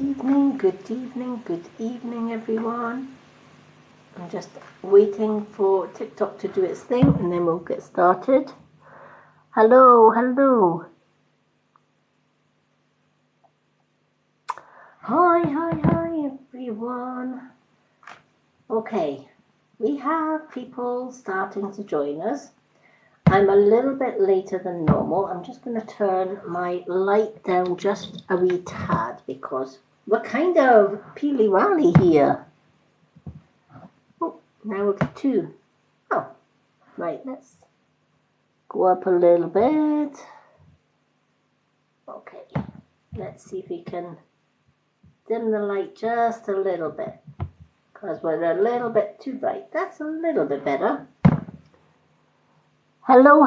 good evening, everyone. I'm just waiting for TikTok to do its thing and then we'll get started. Hello. Hi, everyone. Okay, we have people starting to join us. I'm a little bit later than normal. I'm just going to turn my light down just a wee tad because we're kind of peely-wally here. Oh, now we've got two. Oh, right, let's go up a little bit. Okay, let's see if we can dim the light just a little bit because we're a little bit too bright. That's a little bit better. Hello,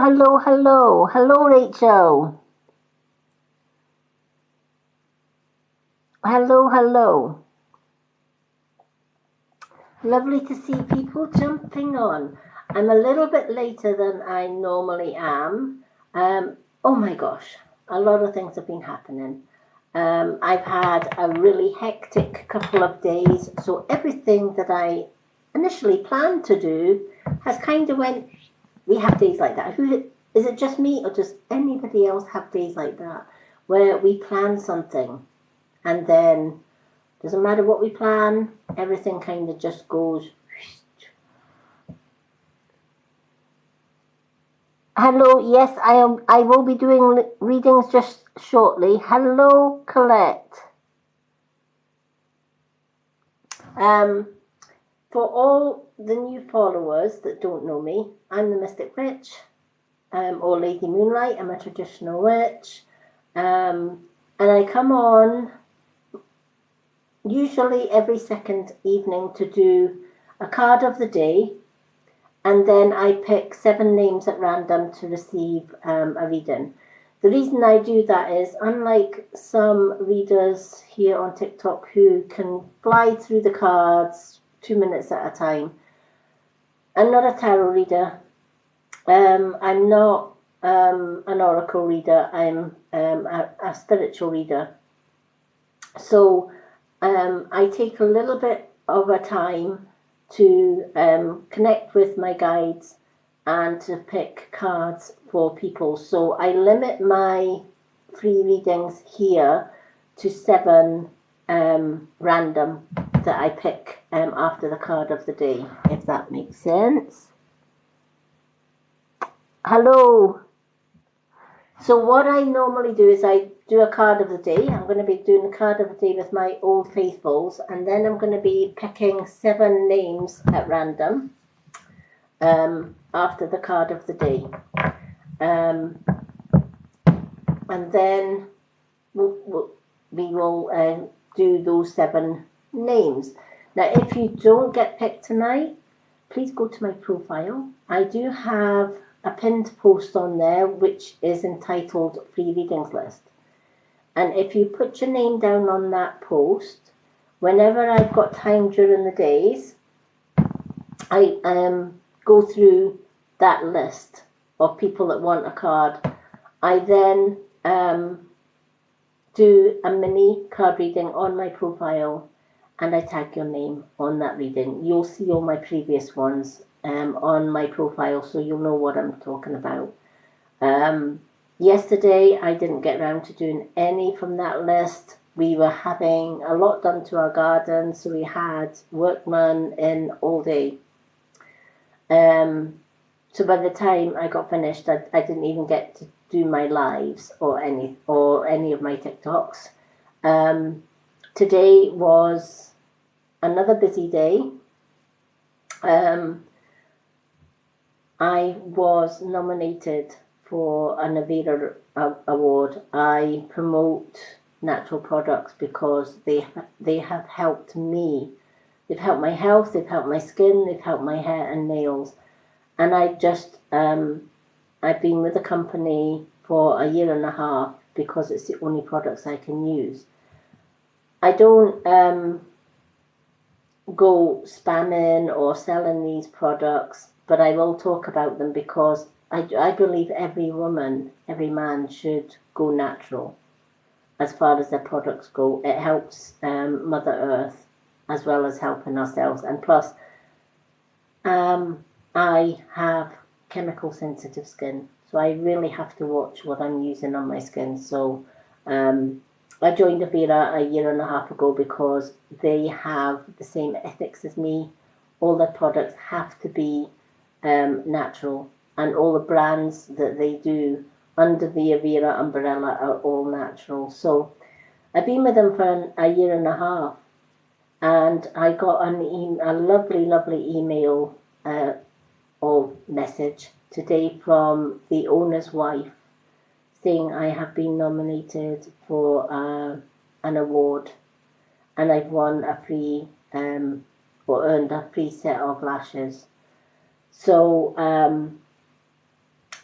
Rachel. Hello. Lovely to see people jumping on. I'm a little bit later than I normally am. Oh my gosh, a lot of things have been happening. I've had a really hectic couple of days, so everything that I initially planned to do has kind of went. We have days like that. Is it just me or does anybody else have days like that where we plan something and then doesn't matter what we plan, everything kind of just goes. Hello, yes, I will be doing readings just shortly. Hello, Colette. For all the new followers that don't know me, I'm the Mystic Witch, or Lady Moonlight. I'm a traditional witch, and I come on usually every second evening to do a card of the day, and then I pick 7 names at random to receive a reading. The reason I do that is, unlike some readers here on TikTok who can fly through the cards 2 minutes at a time, I'm not a tarot reader. I'm not an oracle reader. I'm a spiritual reader. So I take a little bit of a time to connect with my guides and to pick cards for people. So I limit my free readings here to 7 random that I pick after the card of the day, if that makes sense. Hello. So what I normally do is I do a card of the day. I'm going to be doing a card of the day with my old faithfuls, and then I'm going to be picking 7 names at random after the card of the day. And then we will do those 7 names. Now, if you don't get picked tonight, please go to my profile. I do have a pinned post on there which is entitled Free Readings List. And if you put your name down on that post, whenever I've got time during the days, I go through that list of people that want a card. I then do a mini card reading on my profile and I tag your name on that reading. You'll see all my previous ones on my profile, so you'll know what I'm talking about. Yesterday I didn't get around to doing any from that list. We were having a lot done to our garden, so we had workmen in all day. So by the time I got finished, I didn't even get to do my lives or any of my TikToks. Today was another busy day. I was nominated for an Avera award. I promote natural products because they have helped me. They've helped my health, they've helped my skin, they've helped my hair and nails. And I've been with the company for a year and a half because it's the only products I can use. I don't go spamming or selling these products, but I will talk about them because I believe every woman, every man should go natural. as far as their products go. It helps Mother Earth as well as helping ourselves. And plus, I have chemical sensitive skin, so I really have to watch what I'm using on my skin. So I joined Avira a year and a half ago because they have the same ethics as me. All their products have to be natural, and all the brands that they do under the Avira umbrella are all natural. So I've been with them for a year and a half, and I got a lovely email or message today from the owner's wife saying I have been nominated for an award, and I've won a free or earned a free set of lashes. So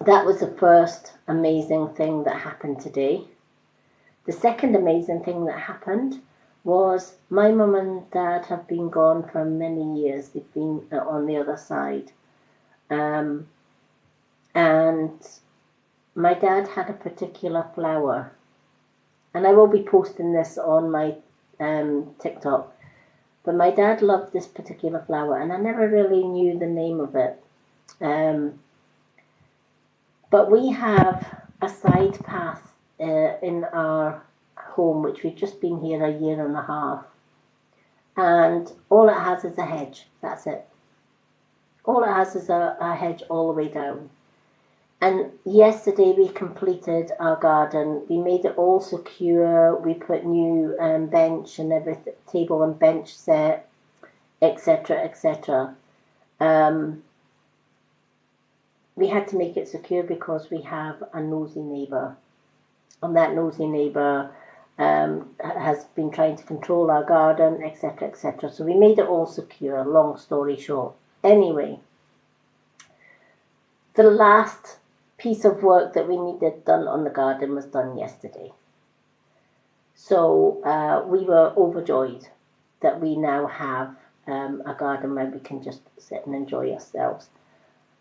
that was the first amazing thing that happened today. The second amazing thing that happened was my mum and dad have been gone for many years. They've been on the other side. And my dad had a particular flower. And I will be posting this on my TikTok. But my dad loved this particular flower, and I never really knew the name of it. But we have a side path in our home, which we've just been here a year and a half. And all it has is a hedge. That's it. All it has is a hedge all the way down. And yesterday we completed our garden. We made it all secure. We put new bench and everything, table and bench set, etc., etc. We had to make it secure because we have a nosy neighbour, and that nosy neighbour has been trying to control our garden, etc., etc. So we made it all secure. Long story short. Anyway, the last piece of work that we needed done on the garden was done yesterday. So we were overjoyed that we now have a garden where we can just sit and enjoy ourselves.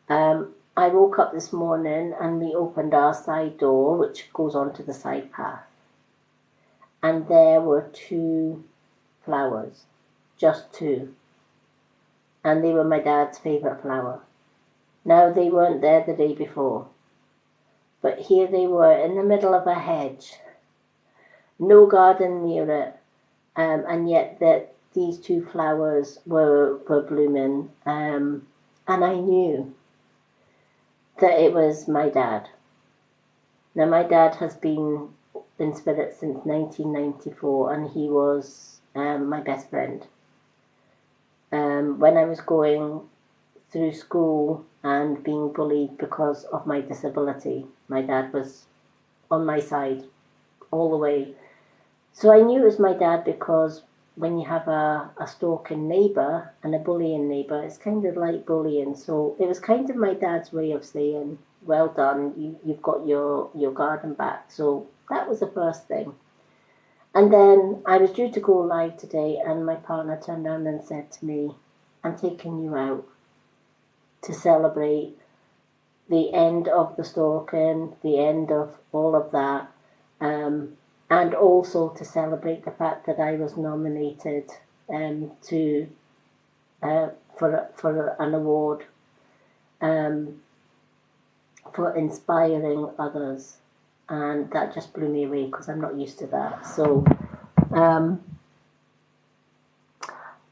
I woke up this morning and we opened our side door, which goes onto the side path. And there were 2 flowers, just 2. And they were my dad's favourite flower. Now, they weren't there the day before. But here they were in the middle of a hedge, no garden near it, and yet that these 2 flowers were blooming, and I knew that it was my dad. Now, my dad has been in spirit since 1994, and he was my best friend. When I was going through school and being bullied because of my disability, my dad was on my side all the way. So I knew it was my dad because when you have a stalking neighbour and a bullying neighbour, it's kind of like bullying. So it was kind of my dad's way of saying, well done, you've got your garden back. So that was the first thing. And then I was due to go live today, and my partner turned around and said to me, I'm taking you out to celebrate the end of the stalking, the end of all of that, and also to celebrate the fact that I was nominated for an award for inspiring others, and that just blew me away because I'm not used to that. So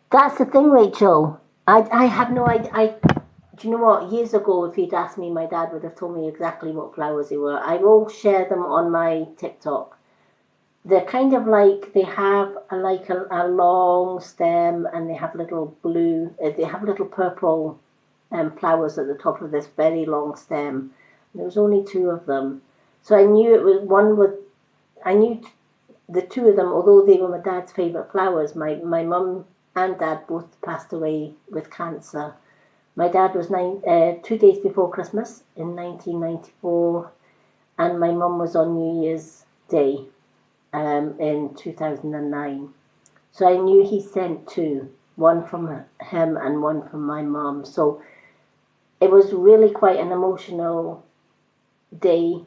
that's the thing, Rachel. I have no idea. Do you know what? Years ago, if you'd asked me, my dad would have told me exactly what flowers they were. I will share them on my TikTok. They're kind of like, they have a long stem, and they have little blue, they have little purple flowers at the top of this very long stem. There was only 2 of them. So I knew it was I knew the 2 of them, although they were my dad's favourite flowers. My mum and dad both passed away with cancer. My dad was 2 days before Christmas in 1994, and my mum was on New Year's Day in 2009. So I knew he sent 2, one from him and one from my mum. So it was really quite an emotional day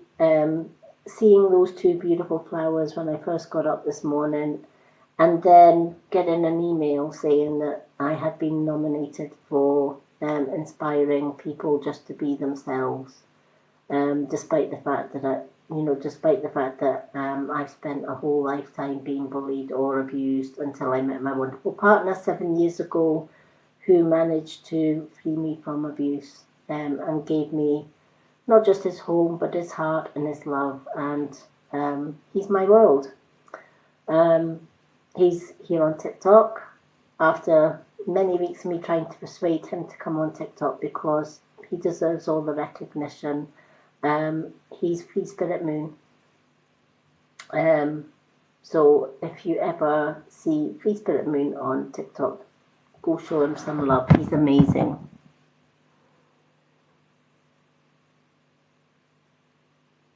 seeing those two beautiful flowers when I first got up this morning, and then getting an email saying that I had been nominated for inspiring people just to be themselves, despite the fact that I've spent a whole lifetime being bullied or abused until I met my wonderful partner 7 years ago, who managed to free me from abuse, and gave me not just his home, but his heart and his love. And he's my world. He's here on TikTok after many weeks of me trying to persuade him to come on TikTok because he deserves all the recognition. He's Free Spirit Moon. So if you ever see Free Spirit Moon on TikTok, go show him some love. He's amazing.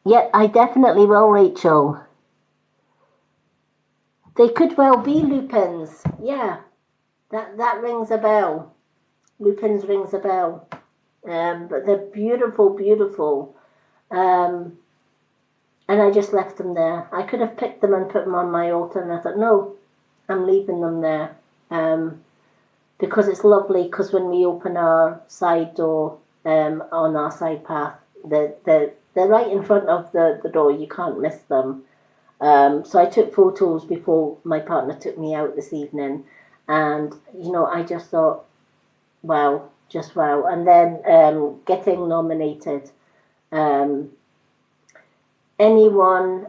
Yeah, I definitely will, Rachel. They could well be lupins. Yeah, that rings a bell. Lupins rings a bell. But they're beautiful, beautiful. And I just left them there. I could have picked them and put them on my altar, and I thought, no, I'm leaving them there. Because it's lovely, because when we open our side door on our side path, they're right in front of the door. You can't miss them. So I took photos before my partner took me out this evening, and I just thought, wow, just wow. And then getting nominated, anyone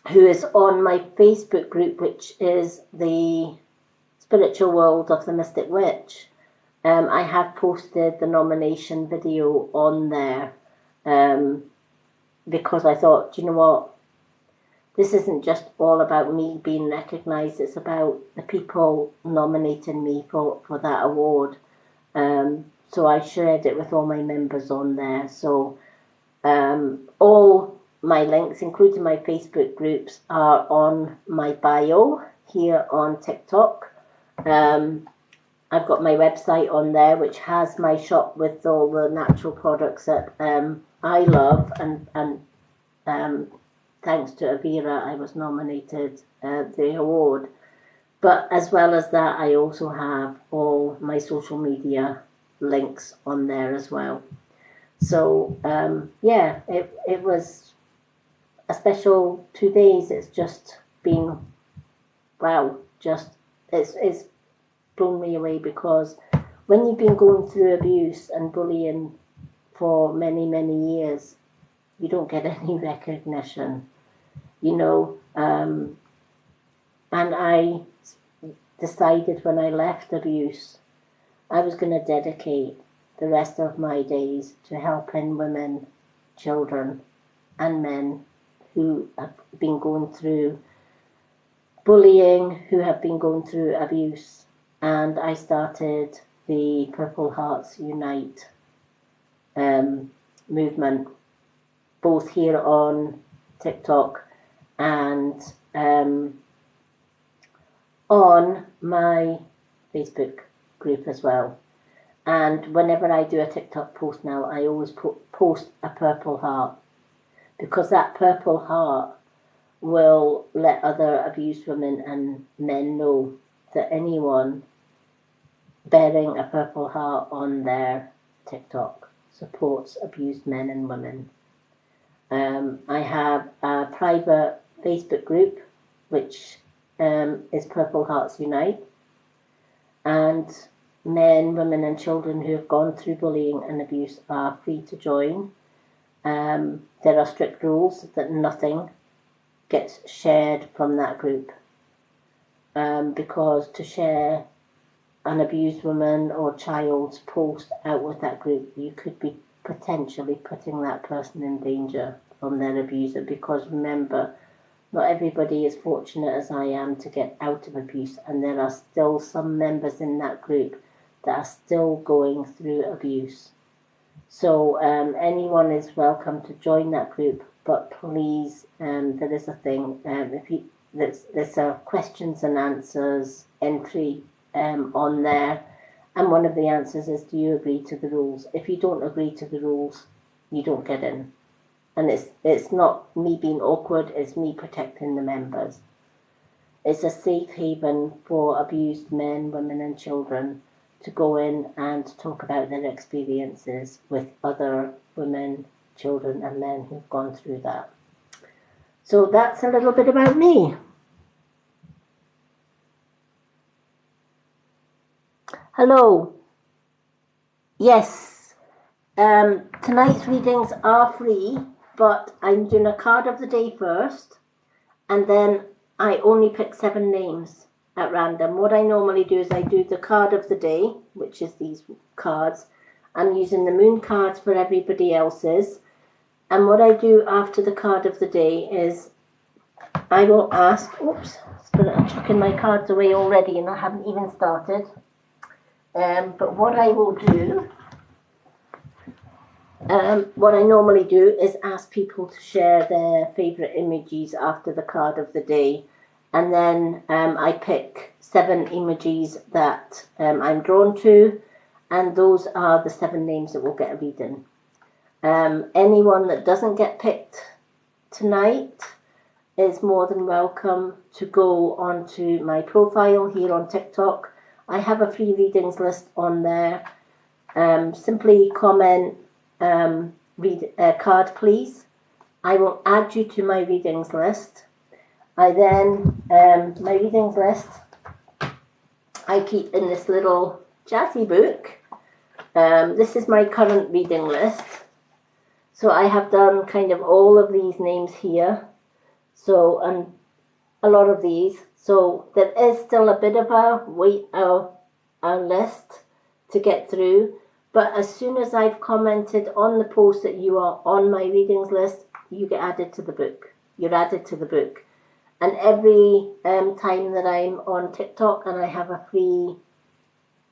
who is on my Facebook group, which is the Spiritual World of the Mystic Witch, I have posted the nomination video on there, because I thought, you know what, this isn't just all about me being recognised, it's about the people nominating me for that award. So I shared it with all my members on there. So all my links, including my Facebook groups, are on my bio here on TikTok. I've got my website on there, which has my shop with all the natural products that I love, and thanks to Avira, I was nominated the award. But as well as that, I also have all my social media links on there as well. So yeah, it was a special 2 days. It's just been, wow, just it's blown me away, because when you've been going through abuse and bullying for many, many years, you don't get any recognition, and I decided when I left abuse, I was going to dedicate the rest of my days to helping women, children, and men who have been going through bullying, who have been going through abuse. And I started the Purple Hearts Unite movement, both here on TikTok and on my Facebook group as well. And whenever I do a TikTok post now, I always post a purple heart, because that purple heart will let other abused women and men know that anyone bearing a purple heart on their TikTok supports abused men and women. I have a private Facebook group, which is Purple Hearts Unite, and men, women and children who have gone through bullying and abuse are free to join. There are strict rules that nothing gets shared from that group, because to share an abused woman or child's post out with that group, you could be potentially putting that person in danger from their abuser, because remember, not everybody is fortunate as I am to get out of abuse, and there are still some members in that group that are still going through abuse. So anyone is welcome to join that group, but please, there is a thing, there's a questions and answers entry on there, and one of the answers is, do you agree to the rules? If you don't agree to the rules, you don't get in. And it's not me being awkward, it's me protecting the members. It's a safe haven for abused men, women and children to go in and talk about their experiences with other women, children and men who've gone through that. So that's a little bit about me. Hello. Yes, tonight's readings are free, but I'm doing a card of the day first, and then I only pick 7 names at random. What I normally do is I do the card of the day, which is these cards. I'm using the moon cards for everybody else's. And what I do after the card of the day is I will ask, oops, I'm chucking my cards away already and I haven't even started. But what I will do, what I normally do is ask people to share their favourite emojis after the card of the day. And then I pick 7 emojis that I'm drawn to, and those are the 7 names that will get a reading. Anyone that doesn't get picked tonight is more than welcome to go onto my profile here on TikTok. I have a free readings list on there. Simply comment, read a card please. I will add you to my readings list. I then, my readings list, I keep in this little jazzy book. This is my current reading list. So I have done kind of all of these names here. So, and a lot of these. So there is still a bit of a list to get through. But as soon as I've commented on the post that you are on my readings list, you get added to the book. You're added to the book. And every time that I'm on TikTok and I have a free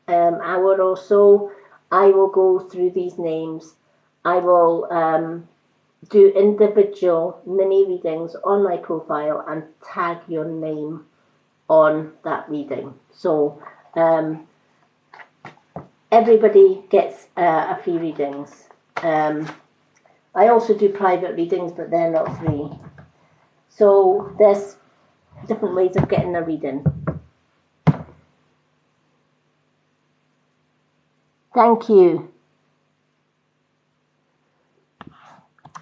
hour or so, I will go through these names. I will do individual mini readings on my profile and tag your name on that reading. So everybody gets a free readings. I also do private readings, but they're not free. So there's different ways of getting a reading. Thank you.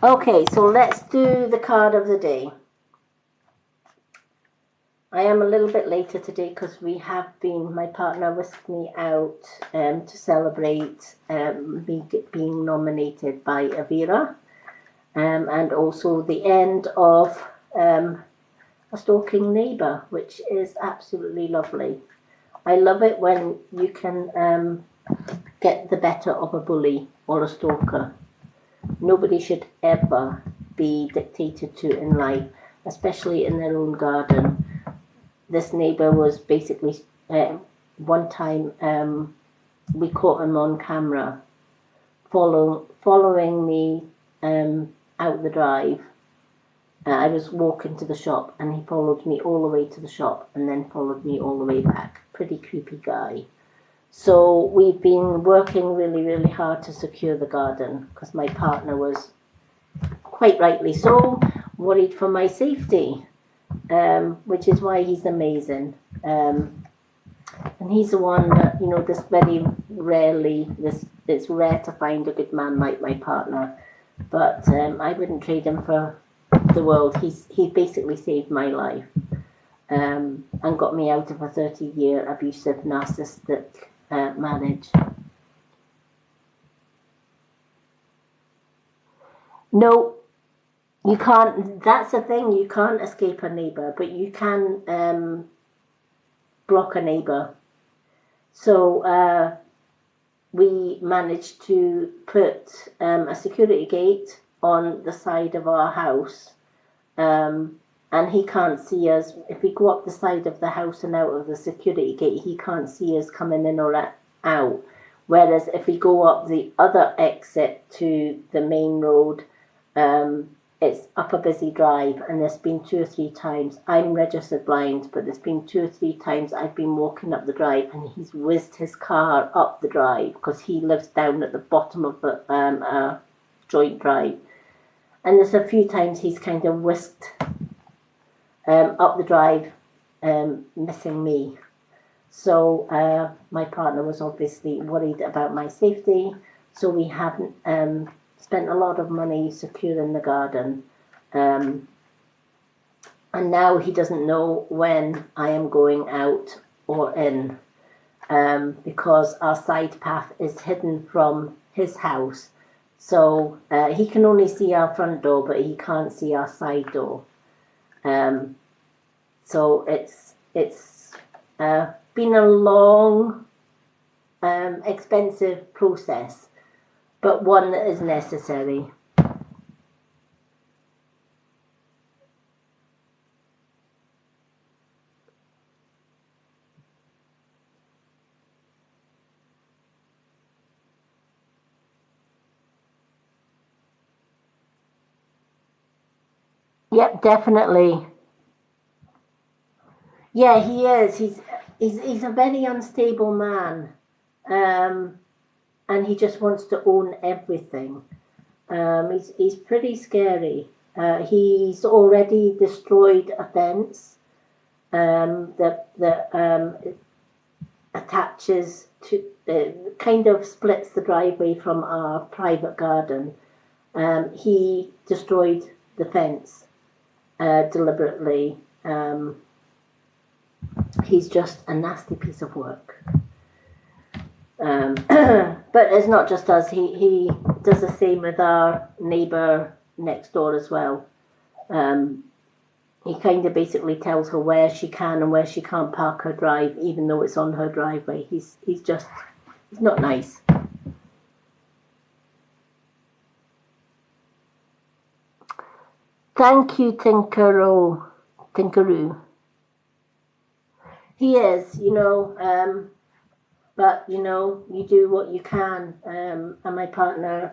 Okay, so let's do the card of the day. I am a little bit later today because my partner whisked me out to celebrate me being nominated by Avira, and also the end of A Stalking Neighbour, which is absolutely lovely. I love it when you can get the better of a bully or a stalker. Nobody should ever be dictated to in life, especially in their own garden. This neighbour was basically, one time we caught him on camera following me out the drive. I was walking to the shop and he followed me all the way to the shop and then followed me all the way back. Pretty creepy guy. So we've been working really, really hard to secure the garden because my partner was, quite rightly so, worried for my safety, which is why he's amazing. And he's the one that, this very rarely, it's rare to find a good man like my partner, but I wouldn't trade him for the world. He basically saved my life and got me out of a 30-year abusive narcissistic marriage. No, you can't. That's the thing. You can't escape a neighbour, but you can block a neighbour. So we managed to put a security gate on the side of our house, and he can't see us. If we go up the side of the house and out of the security gate, he can't see us coming in or out. Whereas if we go up the other exit to the main road, it's up a busy drive, and there's been 2 or 3 times, I'm registered blind, but there's been 2 or 3 times I've been walking up the drive and he's whizzed his car up the drive because he lives down at the bottom of the joint drive. And there's a few times he's kind of whisked up the drive, missing me. So my partner was obviously worried about my safety, so we haven't spent a lot of money securing the garden. And now he doesn't know when I am going out or in, because our side path is hidden from his house. So he can only see our front door, but he can't see our side door. So it's been a long, expensive process, but one that is necessary. Yep, definitely. Yeah, he is. He's a very unstable man, and he just wants to own everything. He's pretty scary. He's already destroyed a fence that attaches to, kind of splits the driveway from our private garden. He destroyed the fence deliberately. He's just a nasty piece of work. But it's not just us. He does the same with our neighbour next door as well. He kind of basically tells her where she can and where she can't park her drive, even though it's on her driveway. He's not nice. Thank you, Tinkeroo. He is, but you do what you can. And my partner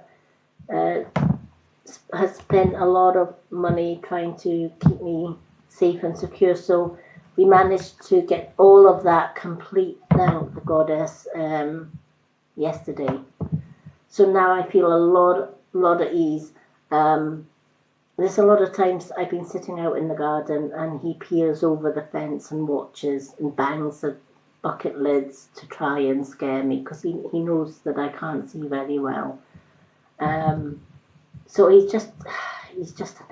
has spent a lot of money trying to keep me safe and secure. So we managed to get all of that complete, thank the goddess, yesterday. So now I feel a lot at ease. There's a lot of times I've been sitting out in the garden and he peers over the fence and watches and bangs the bucket lids to try and scare me, because he knows that I can't see very well. So he's just a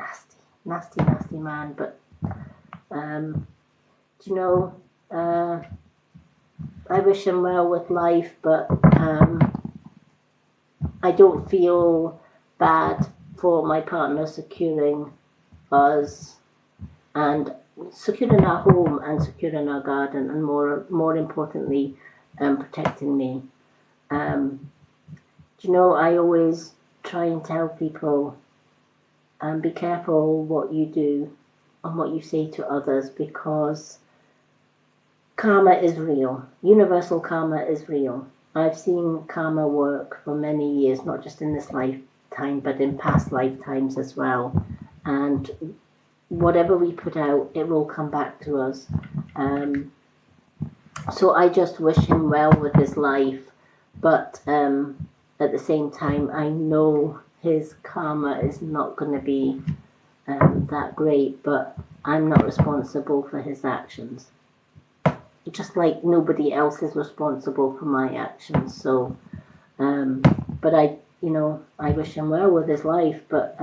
nasty man. But I wish him well with life, but I don't feel bad for my partner securing us and securing our home and securing our garden, and more importantly, protecting me. I always try and tell people, be careful what you do and what you say to others, because karma is real. Universal karma is real. I've seen karma work for many years, not just in this lifetime, but in past lifetimes as well. And whatever we put out, it will come back to us. So I just wish him well with his life, but at the same time, I know his karma is not going to be that great, but I'm not responsible for his actions. Just like nobody else is responsible for my actions. So, but I wish him well with his life, but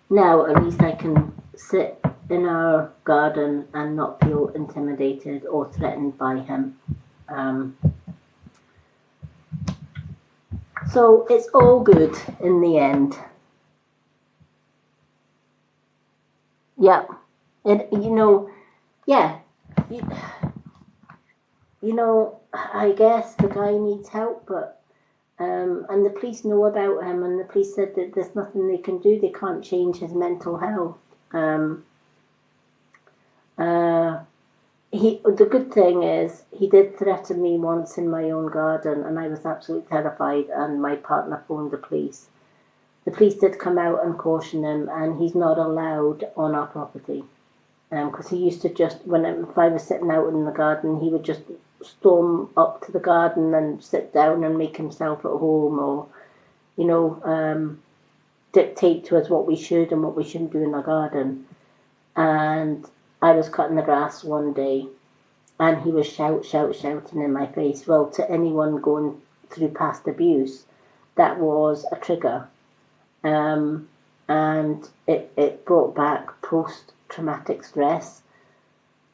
now at least I can sit in our garden and not feel intimidated or threatened by him. So it's all good in the end. Yeah. Yeah. I guess the guy needs help, but and the police know about him, and the police said that there's nothing they can do. They can't change his mental health. The good thing is he did threaten me once in my own garden, and I was absolutely terrified, and my partner phoned the police. The police did come out and caution him, and he's not allowed on our property. Because he used to just, if I was sitting out in the garden, he would just storm up to the garden and sit down and make himself at home, or, dictate to us what we should and what we shouldn't do in our garden. And I was cutting the grass one day, and he was shouting in my face. Well, to anyone going through past abuse, that was a trigger. And it brought back post-traumatic stress.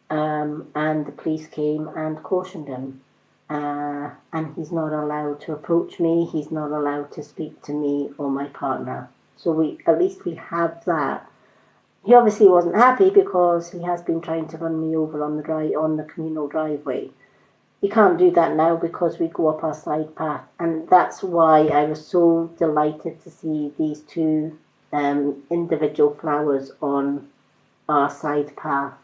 And the police came and cautioned him. And he's not allowed to approach me. He's not allowed to speak to me or my partner. So at least we have that. He obviously wasn't happy because he has been trying to run me over on the communal driveway. He can't do that now because we go up our side path, and that's why I was so delighted to see these two individual flowers on our side path.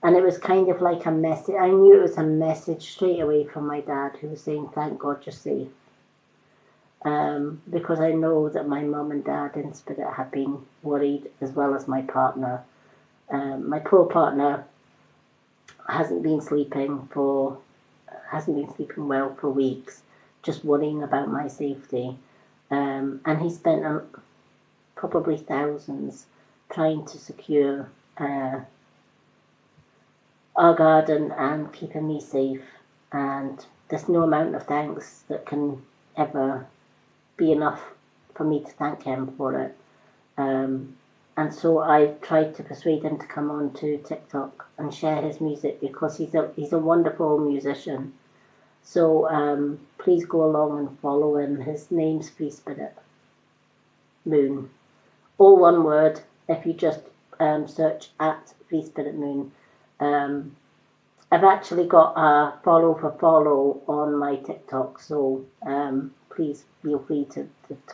And it was kind of like a message. I knew it was a message straight away from my dad, who was saying, "Thank God you're safe." Because I know that my mum and dad in spirit have been worried, as well as my partner. My poor partner hasn't been sleeping well for weeks, just worrying about my safety. And he spent probably thousands trying to secure our garden and keeping me safe. And there's no amount of thanks that can ever be enough for me to thank him for it. And so I tried to persuade him to come on to TikTok and share his music, because he's a wonderful musician. So please go along and follow him. His name's Free Spirit Moon. All one word. If you just search at Free Spirit Moon. I've actually got a follow on my TikTok, so please feel free to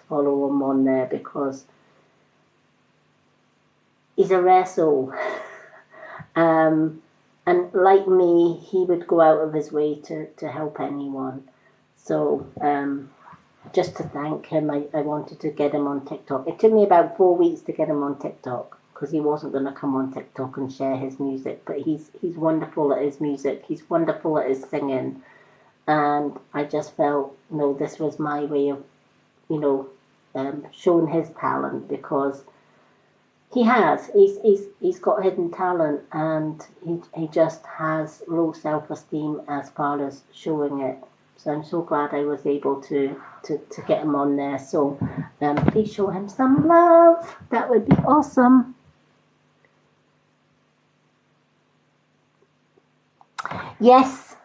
follow him on there, because he's a rare soul. And like me, he would go out of his way to help anyone. So just to thank him, I wanted to get him on TikTok. It took me about 4 weeks to get him on TikTok, because he wasn't going to come on TikTok and share his music. But he's wonderful at his music. He's wonderful at his singing. And I just felt, this was my way of, showing his talent, because he's got hidden talent, and he just has low self-esteem as far as showing it. So I'm so glad I was able to get him on there. So please show him some love. That would be awesome. Yes,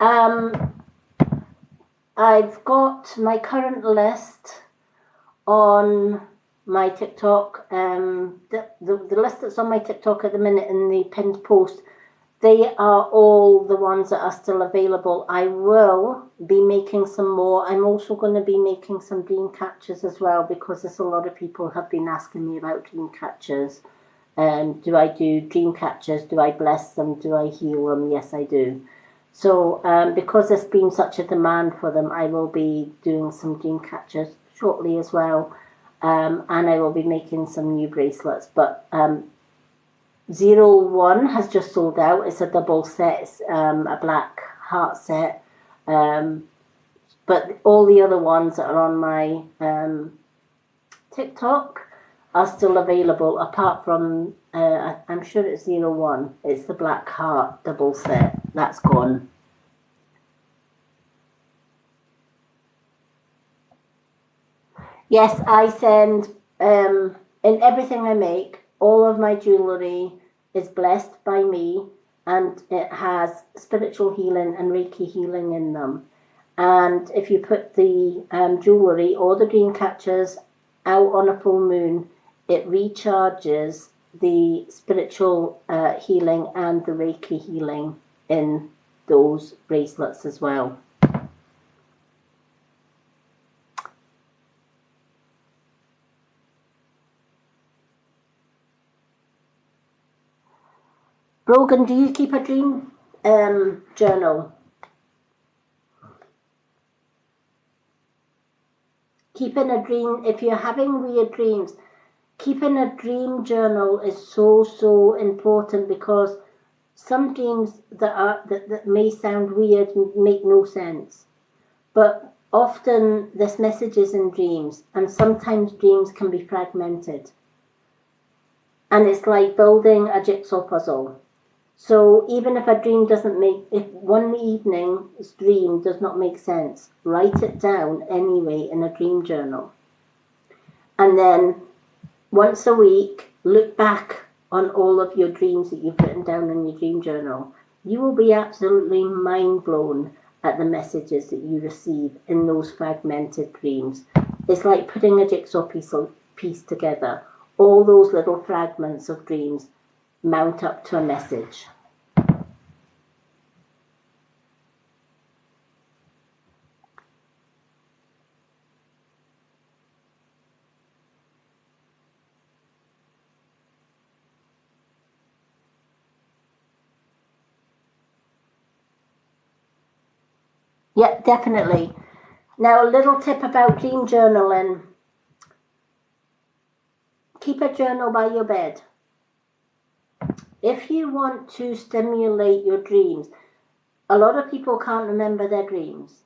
I've got my current list on my TikTok. The list that's on my TikTok at the minute in the pinned post, they are all the ones that are still available. I will be making some more. I'm also going to be making some dream catchers as well, because there's a lot of people have been asking me about dream catchers. Do I do dream catchers? Do I bless them? Do I heal them? Yes, I do. So because there's been such a demand for them, I will be doing some dream catchers shortly as well. And I will be making some new bracelets. But 01 has just sold out. It's a double set. It's a black heart set. But all the other ones that are on my TikTok are still available, apart from, I'm sure it's 01. It's the black heart double set. That's gone. Yes, I send, in everything I make, all of my jewellery is blessed by me, and it has spiritual healing and Reiki healing in them. And if you put the jewellery or the dream catchers out on a full moon, it recharges the spiritual healing and the Reiki healing in those bracelets as well. Brogan, do you keep a dream journal? Keeping a dream, if you're having weird dreams, keeping a dream journal is so important, because some dreams that may sound weird make no sense. But often there's messages in dreams, and sometimes dreams can be fragmented. And it's like building a jigsaw puzzle. So even if a dream doesn't make, if one evening's dream does not make sense, write it down anyway in a dream journal. And then once a week, look back on all of your dreams that you've written down in your dream journal. You will be absolutely mind blown at the messages that you receive in those fragmented dreams. It's like putting a jigsaw piece together. All those little fragments of dreams mount up to a message. Yeah, definitely. Now, a little tip about dream journaling. Keep a journal by your bed. If you want to stimulate your dreams, a lot of people can't remember their dreams.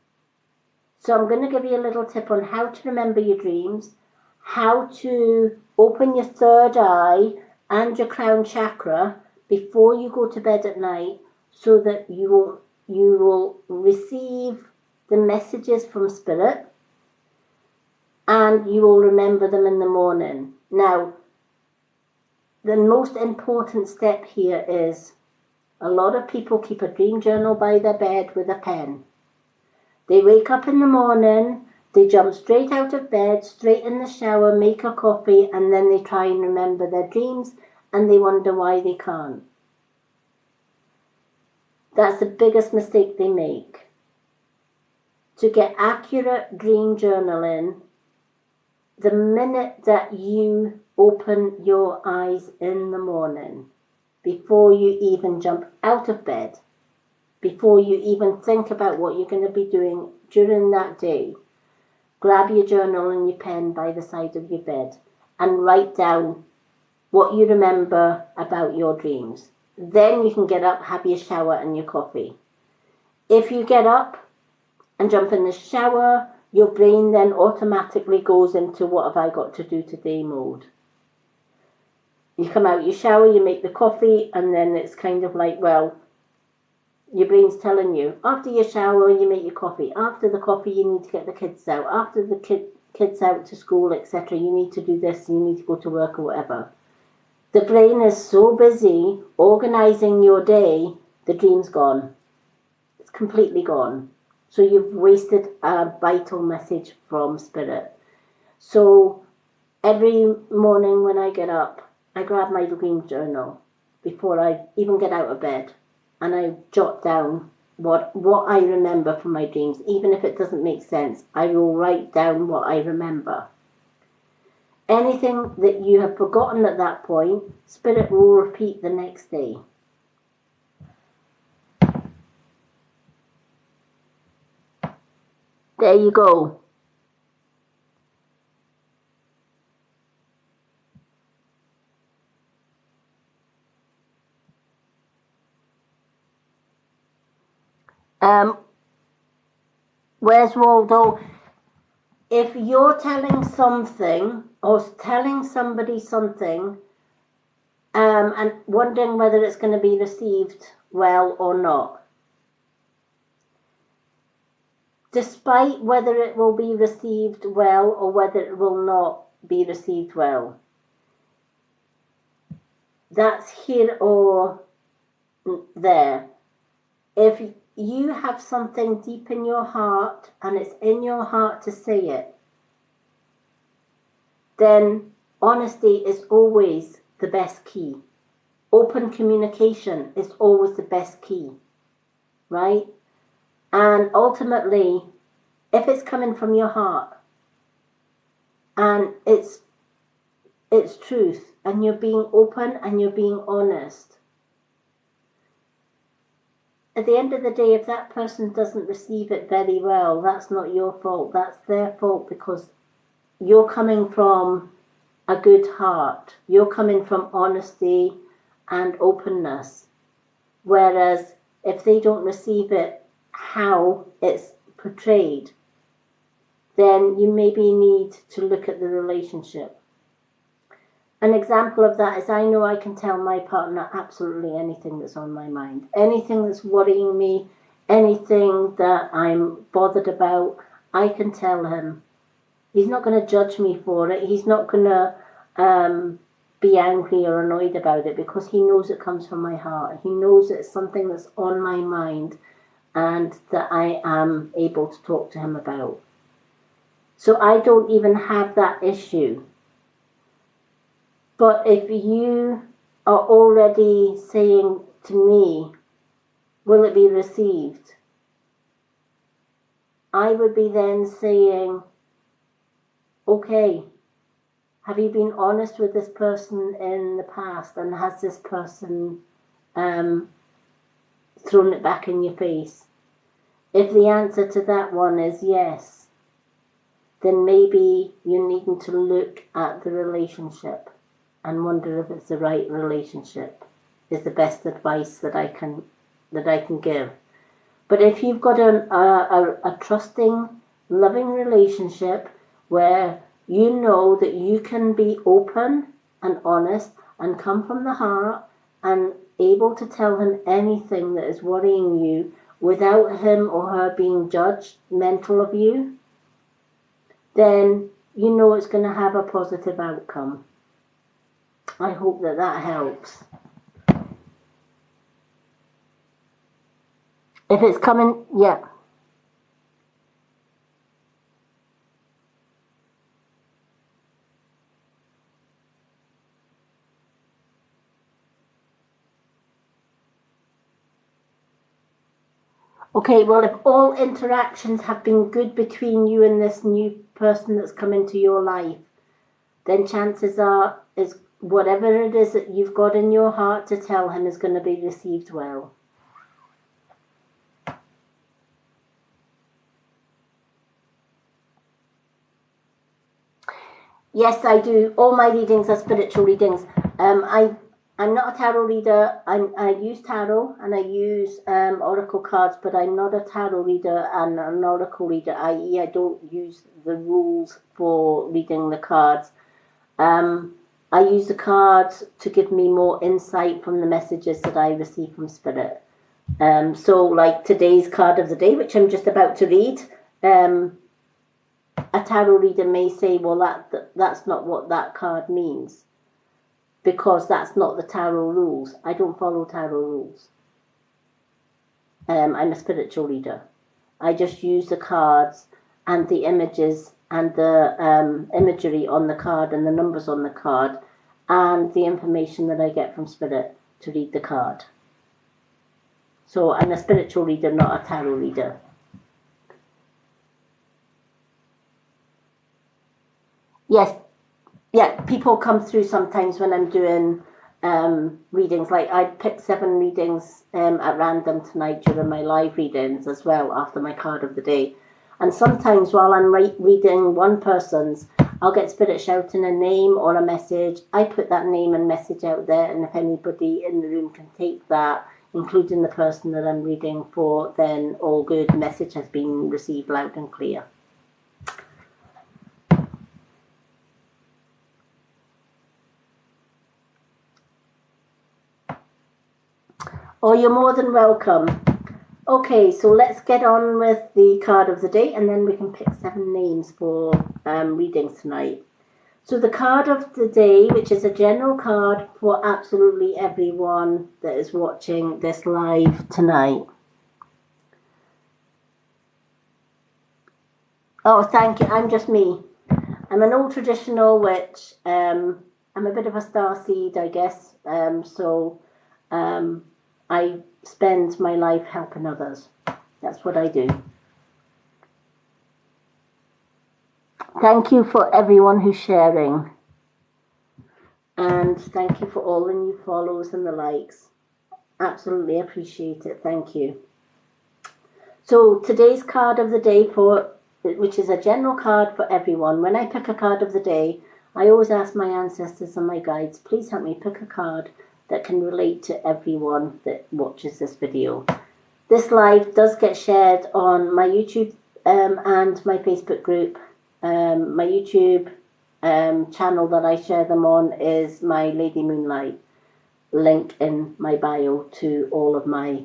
So I'm going to give you a little tip on how to remember your dreams, how to open your third eye and your crown chakra before you go to bed at night, so that you will receive the messages from spirit and you will remember them in the morning. Now, the most important step here is a lot of people keep a dream journal by their bed with a pen. They wake up in the morning, they jump straight out of bed, straight in the shower, make a coffee, and then they try and remember their dreams, and they wonder why they can't. That's the biggest mistake they make. To get accurate dream journaling, the minute that you open your eyes in the morning, before you even jump out of bed, before you even think about what you're going to be doing during that day, grab your journal and your pen by the side of your bed and write down what you remember about your dreams. Then you can get up, have your shower and your coffee. If you get up and jump in the shower, your brain then automatically goes into what have I got to do today mode. You come out your shower, you make the coffee, and then it's kind of like, well, your brain's telling you, after your shower, you make your coffee. After the coffee, you need to get the kids out. After the kids out to school, etc., you need to do this, you need to go to work or whatever. The brain is so busy organising your day, the dream's gone. It's completely gone. So you've wasted a vital message from spirit. So every morning when I get up, I grab my dream journal before I even get out of bed, and I jot down what I remember from my dreams. Even if it doesn't make sense, I will write down what I remember. Anything that you have forgotten at that point, spirit will repeat the next day. There you go. Where's Waldo? If you're telling something or telling somebody something and wondering whether it's going to be received well or not, despite whether it will be received well or whether it will not be received well, that's here or there. If you have something deep in your heart and it's in your heart to say it, then honesty is always the best key. Open communication is always the best key, right? And ultimately, if it's coming from your heart and it's truth and you're being open and you're being honest, at the end of the day, if that person doesn't receive it very well, that's not your fault. That's their fault, because you're coming from a good heart. You're coming from honesty and openness. Whereas if they don't receive it how it's portrayed, then you maybe need to look at the relationship. An example of that is I know I can tell my partner absolutely anything that's on my mind, anything that's worrying me, anything that I'm bothered about, I can tell him. He's not going to judge me for it. He's not going to be angry or annoyed about it, because he knows it comes from my heart. He knows it's something that's on my mind and that I am able to talk to him about. So I don't even have that issue. But if you are already saying to me, will it be received? I would be then saying, okay, have you been honest with this person in the past, and has this person thrown it back in your face? If the answer to that one is yes, then maybe you're needing to look at the relationship and wonder if it's the right relationship, is the best advice that I can give. But if you've got a trusting, loving relationship where you know that you can be open and honest and come from the heart and able to tell him anything that is worrying you without him or her being judgmental of you, then you know it's going to have a positive outcome. I hope that helps. If it's coming, yeah. Okay, well, if all interactions have been good between you and this new person that's come into your life, then chances are is whatever it is that you've got in your heart to tell him is going to be received well. Yes, I do. All my readings are spiritual readings. I'm not a tarot reader. I use tarot and I use oracle cards, but I'm not a tarot reader and an oracle reader, i.e. I don't use the rules for reading the cards. I use the cards to give me more insight from the messages that I receive from Spirit. So like today's card of the day, which I'm just about to read, a tarot reader may say, well, that's not what that card means, because that's not the tarot rules. I don't follow tarot rules. I'm a spiritual reader. I just use the cards and the images and the imagery on the card and the numbers on the card and the information that I get from Spirit to read the card. So I'm a spiritual reader, not a tarot reader. Yes, yeah, people come through sometimes when I'm doing readings. Like I picked 7 readings at random tonight during my live readings as well after my card of the day. And sometimes while I'm reading one person's, I'll get Spirit shouting a name or a message. I put that name and message out there, and if anybody in the room can take that, including the person that I'm reading for, then all good. Message has been received loud and clear. Oh, you're more than welcome. Okay, so let's get on with the card of the day, and then we can pick 7 names for readings tonight. So the card of the day, which is a general card for absolutely everyone that is watching this live tonight. Oh, thank you. I'm just me. I'm an old traditional witch. I'm a bit of a starseed, I guess. I spend my life helping others. That's what I do. Thank you for everyone who's sharing. And thank you for all the new follows and the likes. Absolutely appreciate it. Thank you. So today's card of the day, which is a general card for everyone. When I pick a card of the day, I always ask my ancestors and my guides, please help me pick a card that can relate to everyone that watches this video. This live does get shared on my YouTube and my Facebook group, My YouTube channel that I share them on is my Lady Moonlight. Link in my bio to all of my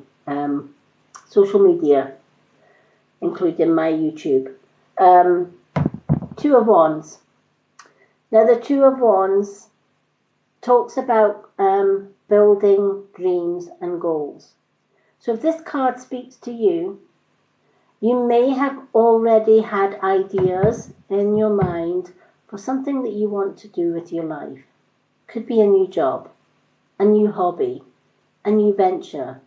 social media, including my YouTube. Two of Wands. Now the Two of Wands talks about building dreams and goals. So if this card speaks to you, you may have already had ideas in your mind for something that you want to do with your life. Could be a new job, a new hobby, a new venture.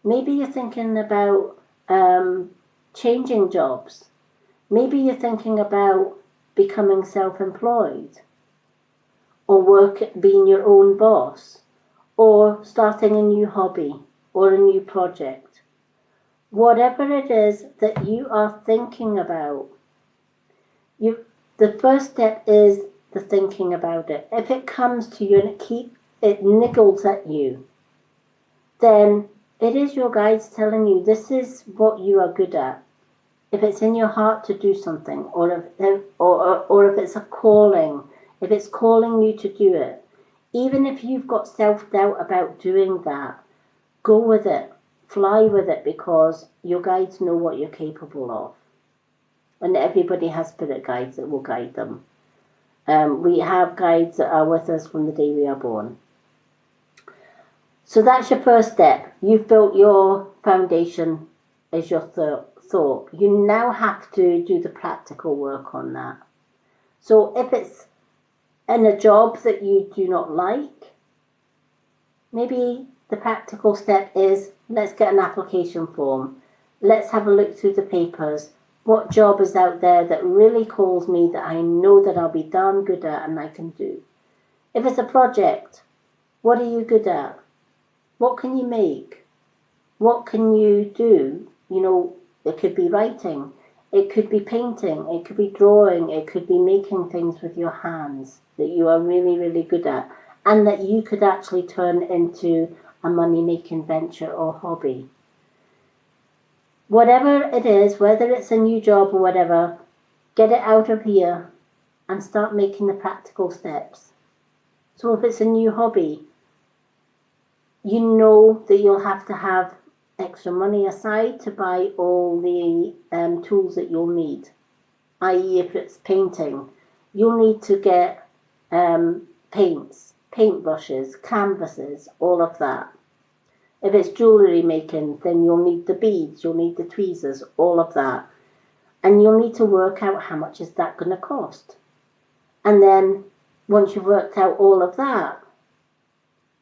Maybe you're thinking about changing jobs. Maybe you're thinking about becoming self-employed, or being your own boss, or starting a new hobby or a new project. Whatever it is that you are thinking about, the first step is the thinking about it. If it comes to you and it niggles at you, then it is your guides telling you this is what you are good at. If it's in your heart to do something, or if it's a calling, if it's calling you to do it, even if you've got self-doubt about doing that, go with it, fly with it, because your guides know what you're capable of. And everybody has spirit guides that will guide them. We have guides that are with us from the day we are born. So that's your first step. You've built your foundation as your thought. You now have to do the practical work on that. So if it's in a job that you do not like, maybe the practical step is, let's get an application form. Let's have a look through the papers. What job is out there that really calls me, that I know that I'll be darn good at and I can do? If it's a project, what are you good at? What can you make? What can you do? You know, it could be writing, it could be painting, it could be drawing, it could be making things with your hands that you are really, really good at, and that you could actually turn into a money-making venture or hobby. Whatever it is, whether it's a new job or whatever, get it out of here and start making the practical steps. So if it's a new hobby, you know that you'll have to have extra money aside to buy all the tools that you'll need. I.e., if it's painting, you'll need to get paints, paintbrushes, canvases, all of that. If it's jewellery making, then you'll need the beads, you'll need the tweezers, all of that. And you'll need to work out how much is that going to cost. And then once you've worked out all of that,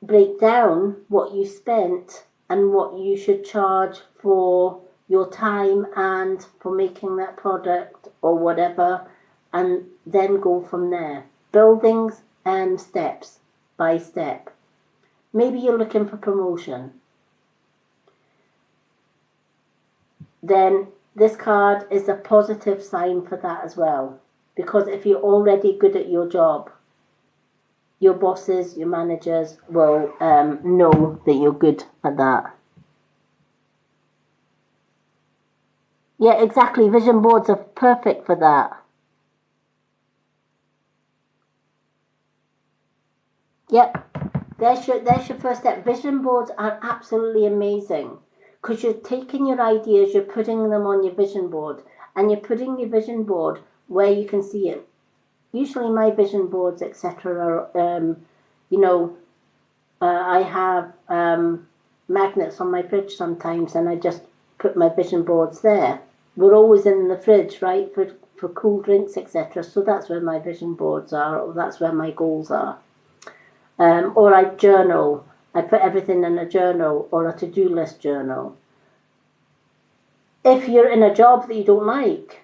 break down what you spent and what you should charge for your time and for making that product or whatever, and then go from there. Buildings and steps by step. Maybe you're looking for promotion. Then this card is a positive sign for that as well. Because if you're already good at your job, your bosses, your managers will know that you're good at that. Yeah, exactly. Vision boards are perfect for that. Yep, there's your first step. Vision boards are absolutely amazing because you're taking your ideas, you're putting them on your vision board, and you're putting your vision board where you can see it. Usually my vision boards, etc., are, I have magnets on my fridge sometimes, and I just put my vision boards there. We're always in the fridge, right, for cool drinks, etc., so that's where my vision boards are, or that's where my goals are. Or I journal. I put everything in a journal or a to-do list journal. If you're in a job that you don't like,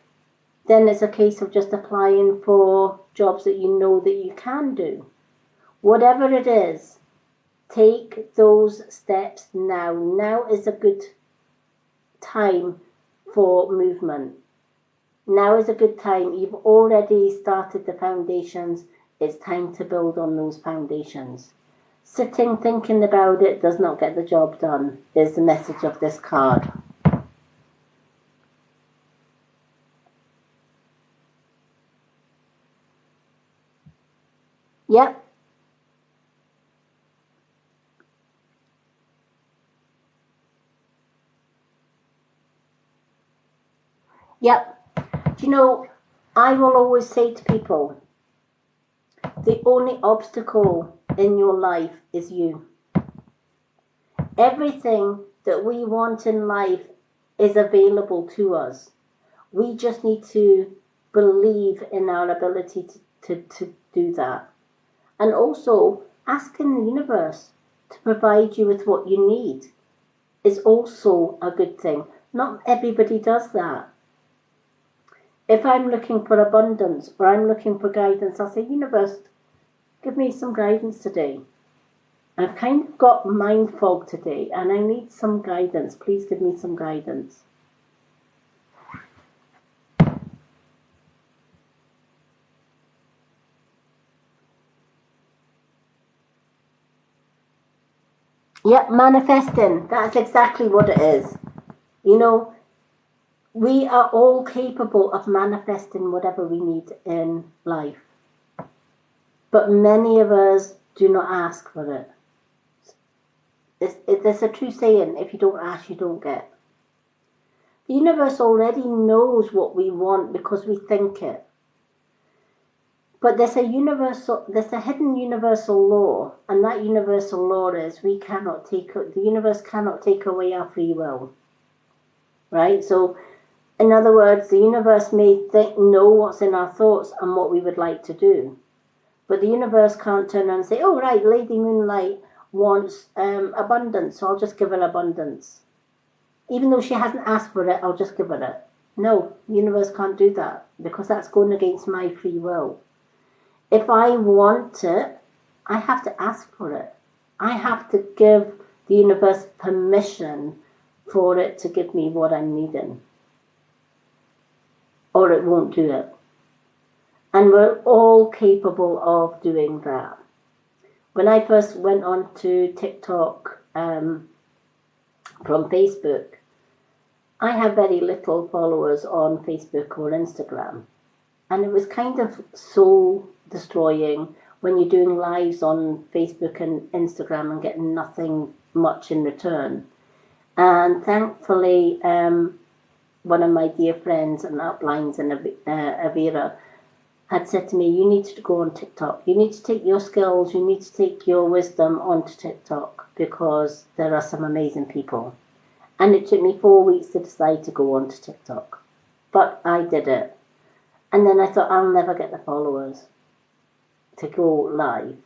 then it's a case of just applying for jobs that you know that you can do. Whatever it is, take those steps now. Now is a good time for movement. Now is a good time. You've already started the foundations. It's time to build on those foundations. Sitting, thinking about it does not get the job done, is the message of this card. Yep. Yep. Do you know, I will always say to people, the only obstacle in your life is you. Everything that we want in life is available to us. We just need to believe in our ability to do that. And also, asking the universe to provide you with what you need is also a good thing. Not everybody does that. If I'm looking for abundance or I'm looking for guidance, I'll say, universe, give me some guidance today. I've kind of got mind fog today and I need some guidance. Please give me some guidance. Yep, manifesting. That's exactly what it is. You know, we are all capable of manifesting whatever we need in life. But many of us do not ask for it. There's a true saying, if you don't ask, you don't get. The universe already knows what we want because we think it. But there's a hidden universal law, and that universal law is the universe cannot take away our free will. Right? So, in other words, the universe may know what's in our thoughts and what we would like to do. But the universe can't turn around and say, oh, right, Lady Moonlight wants abundance, so I'll just give her abundance. Even though she hasn't asked for it, I'll just give her it. No, the universe can't do that because that's going against my free will. If I want it, I have to ask for it. I have to give the universe permission for it to give me what I'm needing. Or it won't do it. And we're all capable of doing that. When I first went on to TikTok from Facebook, I have very little followers on Facebook or Instagram. And it was kind of soul destroying when you're doing lives on Facebook and Instagram and getting nothing much in return. And thankfully, one of my dear friends and uplines in Avira had said to me, you need to go on TikTok. You need to take your skills, you need to take your wisdom onto TikTok because there are some amazing people. And it took me 4 weeks to decide to go onto TikTok. But I did it. And then I thought, I'll never get the followers to go live.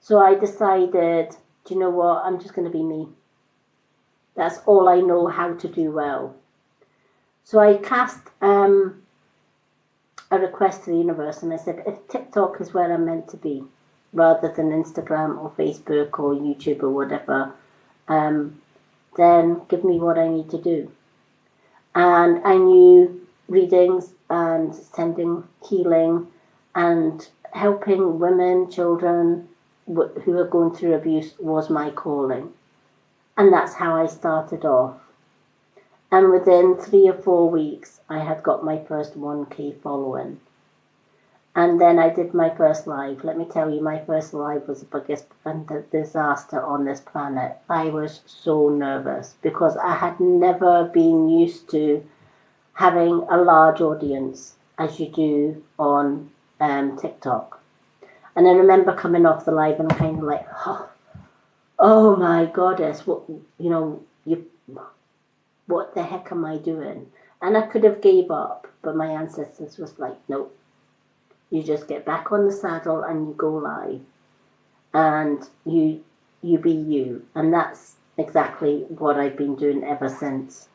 So I decided, do you know what? I'm just going to be me. That's all I know how to do well. So I cast a request to the universe and I said, if TikTok is where I'm meant to be, rather than Instagram or Facebook or YouTube or whatever, then give me what I need to do. And I knew readings and sending healing and helping women, children who are going through abuse was my calling. And that's how I started off. And within 3 or 4 weeks, I had got my first 1K following. And then I did my first live. Let me tell you, my first live was the biggest disaster on this planet. I was so nervous because I had never been used to having a large audience as you do on TikTok. And I remember coming off the live and kind of like, oh my goddess, what the heck am I doing? And I could have gave up, but my ancestors was like, nope. You just get back on the saddle and you go live. And you be you. And that's exactly what I've been doing ever since.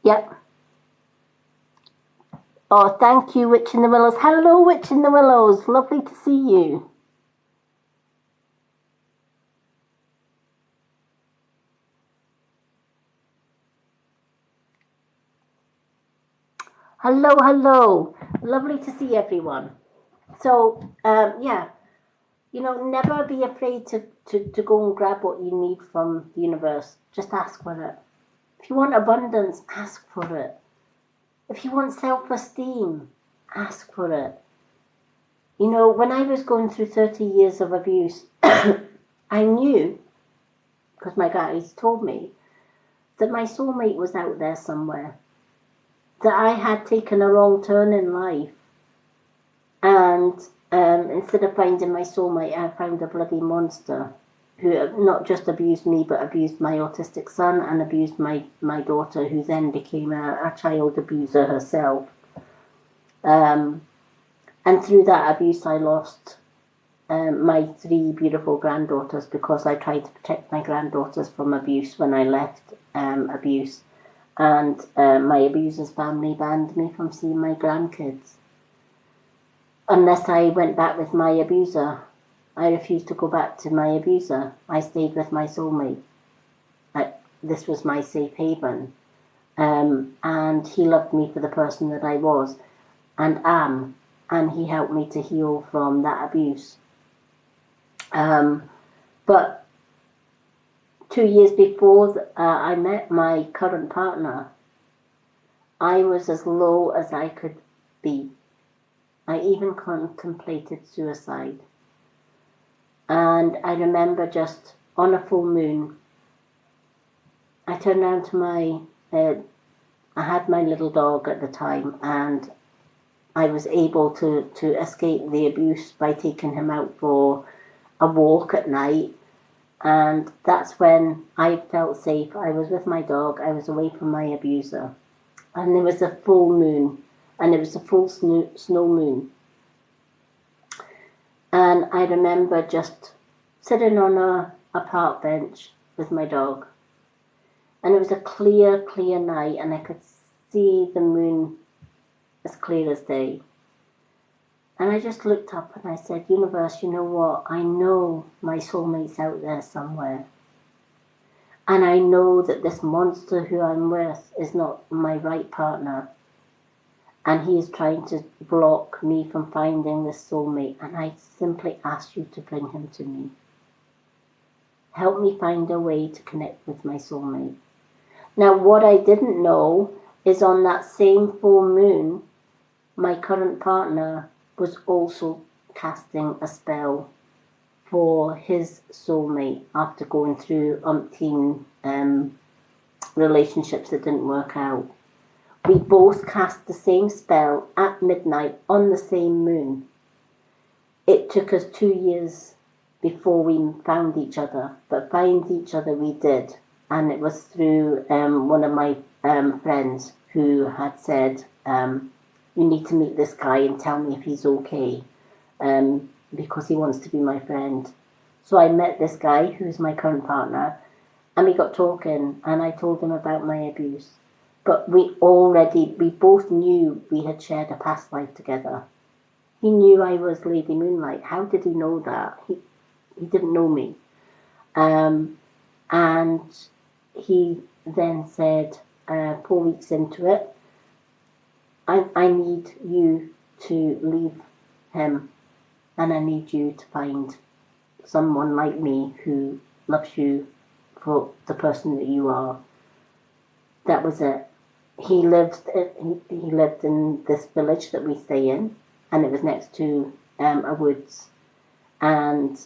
Yep. Oh, thank you, Witch in the Willows. Hello, Witch in the Willows. Lovely to see you. Hello, hello. Lovely to see everyone. So, yeah, never be afraid to go and grab what you need from the universe. Just ask for it. If you want abundance, ask for it. If you want self-esteem, ask for it. You know, when I was going through 30 years of abuse, I knew, because my guides told me, that my soulmate was out there somewhere, that I had taken a wrong turn in life, and instead of finding my soulmate, I found a bloody monster who not just abused me, but abused my autistic son and abused my daughter, who then became a child abuser herself. And through that abuse, I lost my 3 beautiful granddaughters, because I tried to protect my granddaughters from abuse when I left abuse. And my abuser's family banned me from seeing my grandkids. Unless I went back with my abuser. I refused to go back to my abuser. I stayed with my soulmate. This was my safe haven. And he loved me for the person that I was and am. And he helped me to heal from that abuse. But 2 years before I met my current partner, I was as low as I could be. I even contemplated suicide. And I remember just on a full moon, I turned around to I had my little dog at the time, and I was able to escape the abuse by taking him out for a walk at night. And that's when I felt safe. I was with my dog, I was away from my abuser. And there was a full moon, and it was a full snow moon. And I remember just sitting on a park bench with my dog. And it was a clear night, and I could see the moon as clear as day. And I just looked up and I said, universe, you know what? I know my soulmate's out there somewhere. And I know that this monster who I'm with is not my right partner. And he is trying to block me from finding this soulmate. And I simply ask you to bring him to me. Help me find a way to connect with my soulmate. Now, what I didn't know is on that same full moon, my current partner was also casting a spell for his soulmate after going through umpteen relationships that didn't work out. We both cast the same spell at midnight on the same moon. It took us 2 years before we found each other, but find each other we did. And it was through one of my friends who had said, you need to meet this guy and tell me if he's okay, because he wants to be my friend. So I met this guy who's my current partner, and we got talking, and I told him about my abuse. But we both knew we had shared a past life together. He knew I was Lady Moonlight. How did he know that? He didn't know me. And he then said, 4 weeks into it, I need you to leave him, and I need you to find someone like me who loves you for the person that you are. That was it. He lived in this village that we stay in, and it was next to a woods. And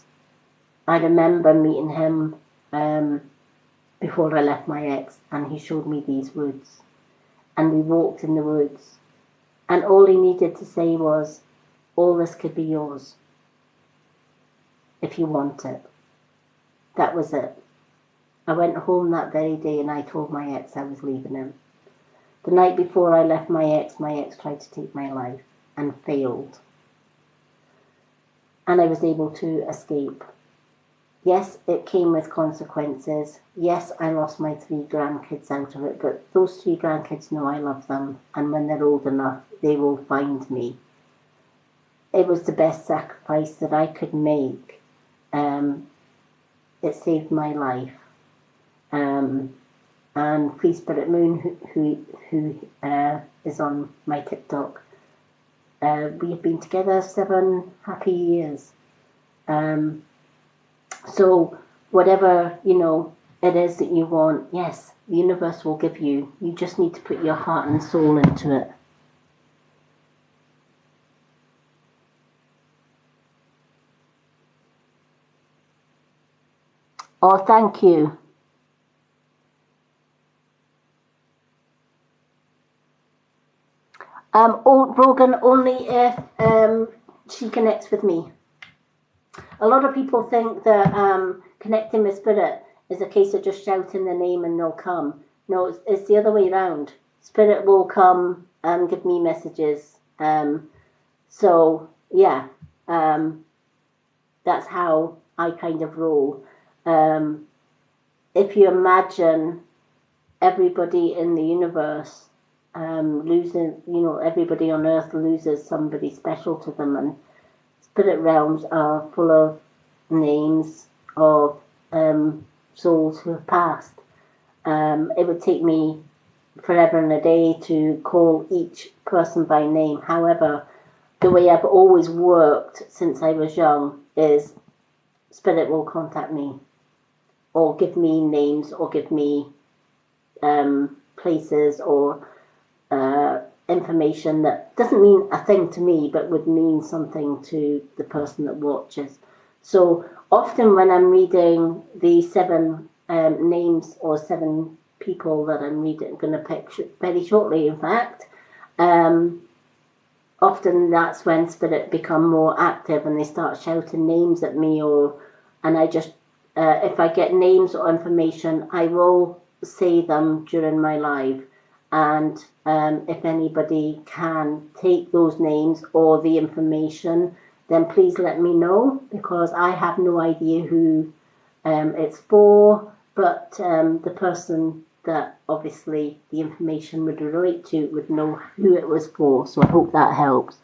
I remember meeting him before I left my ex, and he showed me these woods. And we walked in the woods. And all he needed to say was, all this could be yours if you want it. That was it. I went home that very day and I told my ex I was leaving him. The night before I left my ex tried to take my life and failed. And I was able to escape. Yes, it came with consequences. Yes, I lost my 3 grandkids out of it, but those 3 grandkids know I love them, and when they're old enough, they will find me. It was the best sacrifice that I could make. It saved my life. And Free Spirit Moon, who is on my TikTok, we have been together 7 happy years. So whatever, it is that you want, yes, the universe will give you. You just need to put your heart and soul into it. Oh, thank you. Brogan, only if she connects with me. A lot of people think that connecting with spirit is a case of just shouting the name and they'll come. No, it's the other way around. Spirit will come and give me messages. So yeah, that's how I kind of roll. If you imagine everybody in the universe losing, everybody on earth loses somebody special to them, and spirit realms are full of names of souls who have passed. It would take me forever and a day to call each person by name. However, the way I've always worked since I was young is spirit will contact me or give me names or give me places or information that doesn't mean a thing to me but would mean something to the person that watches. So often when I'm reading the 7 names or 7 people that I'm going to pick very shortly, in fact, often that's when spirit become more active and they start shouting names at me, and I just if I get names or information, I will say them during my live. And if anybody can take those names or the information, then please let me know, because I have no idea who it's for, but the person that obviously the information would relate to would know who it was for. So I hope that helps.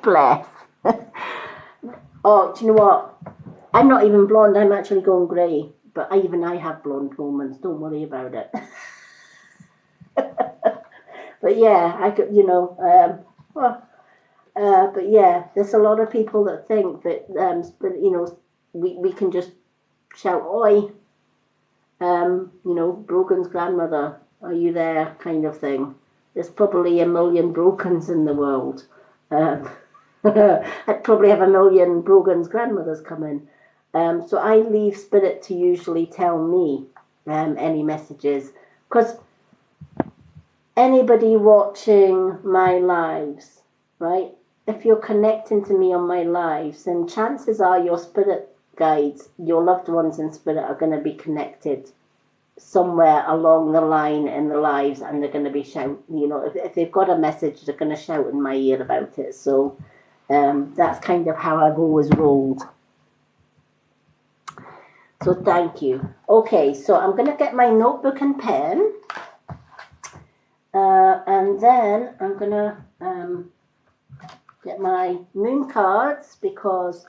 Bless. Oh, do you know what? I'm not even blonde. I'm actually going grey. But even I have blonde moments. Don't worry about it. But yeah, I could, but yeah, there's a lot of people that think that, we can just shout, "Oi," Brogan's grandmother, are you there, kind of thing. There's probably a million Brogans in the world. I'd probably have a million Brogan's grandmothers come in. So I leave spirit to usually tell me any messages, because anybody watching my lives, right? If you're connecting to me on my lives, then chances are your spirit guides, your loved ones in spirit, are going to be connected somewhere along the line in the lives, and they're going to be shouting, if they've got a message, they're going to shout in my ear about it. So that's kind of how I've always rolled. So thank you. Okay, so I'm going to get my notebook and pen. And then I'm going to get my moon cards, because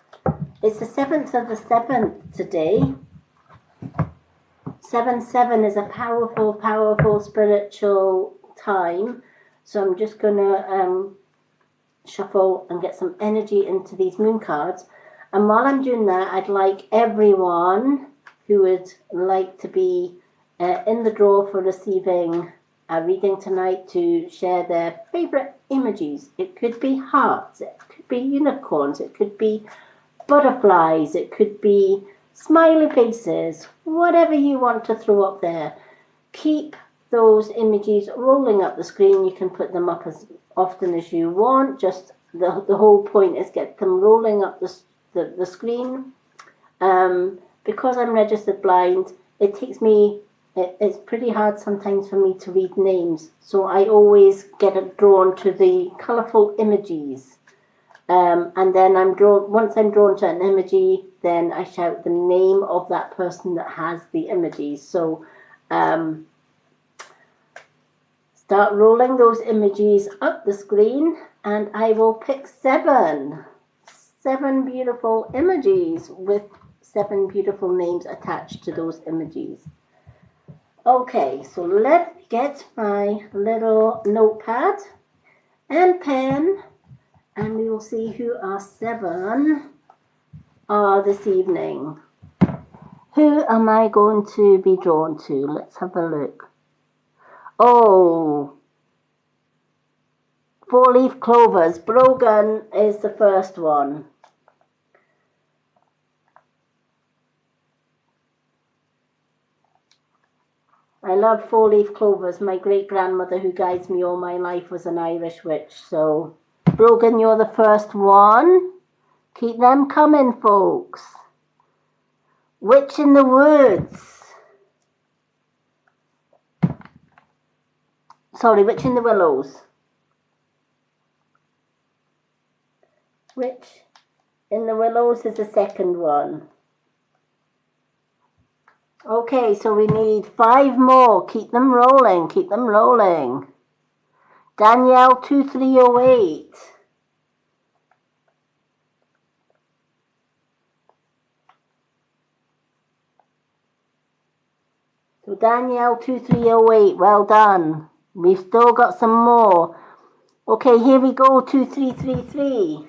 it's the 7th of the 7th today. 7/7 is a powerful, powerful spiritual time. So I'm just going to shuffle and get some energy into these moon cards. And while I'm doing that, I'd like everyone who would like to be in the draw for receiving a reading tonight to share their favourite emojis. It could be hearts, it could be unicorns, it could be butterflies, it could be smiley faces, whatever you want to throw up there. Keep those emojis rolling up the screen. You can put them up as often as you want. Just the whole point is get them rolling up the screen. Because I'm registered blind, it takes me, it's pretty hard sometimes for me to read names. So I always get drawn to the colourful emojis. And then once I'm drawn to an emoji, then I shout the name of that person that has the emojis. So start rolling those emojis up the screen, and I will pick 7 beautiful emojis with 7 beautiful names attached to those emojis. Okay, so let's get my little notepad and pen, and we will see who our 7 are this evening. Who am I going to be drawn to? Let's have a look. Oh, four-leaf clovers. Brogan is the first one. I love four-leaf clovers. My great-grandmother who guides me all my life was an Irish witch. So, Brogan, you're the first one. Keep them coming, folks. Witch in the woods. Sorry, witch in the willows. Witch in the willows is the second one. Okay, so we need 5 more. Keep them rolling. Keep them rolling. Danielle 2308. So Danielle 2308, well done. We've still got some more. Okay, here we go, 2333.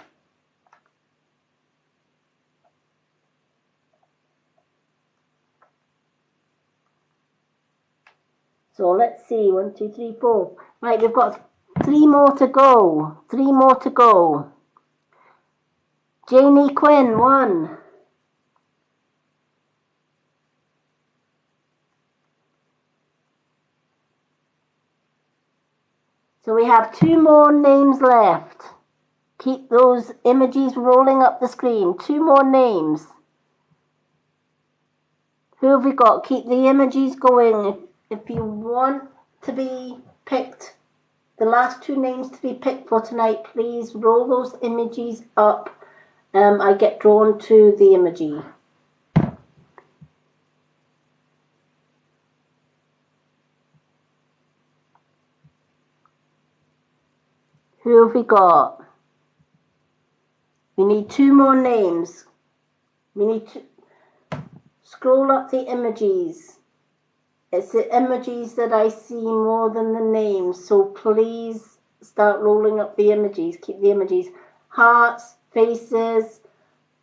So let's see, 1, 2, 3, 4. Right, we've got 3 more to go. 3 more to go. Janie Quinn, 1. So we have 2 more names left. Keep those images rolling up the screen. 2 more names. Who have we got? Keep the images going. If you want to be picked, the last 2 names to be picked for tonight, please roll those images up. I get drawn to the imagery. Who have we got? We need 2 more names. We need to scroll up the images. It's the images that I see more than the names. So please start rolling up the images. Keep the images. Hearts, faces,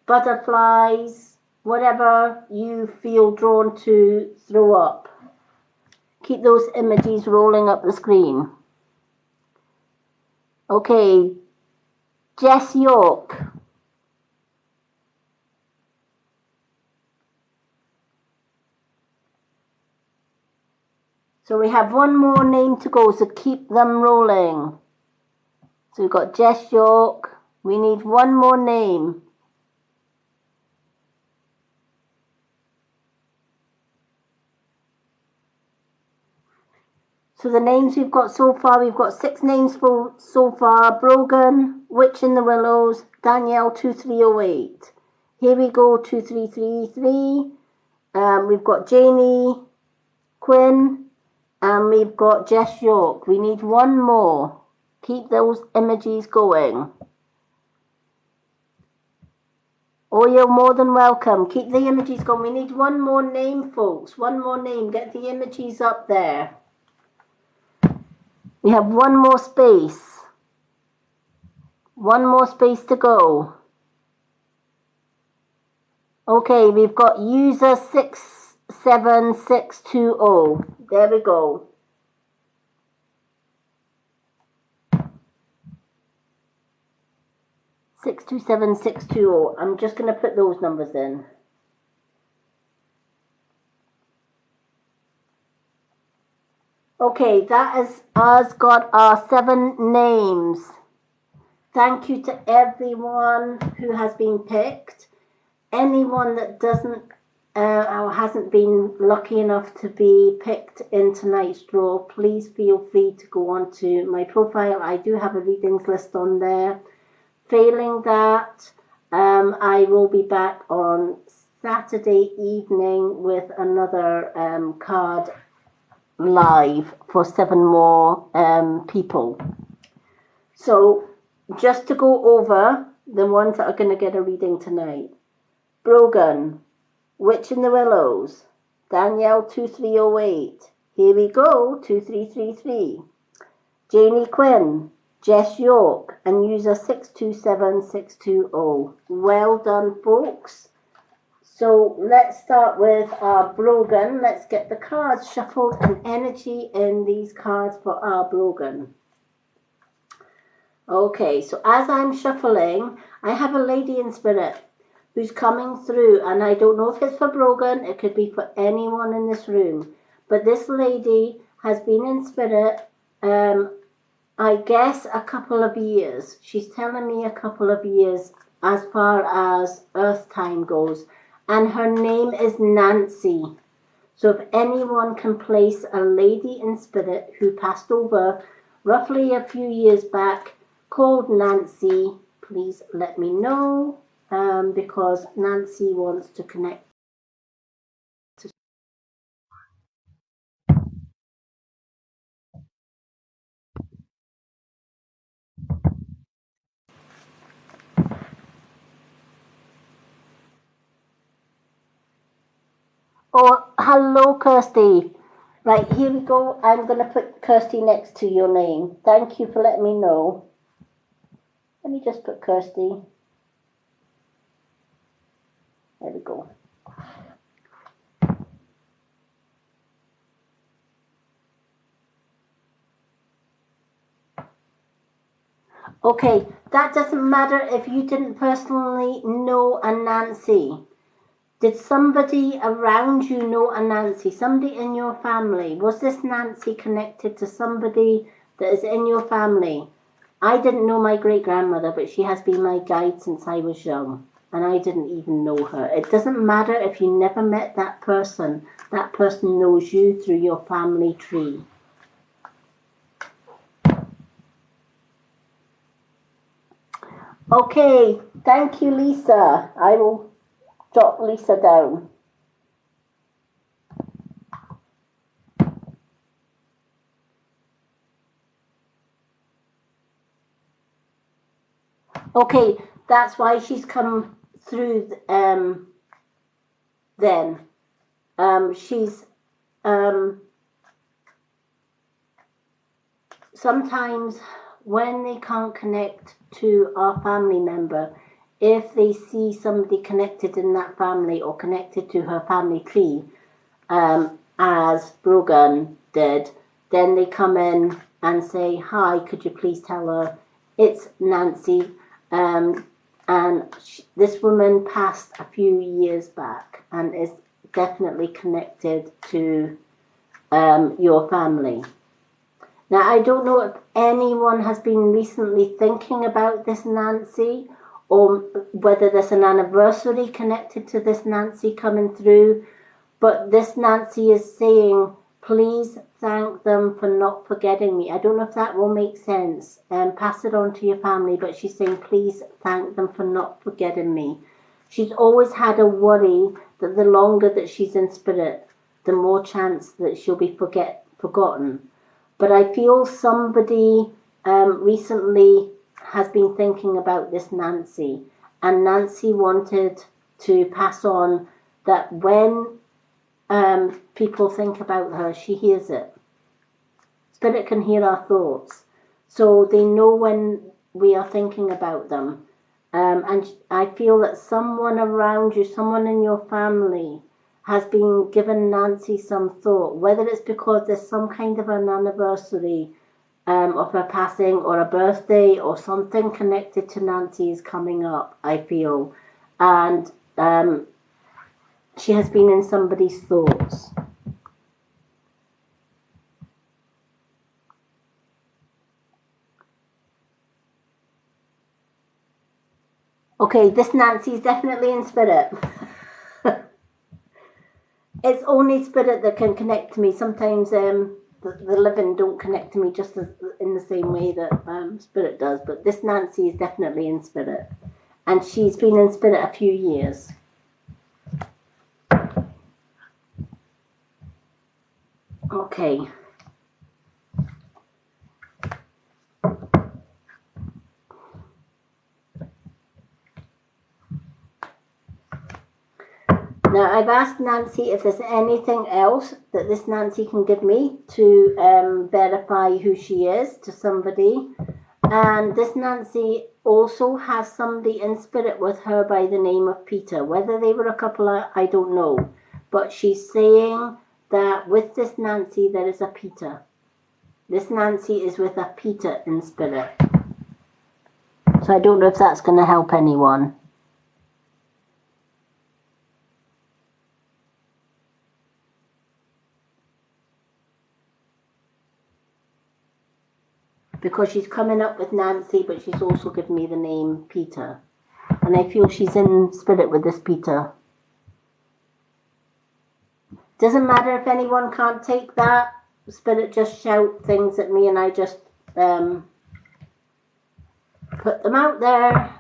butterflies, whatever you feel drawn to, throw up. Keep those images rolling up the screen. Okay, Jess York. So we have 1 more name to go, so keep them rolling. So we've got Jess York. We need 1 more name. So the names we've got so far, we've got 6 names so far. Brogan, Witch in the Willows, Danielle 2308. Here we go, 2333. We've got Janie Quinn, and we've got Jess York. We need 1 more. Keep those images going. Oh, you're more than welcome. Keep the images going. We need 1 more name, folks. 1 more name. Get the images up there. We have 1 more space. 1 more space to go. Okay, we've got user 67620. There we go. (627,620). I'm just going to put those numbers in. Okay, that has us got our 7 names. Thank you to everyone who has been picked. Anyone that doesn't or hasn't been lucky enough to be picked in tonight's draw, please feel free to go on to my profile. I do have a readings list on there. Failing that, I will be back on Saturday evening with another card live for 7 more people. So just to go over the ones that are going to get a reading tonight. Brogan, Witch in the Willows, Danielle 2308. Here we go, 2333. Janie Quinn, Jess York, and user 627620. Well done, folks. So let's start with our Brogan. Let's get the cards shuffled and energy in these cards for our Brogan. Okay, so as I'm shuffling, I have a lady in spirit who's coming through, and I don't know if it's for Brogan, it could be for anyone in this room, but this lady has been in spirit, I guess a couple of years. She's telling me a couple of years as far as Earth time goes, and her name is Nancy. So if anyone can place a lady in spirit who passed over roughly a few years back called Nancy, please let me know, because Nancy wants to connect. Oh, hello, Kirsty. Right, here we go. I'm going to put Kirsty next to your name. Thank you for letting me know. Let me just put Kirsty. There we go. Okay, that doesn't matter if you didn't personally know a Nancy. Did somebody around you know a Nancy? Somebody in your family? Was this Nancy connected to somebody that is in your family? I didn't know my great-grandmother, but she has been my guide since I was young, and I didn't even know her. It doesn't matter if you never met that person knows you through your family tree. Okay, thank you, Lisa. I will jot Lisa down. Okay, that's why she's come through then. She's sometimes when they can't connect to our family member, if they see somebody connected in that family or connected to her family tree, as Brogan did, then they come in and say, hi, could you please tell her it's Nancy, and this woman passed a few years back and is definitely connected to your family. Now, I don't know if anyone has been recently thinking about this Nancy, or whether there's an anniversary connected to this Nancy coming through, but this Nancy is saying, please thank them for not forgetting me. I don't know if that will make sense, and pass it on to your family, but she's saying, please thank them for not forgetting me. She's always had a worry that the longer that she's in spirit, the more chance that she'll be forgotten. But I feel somebody recently has been thinking about this Nancy, and Nancy wanted to pass on that when people think about her, she hears it. Spirit can hear our thoughts, so they know when we are thinking about them. And I feel that someone around you, someone in your family, has been given Nancy some thought, whether it's because there's some kind of an anniversary of her passing, or a birthday, or something connected to Nancy is coming up, I feel. And she has been in somebody's thoughts. Okay, this Nancy is definitely in spirit. It's only spirit that can connect to me. Sometimes the living don't connect to me just in the same way that spirit does. But this Nancy is definitely in spirit. And she's been in spirit a few years. Okay. Now, I've asked Nancy if there's anything else that this Nancy can give me to verify who she is to somebody. And this Nancy also has somebody in spirit with her by the name of Peter. Whether they were a couple, I don't know. But she's saying that with this Nancy, there is a Peter. This Nancy is with a Peter in spirit. So I don't know if that's going to help anyone. Because she's coming up with Nancy, but she's also given me the name Peter. And I feel she's in spirit with this Peter. Doesn't matter if anyone can't take that. Spirit just shout things at me and I just put them out there.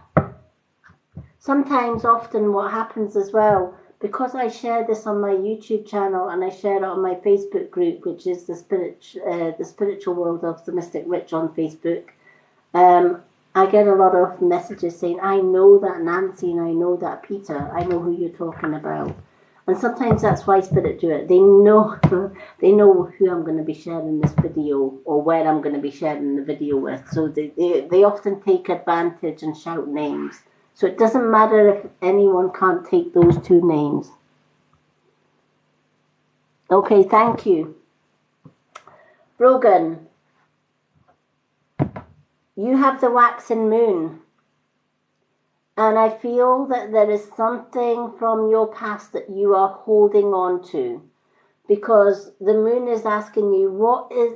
Sometimes, often what happens as well, because I share this on my YouTube channel and I share it on my Facebook group, which is the spiritual world of the Mystic Witch on Facebook, I get a lot of messages saying, I know that Nancy and I know that Peter, I know who you're talking about. And sometimes that's why Spirit do it. They know who I'm going to be sharing this video or where I'm going to be sharing the video with. So they often take advantage and shout names. So it doesn't matter if anyone can't take those two names. Okay, thank you. Brogan, you have the waxing moon. And I feel that there is something from your past that you are holding on to. Because the moon is asking you, what is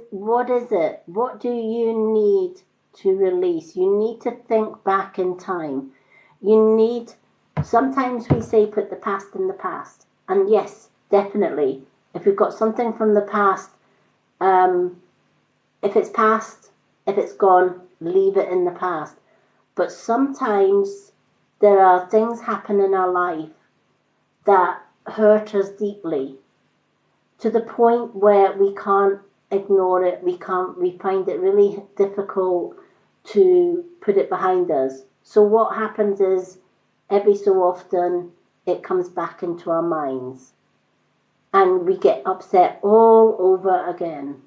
it? What do you need to release? You need to think back in time. Sometimes we say put the past in the past. And yes, definitely. If you've got something from the past, if it's past, if it's gone, leave it in the past. But sometimes there are things happen in our life that hurt us deeply to the point where we can't ignore it. We find it really difficult to put it behind us. So what happens is every so often it comes back into our minds and we get upset all over again.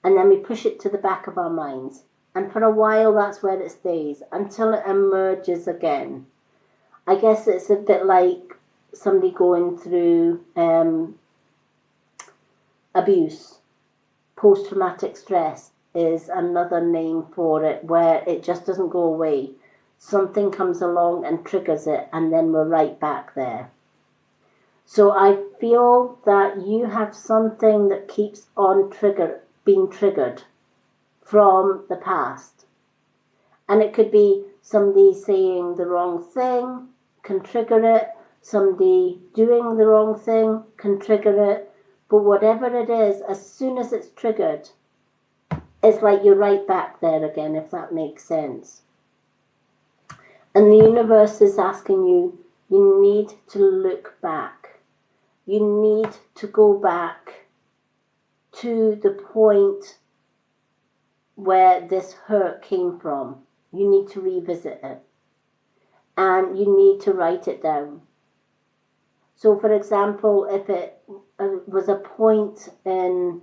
And then we push it to the back of our minds. And for a while, that's where it stays until it emerges again. I guess it's a bit like somebody going through abuse. Post-traumatic stress is another name for it, where it just doesn't go away. Something comes along and triggers it, and then we're right back there. So I feel that you have something that keeps on being triggered from the past. And it could be somebody saying the wrong thing can trigger it, somebody doing the wrong thing can trigger it, but whatever it is, as soon as it's triggered, it's like you're right back there again, if that makes sense. And the universe is asking you, you need to look back. You need to go back to the point where this hurt came from. You need to revisit it. And you need to write it down. So for example, if it was a point in,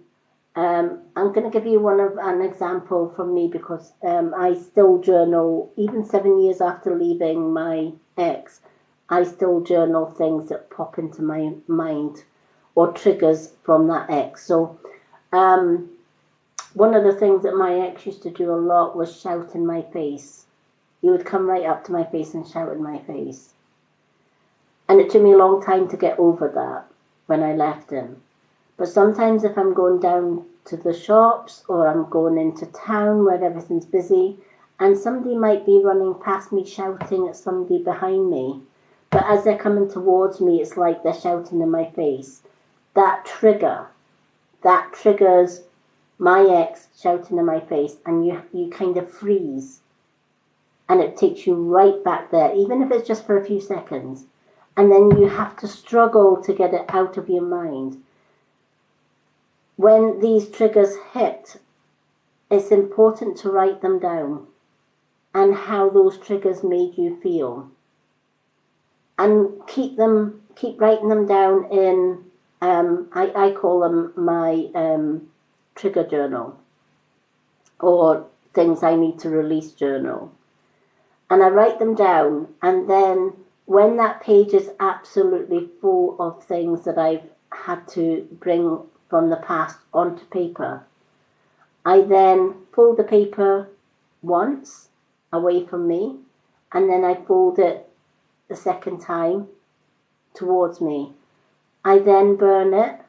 I'm going to give you an example from me because I still journal, even 7 years after leaving my ex, I still journal things that pop into my mind or triggers from that ex. So one of the things that my ex used to do a lot was shout in my face. He would come right up to my face and shout in my face. And it took me a long time to get over that when I left him. But sometimes if I'm going down to the shops or I'm going into town where everything's busy and somebody might be running past me shouting at somebody behind me, but as they're coming towards me, it's like they're shouting in my face. That triggers my ex shouting in my face, and you kind of freeze. And it takes you right back there, even if it's just for a few seconds. And then you have to struggle to get it out of your mind. When these triggers hit, it's important to write them down and how those triggers made you feel. And keep writing them down in, I call them my trigger journal or things I need to release journal. and I write them down, and then when that page is absolutely full of things that I've had to bring from the past onto paper, I then fold the paper once away from me, and then I fold it the second time towards me. I then burn it,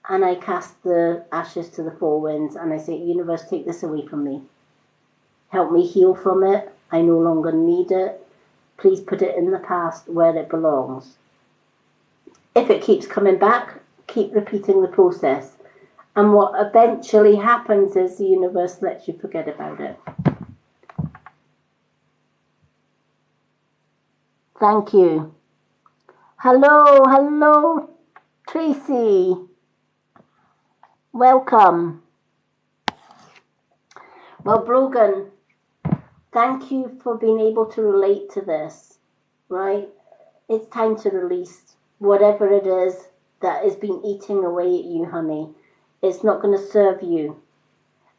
and I cast the ashes to the four winds, and I say, universe, take this away from me. Help me heal from it. I no longer need it. Please put it in the past where it belongs. If it keeps coming back, keep repeating the process. And what eventually happens is the universe lets you forget about it. Thank you. Hello, Tracy. Welcome. Well, Brogan, thank you for being able to relate to this, right? It's time to release whatever it is that has been eating away at you, honey. It's not going to serve you.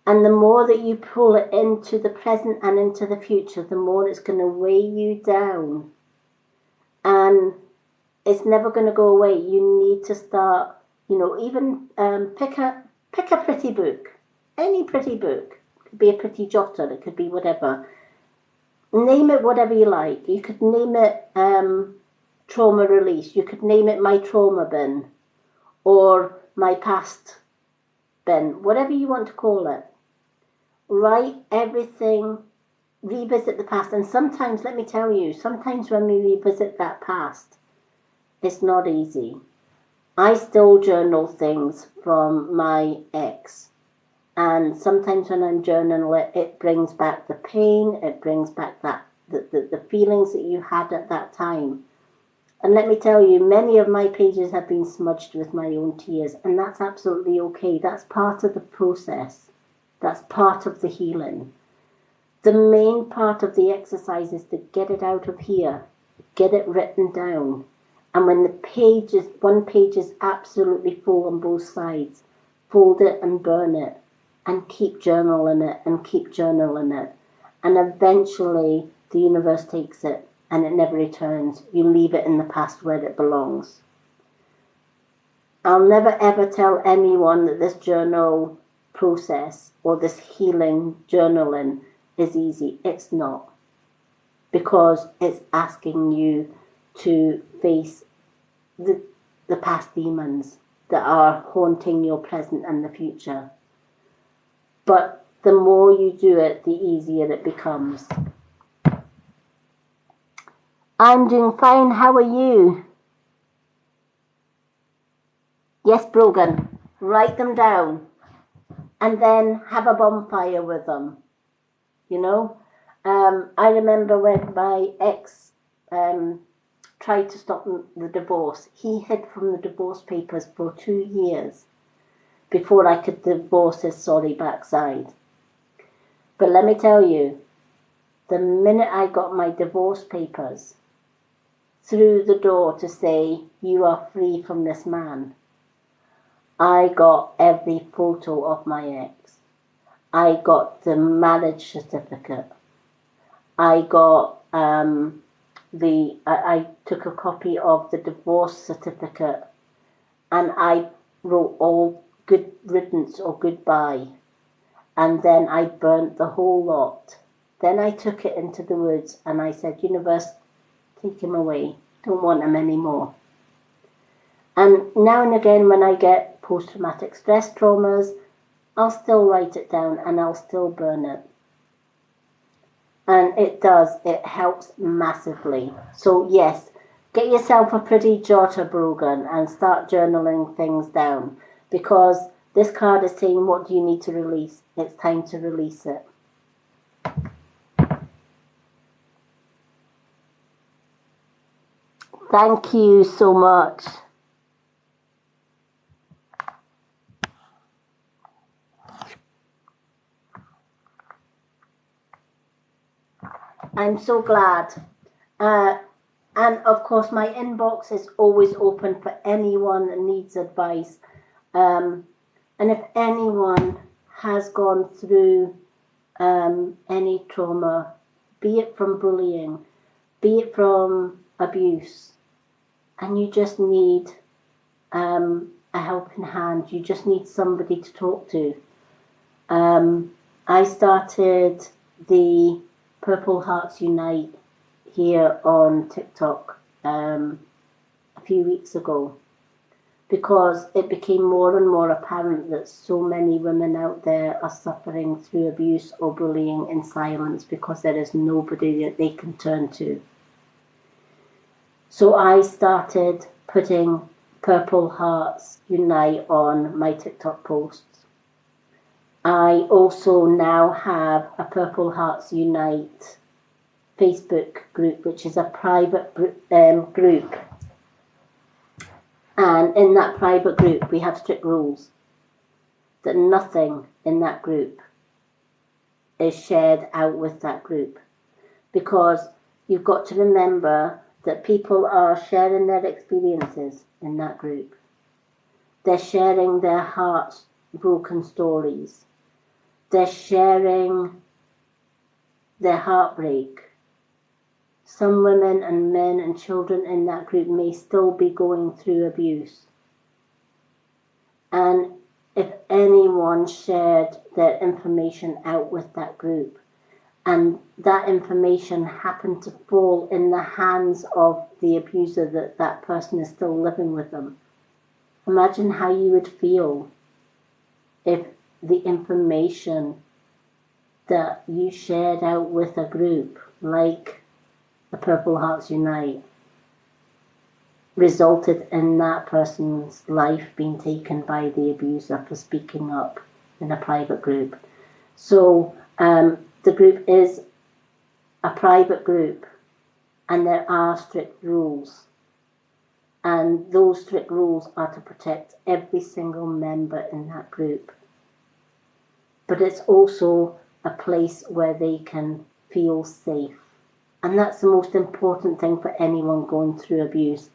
And the more that you pull it into the present and into the future, the more it's going to weigh you down. And it's never going to go away. You need to start, even pick a pretty book. Any pretty book. It could be a pretty jotter. It could be whatever. Name it whatever you like. You could name it trauma release. You could name it my trauma bin or my past bin. Whatever you want to call it. Write everything. Revisit the past. And sometimes, let me tell you, sometimes when we revisit that past, it's not easy. I still journal things from my ex. And sometimes when I'm journaling it brings back the pain, it brings back the feelings that you had at that time. And let me tell you, many of my pages have been smudged with my own tears, and that's absolutely okay. That's part of the process. That's part of the healing. The main part of the exercise is to get it out of here, get it written down. And when one page is absolutely full on both sides, fold it and burn it. And keep journaling it and keep journaling it. And eventually the universe takes it and it never returns. You leave it in the past where it belongs. I'll never ever tell anyone that this journal process or this healing journaling is easy. It's not. Because it's asking you to face the past demons that are haunting your present and the future. But the more you do it, the easier it becomes. I'm doing fine. How are you? Yes, Brogan. Write them down. And then have a bonfire with them. I remember when my ex tried to stop the divorce. He hid from the divorce papers for 2 years. Before I could divorce his sorry backside. But let me tell you, the minute I got my divorce papers through the door to say, you are free from this man, I got every photo of my ex. I got the marriage certificate. I got I took a copy of the divorce certificate, and I wrote all good riddance or goodbye, and then I burnt the whole lot. Then I took it into the woods and I said, universe, take him away, don't want him anymore. And now and again when I get post-traumatic stress traumas, I'll still write it down and I'll still burn it. And it helps massively. So yes, get yourself a pretty jotter, Brogan, and start journaling things down. Because this card is saying, what do you need to release? It's time to release it. Thank you so much. I'm so glad. And of course, my inbox is always open for anyone that needs advice. And if anyone has gone through any trauma be it from bullying, be it from abuse, and you just need a helping hand. You just need somebody to talk to. I started the Purple Hearts Unite here on TikTok a few weeks ago, because it became more and more apparent that so many women out there are suffering through abuse or bullying in silence because there is nobody that they can turn to. So I started putting Purple Hearts Unite on my TikTok posts. I also now have a Purple Hearts Unite Facebook group, which is a private group. And in that private group, we have strict rules that nothing in that group is shared out with that group. Because you've got to remember that people are sharing their experiences in that group. They're sharing their heartbroken stories. They're sharing their heartbreak. Some women and men and children in that group may still be going through abuse. And if anyone shared their information out with that group, and that information happened to fall in the hands of the abuser, that person is still living with them, imagine how you would feel if the information that you shared out with a group like the Purple Hearts Unite resulted in that person's life being taken by the abuser for speaking up in a private group. So the group is a private group, and there are strict rules. And those strict rules are to protect every single member in that group. But it's also a place where they can feel safe. And that's the most important thing for anyone going through abuse,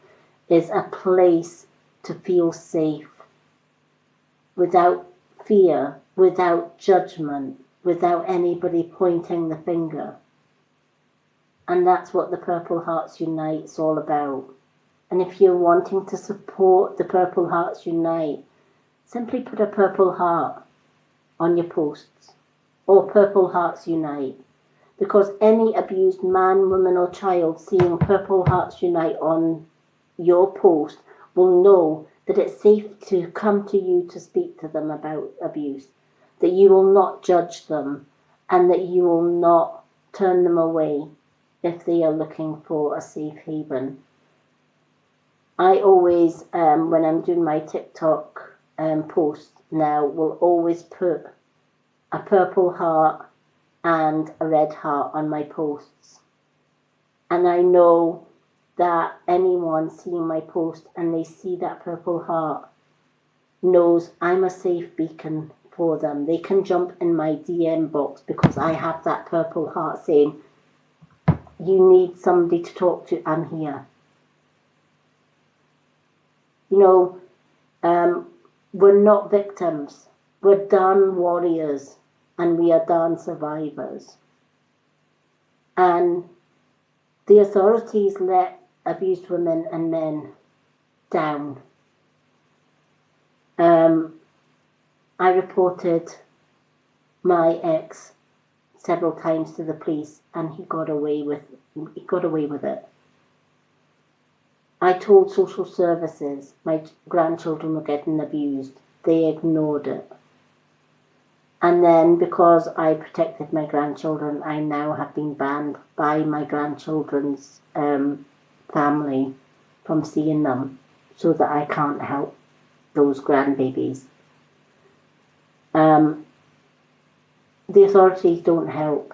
is a place to feel safe, without fear, without judgment, without anybody pointing the finger. And that's what the Purple Hearts Unite is all about. And if you're wanting to support the Purple Hearts Unite, simply put a purple heart on your posts, or Purple Hearts Unite. Because any abused man, woman or child seeing Purple Hearts Unite on your post will know that it's safe to come to you to speak to them about abuse, that you will not judge them, and that you will not turn them away if they are looking for a safe haven. I always, when I'm doing my TikTok post now, will always put a purple heart and a red heart on my posts. And I know that anyone seeing my post and they see that purple heart knows I'm a safe beacon for them. They can jump in my DM box because I have that purple heart saying, you need somebody to talk to, I'm here. You know, we're not victims. We're darn warriors, and we are darn survivors. And the authorities let abused women and men down. I reported my ex several times to the police, and he got away with it. I told social services my grandchildren were getting abused. They ignored it. And then, because I protected my grandchildren, I now have been banned by my grandchildren's family from seeing them, so that I can't help those grandbabies. The authorities don't help.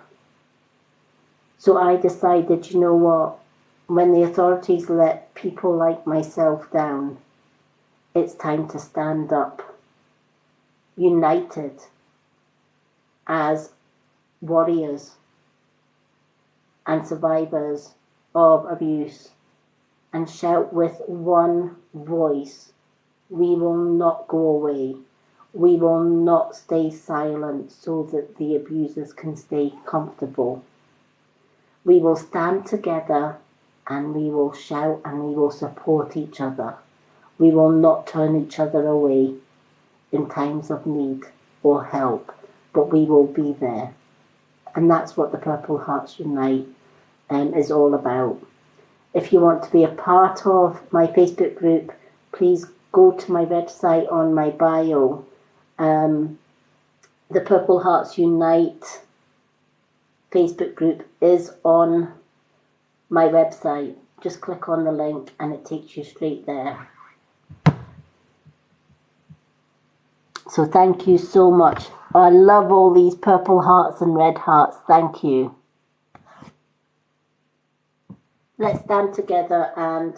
So I decided, you know what, when the authorities let people like myself down, it's time to stand up, united as warriors and survivors of abuse, and shout with one voice, we will not go away. We will not stay silent so that the abusers can stay comfortable. We will stand together and we will shout and we will support each other. We will not turn each other away in times of need or help, but we will be there. And that's what the Purple Hearts Unite is all about. If you want to be a part of my Facebook group, please go to my website on my bio. The Purple Hearts Unite Facebook group is on my website. Just click on the link and it takes you straight there. So thank you so much. I love all these purple hearts and red hearts. Thank you. Let's stand together, and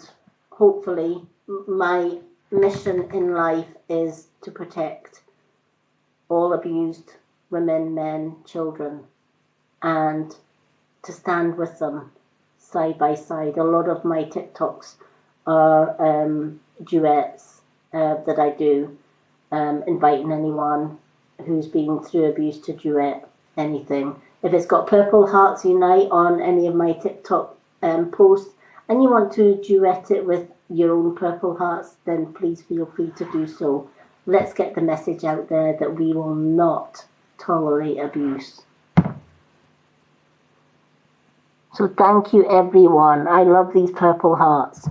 hopefully my mission in life is to protect all abused women, men, children, and to stand with them side by side. A lot of my TikToks are duets that I do, inviting anyone who's been through abuse to duet anything. If it's got Purple Hearts Unite on any of my TikTok posts and you want to duet it with your own Purple Hearts, then please feel free to do so. Let's get the message out there that we will not tolerate abuse. So thank you, everyone. I love these Purple Hearts.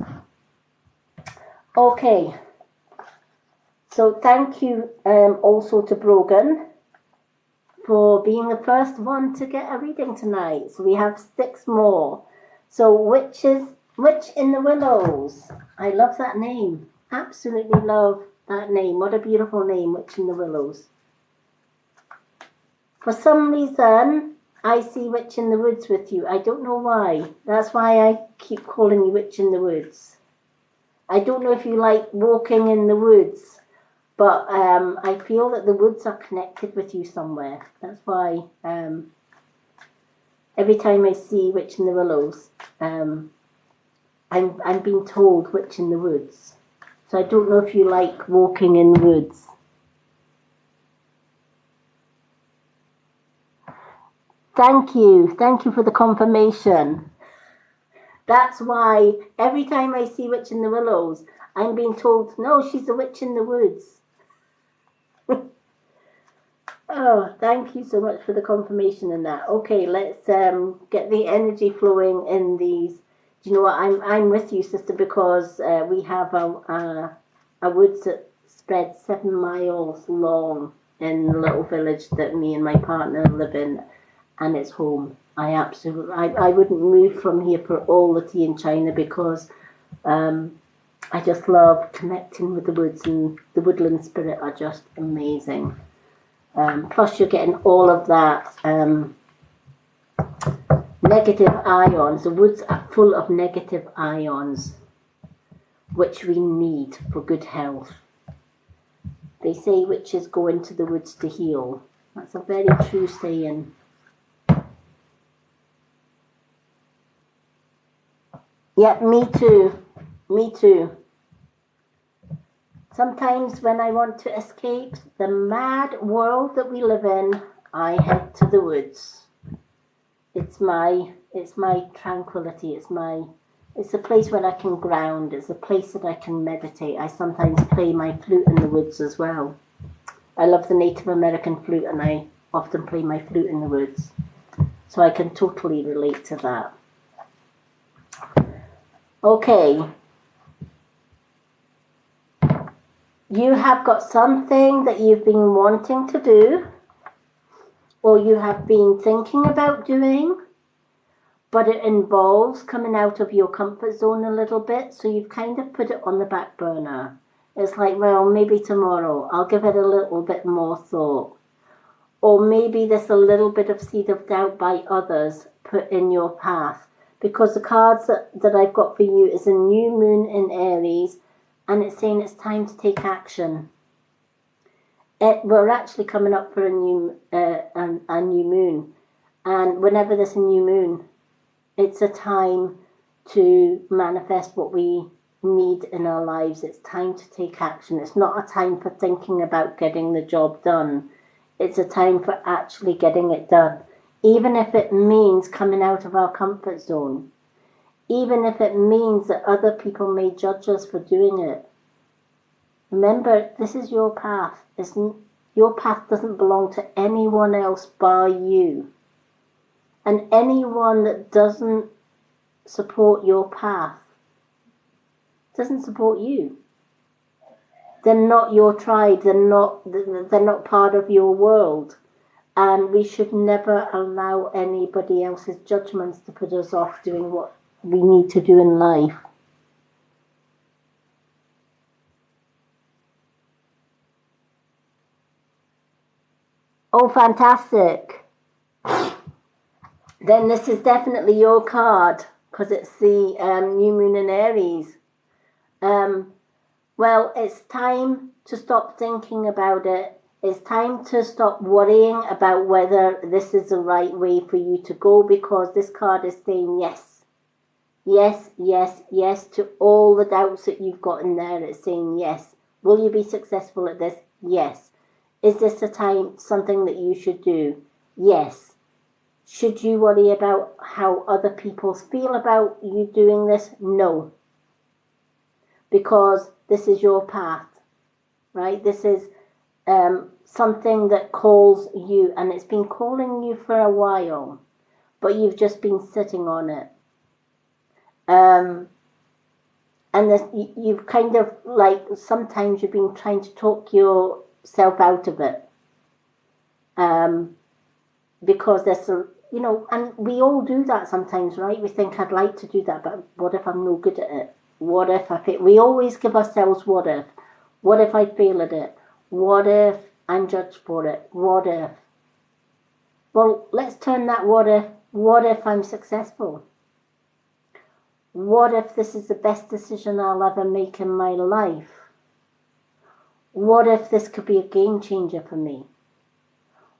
Okay. So thank you also to Brogan for being the first one to get a reading tonight. So we have 6 more. So Witch in the Willows. I love that name. Absolutely love that name. What a beautiful name, Witch in the Willows. For some reason, I see Witch in the Woods with you. I don't know why. That's why I keep calling you Witch in the Woods. I don't know if you like walking in the woods, but I feel that the woods are connected with you somewhere. That's why every time I see Witch in the Willows, I'm being told Witch in the Woods. So I don't know if you like walking in the woods. Thank you for the confirmation. That's why every time I see Witch in the Willows, I'm being told, no, she's the Witch in the Woods. Oh, thank you so much for the confirmation in that. Okay, let's get the energy flowing in these. Do you know what? I'm with you, sister, because we have a woods that spreads 7 miles long in the little village that me and my partner live in, and it's home. I wouldn't move from here for all the tea in China, because I just love connecting with the woods, and the woodland spirit are just amazing. Plus you're getting all of that negative ions. The woods are full of negative ions, which we need for good health. They say witches go into the woods to heal. That's a very true saying. Yeah, me too. Me too. Sometimes when I want to escape the mad world that we live in, I head to the woods. It's my tranquility. It's a place where I can ground. It's a place that I can meditate. I sometimes play my flute in the woods as well. I love the Native American flute, and I often play my flute in the woods. So I can totally relate to that. Okay. You have got something that you've been wanting to do, or you have been thinking about doing, but it involves coming out of your comfort zone a little bit, so you've kind of put it on the back burner. It's like, well, maybe tomorrow, I'll give it a little bit more thought. Or maybe there's a little bit of seed of doubt by others put in your path, because the cards that I've got for you is a new moon in Aries, and it's saying it's time to take action. We're actually coming up for a new moon, and whenever there's a new moon, it's a time to manifest what we need in our lives. It's time to take action. It's not a time for thinking about getting the job done. It's a time for actually getting it done. even if it means coming out of our comfort zone, even if it means that other people may judge us for doing it. Remember, this is your path. Your path doesn't belong to anyone else but you. And anyone that doesn't support your path doesn't support you. They're not your tribe. They're not part of your world. And we should never allow anybody else's judgments to put us off doing what we need to do in life. Oh, fantastic. Then this is definitely your card, because it's the new moon in Aries. Well, it's time to stop thinking about it. It's time to stop worrying about whether this is the right way for you to go, because this card is saying yes. Yes, yes, yes to all the doubts that you've got in there. It's saying yes. Will you be successful at this? Yes. Is this a time, something that you should do? Yes. Should you worry about how other people feel about you doing this? No. Because this is your path, right? This is something that calls you, and it's been calling you for a while, but you've just been sitting on it. And this, you've kind of, like, sometimes you've been trying to talk yourself out of it. Because there's a, you know, and we all do that sometimes, right? We think, I'd like to do that, but what if I'm no good at it? What if I fail? We always give ourselves what if. What if I fail at it? What if I'm judged for it? What if? Well, let's turn that what if. What if I'm successful? What if this is the best decision I'll ever make in my life? What if this could be a game changer for me?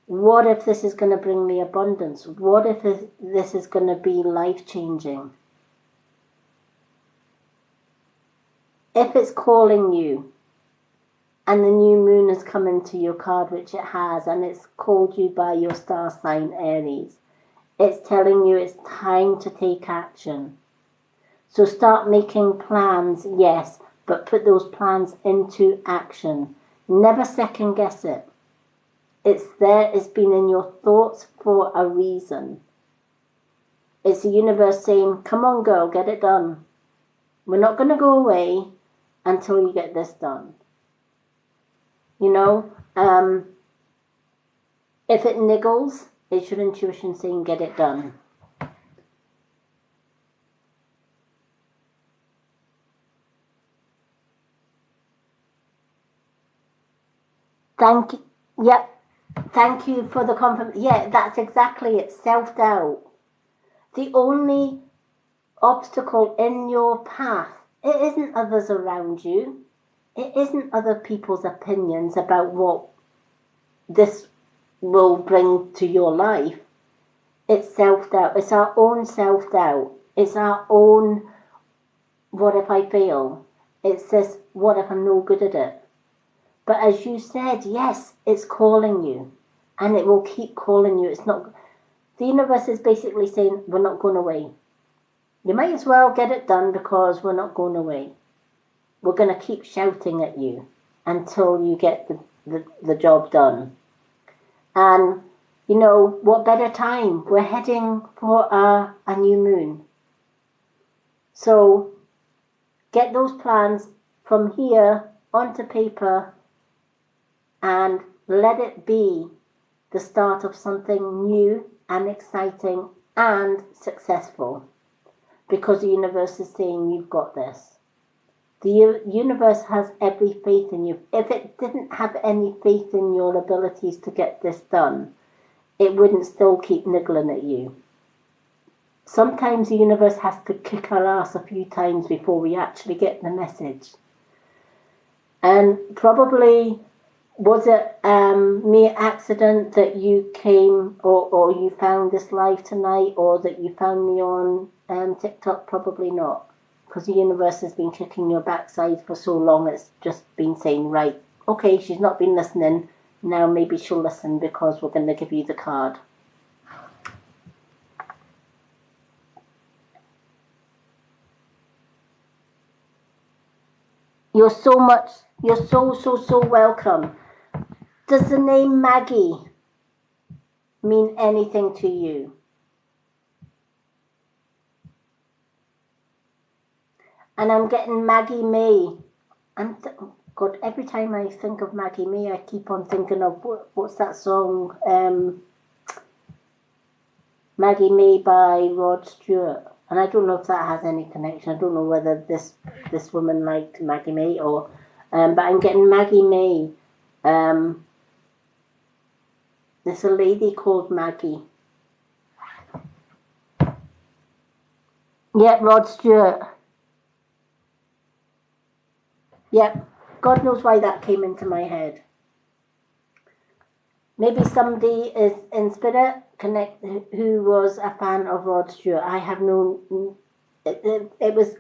What if this is going to bring me abundance? What if this is going to be life-changing? If it's calling you, and the new moon has come into your card, which it has, and it's called you by your star sign, Aries, it's telling you it's time to take action. So start making plans, yes, but put those plans into action. Never second guess it. It's there, it's been in your thoughts for a reason. It's the universe saying, come on girl, get it done. We're not going to go away until you get this done. You know, if it niggles, it's your intuition saying, get it done. Thank you. Yep. Thank you for the compliment. Yeah, that's exactly it. Self-doubt. The only obstacle in your path, it isn't others around you. It isn't other people's opinions about what this will bring to your life. It's self-doubt. It's our own self-doubt. It's our own, what if I fail? It's this, what if I'm no good at it? But as you said, yes, it's calling you, and it will keep calling you. It's not, the universe is basically saying, we're not going away. You might as well get it done because we're not going away. We're going to keep shouting at you until you get the job done. And, you know, what better time? We're heading for a new moon. So get those plans from here onto paper, and let it be the start of something new and exciting and successful, because the universe is saying you've got this. The universe has every faith in you. If it didn't have any faith in your abilities to get this done, it wouldn't still keep niggling at you. Sometimes the universe has to kick our ass a few times before we actually get the message. And probably, was it mere accident that you came or you found this live tonight, or that you found me on TikTok? Probably not, because the universe has been kicking your backside for so long. It's just been saying, right, okay, she's not been listening, now maybe she'll listen because we're going to give you the card. You're so welcome. Does the name Maggie mean anything to you? And I'm getting Maggie May. God, every time I think of Maggie May, I keep on thinking of what's that song? Maggie May by Rod Stewart. And I don't know if that has any connection. I don't know whether this woman liked Maggie May or, but I'm getting Maggie May. There's a lady called Maggie. Yep, Rod Stewart. Yep, God knows why that came into my head. Maybe somebody is in spirit who was a fan of Rod Stewart. I have no. It was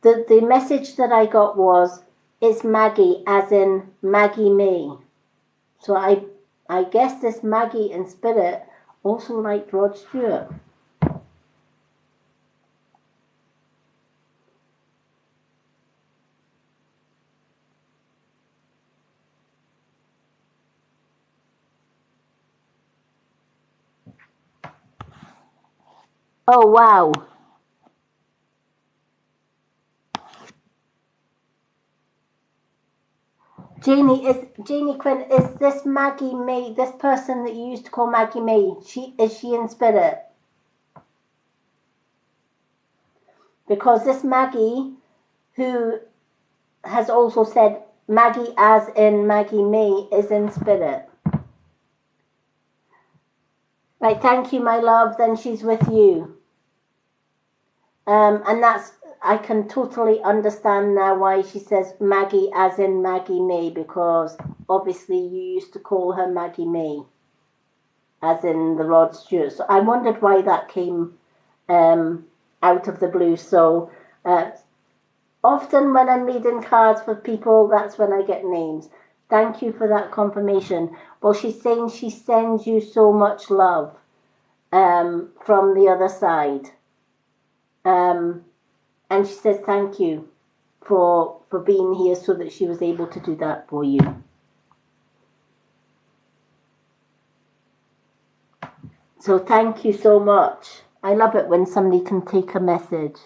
the message that I got was it's Maggie, as in Maggie May. So I guess this Maggie in spirit also liked Rod Stewart. Oh wow. Janie Quinn, is this Maggie May, this person that you used to call Maggie May, is she in spirit? Because this Maggie, who has also said Maggie as in Maggie May, is in spirit. Right, thank you, my love, then she's with you. And that's, I can totally understand now why she says Maggie as in Maggie May, because obviously you used to call her Maggie May, as in the Rod Stewart. So I wondered why that came out of the blue. So often when I'm reading cards for people, that's when I get names. Thank you for that confirmation. Well, she's saying she sends you so much love from the other side. And she says thank you for being here so that she was able to do that for you. So thank you so much. I love it when somebody can take a message.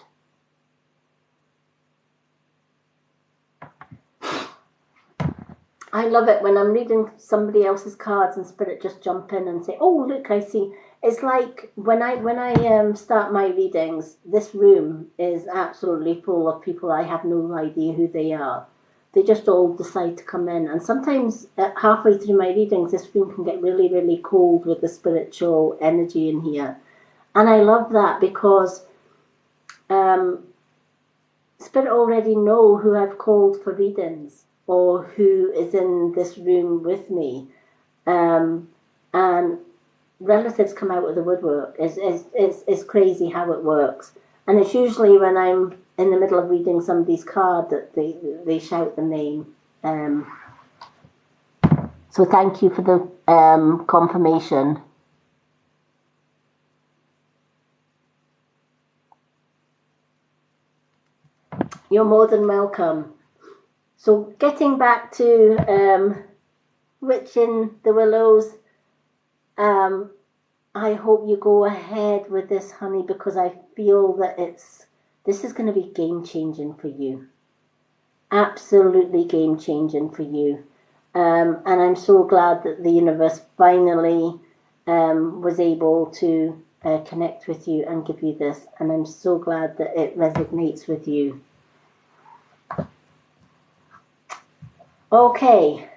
I love it when I'm reading somebody else's cards and spirit just jump in and say, oh, look, I see. It's like when I start my readings, this room is absolutely full of people I have no idea who they are. They just all decide to come in. And sometimes halfway through my readings, this room can get really, really cold with the spiritual energy in here. And I love that because spirit already know who I've called for readings or who is in this room with me. And relatives come out of the woodwork. It's crazy how it works. And it's usually when I'm in the middle of reading somebody's card that they shout the name. So thank you for the confirmation. You're more than welcome. So getting back to Witch in the Willows, I hope you go ahead with this, honey, because I feel that this is going to be game-changing for you. Absolutely game-changing for you. And I'm so glad that the universe finally was able to connect with you and give you this. And I'm so glad that it resonates with you. Okay.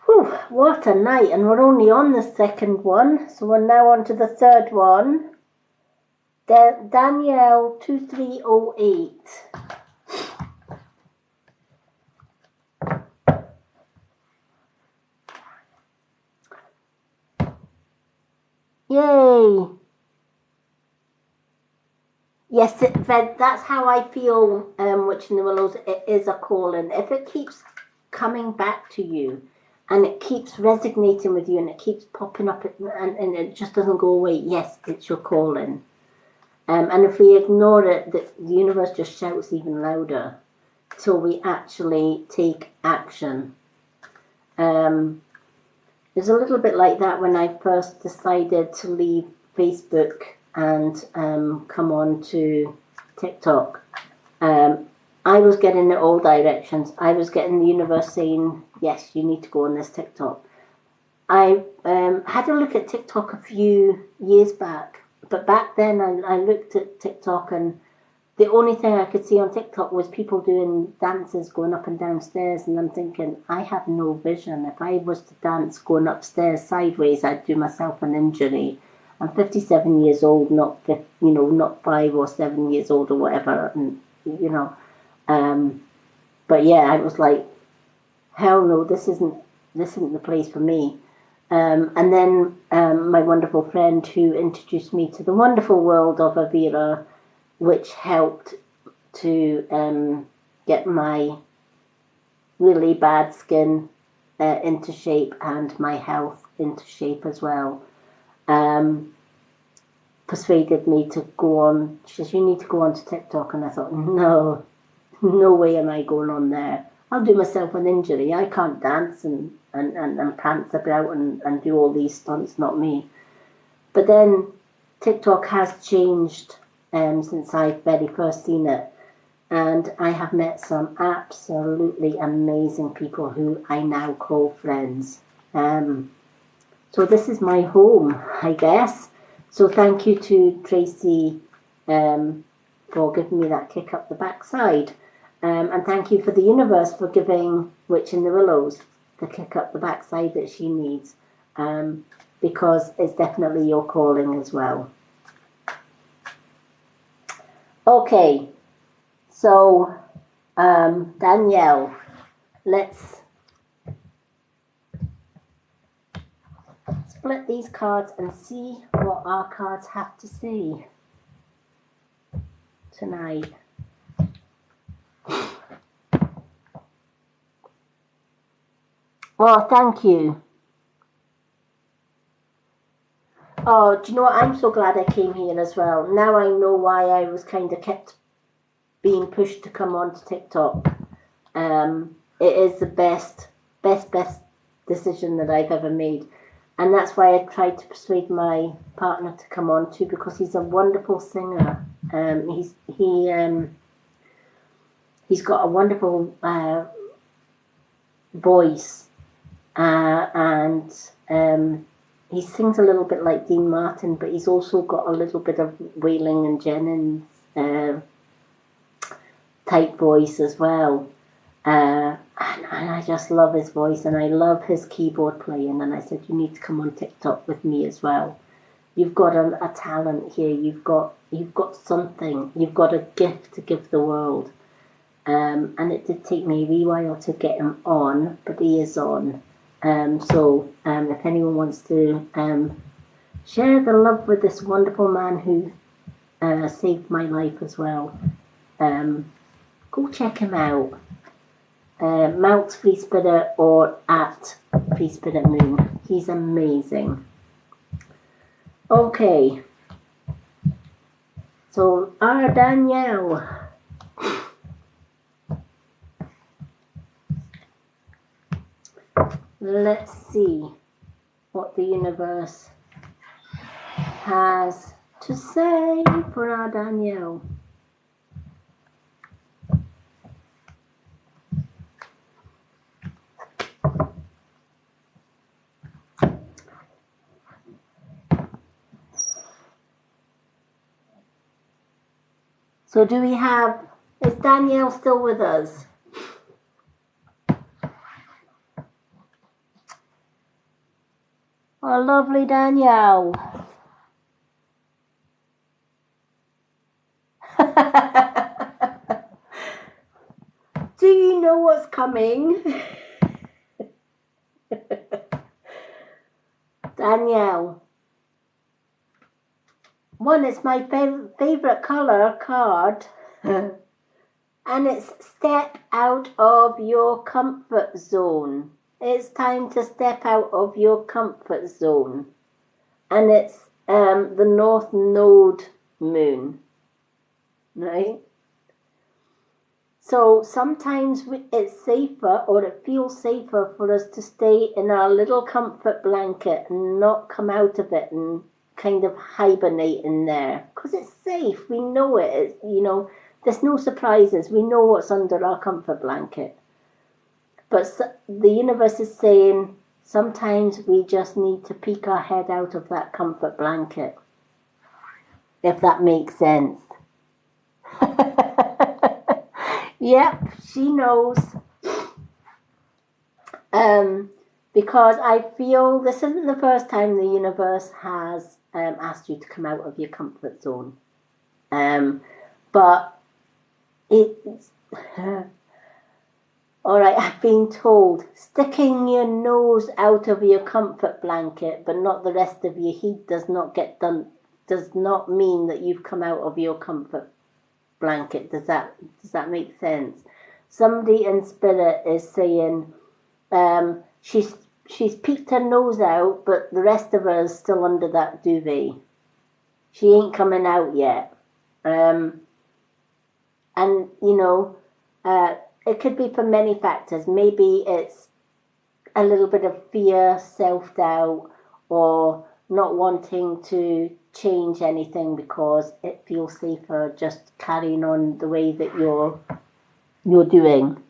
Whew, what a night, and we're only on the second one, so we're now on to the third one. Danielle 2308. Yay! Yes, that's how I feel, Witch in the Willows. It is a calling. If it keeps coming back to you, and it keeps resonating with you, and it keeps popping up, and it just doesn't go away. Yes, it's your calling. And if we ignore it, the universe just shouts even louder till we actually take action. It's a little bit like that when I first decided to leave Facebook and come on to TikTok. I was getting in all directions. I was getting the universe saying, yes, you need to go on this TikTok. I had a look at TikTok a few years back, but back then I looked at TikTok and the only thing I could see on TikTok was people doing dances going up and down stairs, and I'm thinking, I have no vision. If I was to dance going upstairs sideways, I'd do myself an injury. I'm 57 years old, not 5 or 7 years old or whatever, and but yeah, I was like, hell no, this isn't the place for me. And then my wonderful friend who introduced me to the wonderful world of Avira, which helped to get my really bad skin into shape and my health into shape as well. Persuaded me to go on. She says, you need to go on to TikTok. And I thought, no way am I going on there. I'll do myself an injury. I can't dance and prance about and do all these stunts, not me. But then TikTok has changed since I very first seen it. And I have met some absolutely amazing people who I now call friends. So this is my home, I guess. So thank you to Tracy for giving me that kick up the backside. And thank you for the universe for giving Witch in the Willows the kick up the backside that she needs. Because it's definitely your calling as well. Okay, so Danielle, let's split these cards and see what our cards have to say tonight. Oh, thank you. Oh, do you know what? I'm so glad I came here as well. Now I know why I was kind of kept being pushed to come on to TikTok. It is the best decision that I've ever made. And that's why I tried to persuade my partner to come on too, because he's a wonderful singer. He's got a wonderful voice, and he sings a little bit like Dean Martin, but he's also got a little bit of Wailing and Jennings type voice as well. And I just love his voice, and I love his keyboard playing. And I said, you need to come on TikTok with me as well. You've got a talent here. You've got something. You've got a gift to give the world. And it did take me a wee while to get him on, but he is on. So if anyone wants to share the love with this wonderful man who saved my life as well, go check him out. Mount Free Spirit or at Free Spirit Moon. He's amazing. Okay. So our Danielle. Let's see what the universe has to say for our Danielle. So do we have, is Danielle still with us? Oh, lovely Danielle. Do you know what's coming? Danielle. One, it's my favorite color card. And it's step out of your comfort zone. It's time to step out of your comfort zone. And it's the North Node moon, right? So sometimes it's safer, or it feels safer for us to stay in our little comfort blanket and not come out of it and kind of hibernate in there, because it's safe. We know it. There's no surprises. We know what's under our comfort blanket. But the universe is saying sometimes we just need to peek our head out of that comfort blanket, if that makes sense. Yep, she knows. Because I feel this isn't the first time the universe has asked you to come out of your comfort zone. But it's... Alright, I've been told, sticking your nose out of your comfort blanket but not the rest of your heat does not get done, does not mean that you've come out of your comfort blanket. Does that make sense? Somebody in spirit is saying she's peeked her nose out, but the rest of her is still under that duvet. She ain't coming out yet. It could be for many factors. Maybe it's a little bit of fear, self-doubt, or not wanting to change anything because it feels safer just carrying on the way that you're doing.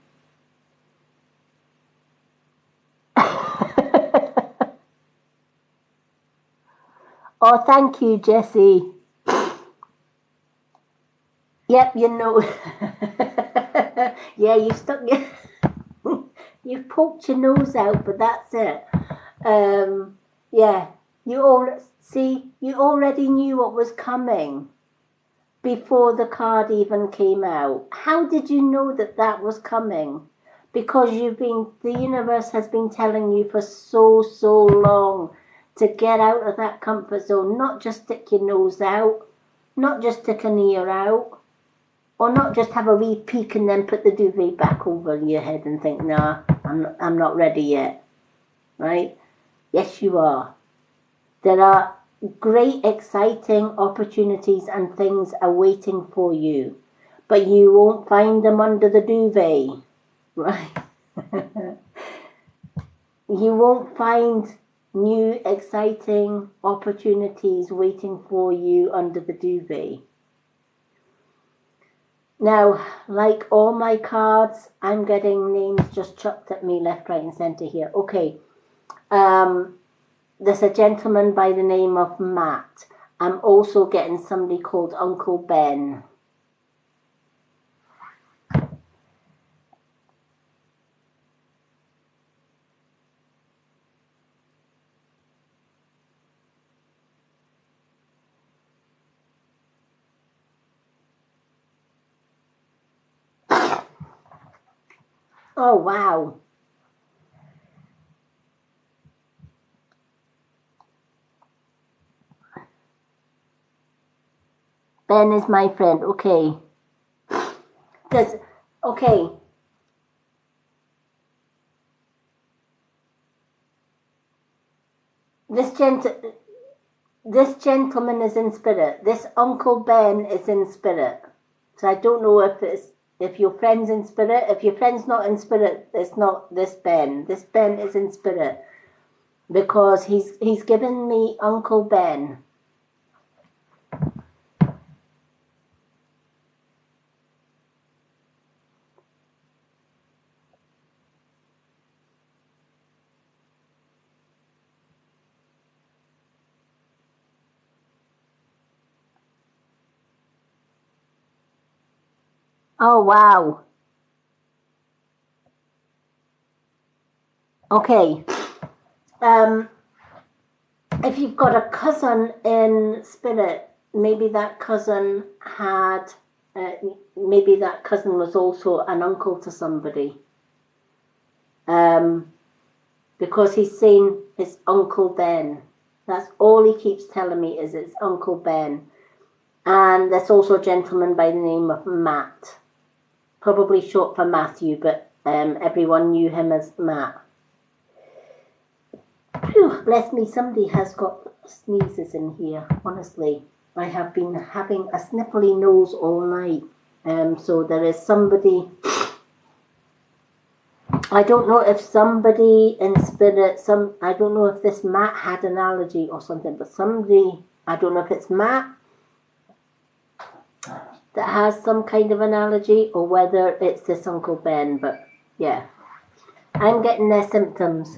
Oh, thank you, Jessie. Yep, yeah, you stuck you poked your nose out, but that's it. Yeah, you already knew what was coming before the card even came out. How did you know that was coming? Because the universe has been telling you for so long to get out of that comfort zone, not just stick your nose out, not just stick an ear out, or not just have a wee peek and then put the duvet back over your head and think, nah, I'm not ready yet, right? Yes, you are. There are great, exciting opportunities and things awaiting for you, but you won't find them under the duvet, right? You won't find new, exciting opportunities waiting for you under the duvet. Now, like all my cards, I'm getting names just chucked at me left, right, and centre here. Okay. There's a gentleman by the name of Matt. I'm also getting somebody called Uncle Ben. Oh, wow. Ben is my friend. Okay. Okay. This gentleman is in spirit. This Uncle Ben is in spirit. So I don't know if your friend's in spirit. If your friend's not in spirit, it's not this Ben. This Ben is in spirit because he's given me Uncle Ben. Oh, wow. Okay. If you've got a cousin in spirit, maybe that cousin was also an uncle to somebody. Because he's saying it's Uncle Ben. That's all he keeps telling me is it's Uncle Ben. And there's also a gentleman by the name of Matt. Probably short for Matthew, but everyone knew him as Matt. Whew, bless me, somebody has got sneezes in here, honestly. I have been having a sniffly nose all night. So there is somebody, I don't know if somebody in spirit, I don't know if this Matt had an allergy or something, but somebody, I don't know if it's Matt that has some kind of an allergy or whether it's this Uncle Ben, but yeah, I'm getting their symptoms.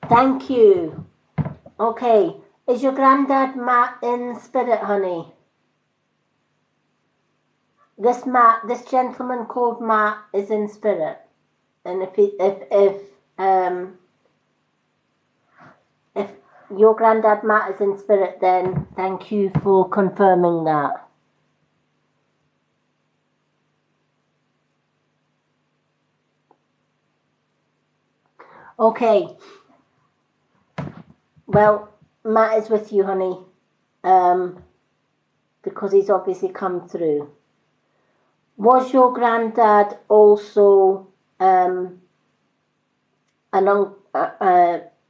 Thank you. Okay, is your granddad Matt in spirit, honey? This Matt, this gentleman called Matt is in spirit, and if your granddad Matt is in spirit, then thank you for confirming that. Okay. Well, Matt is with you, honey, because he's obviously come through. Was your granddad also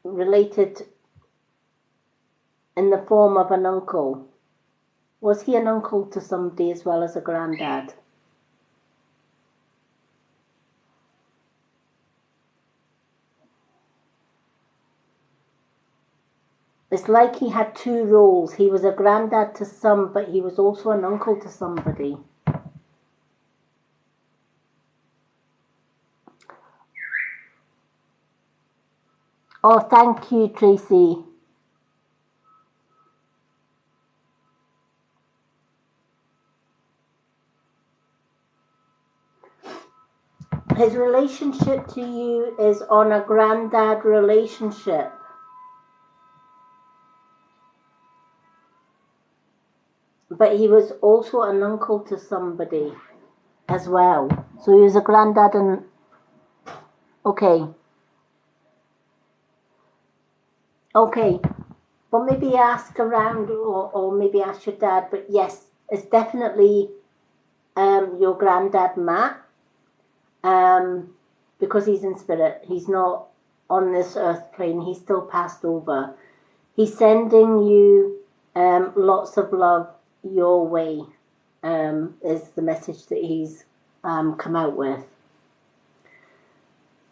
related in the form of an uncle? Was he an uncle to somebody as well as a granddad? It's like he had two roles. He was a granddad to some, but he was also an uncle to somebody. Oh, thank you, Tracy. His relationship to you is on a granddad relationship. But he was also an uncle to somebody as well. So he was a granddad and... Okay. Okay. Well, maybe ask around or maybe ask your dad. But yes, it's definitely your granddad, Matt. Because he's in spirit. He's not on this earth plane. He's still passed over. He's sending you lots of love your way, is the message that he's come out with.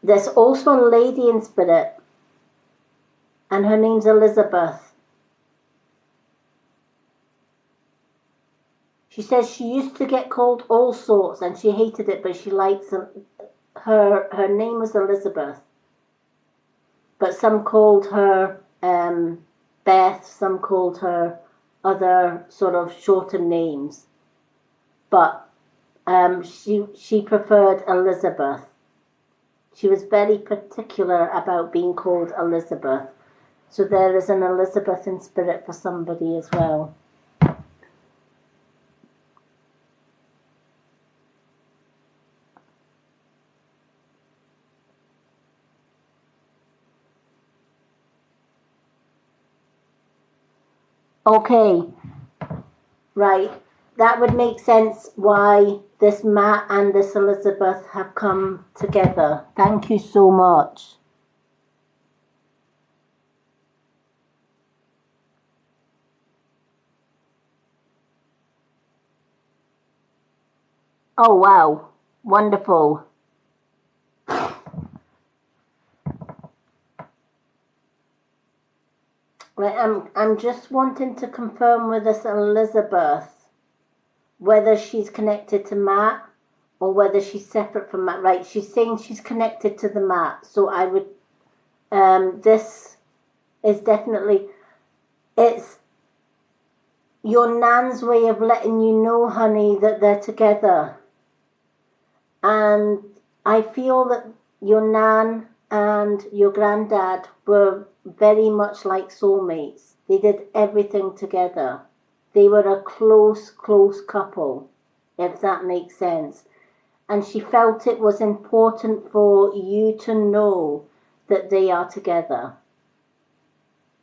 There's also a lady in spirit, and her name's Elizabeth. She says she used to get called all sorts, and she hated it, but she likes her name was Elizabeth. But some called her Beth, some called her other sort of shorter names. But she preferred Elizabeth. She was very particular about being called Elizabeth. So there is an Elizabeth in spirit for somebody as well. Okay, right. That would make sense why this Matt and this Elizabeth have come together. Thank you so much. Oh, wow. Wonderful. Right, I'm just wanting to confirm with this Elizabeth whether she's connected to Matt or whether she's separate from Matt. Right, she's saying she's connected to the Matt. So I would, this is definitely, it's your nan's way of letting you know, honey, that they're together. And I feel that your nan and your granddad were very much like soulmates. They did everything together. They were a close couple, if that makes sense. And she felt it was important for you to know that they are together.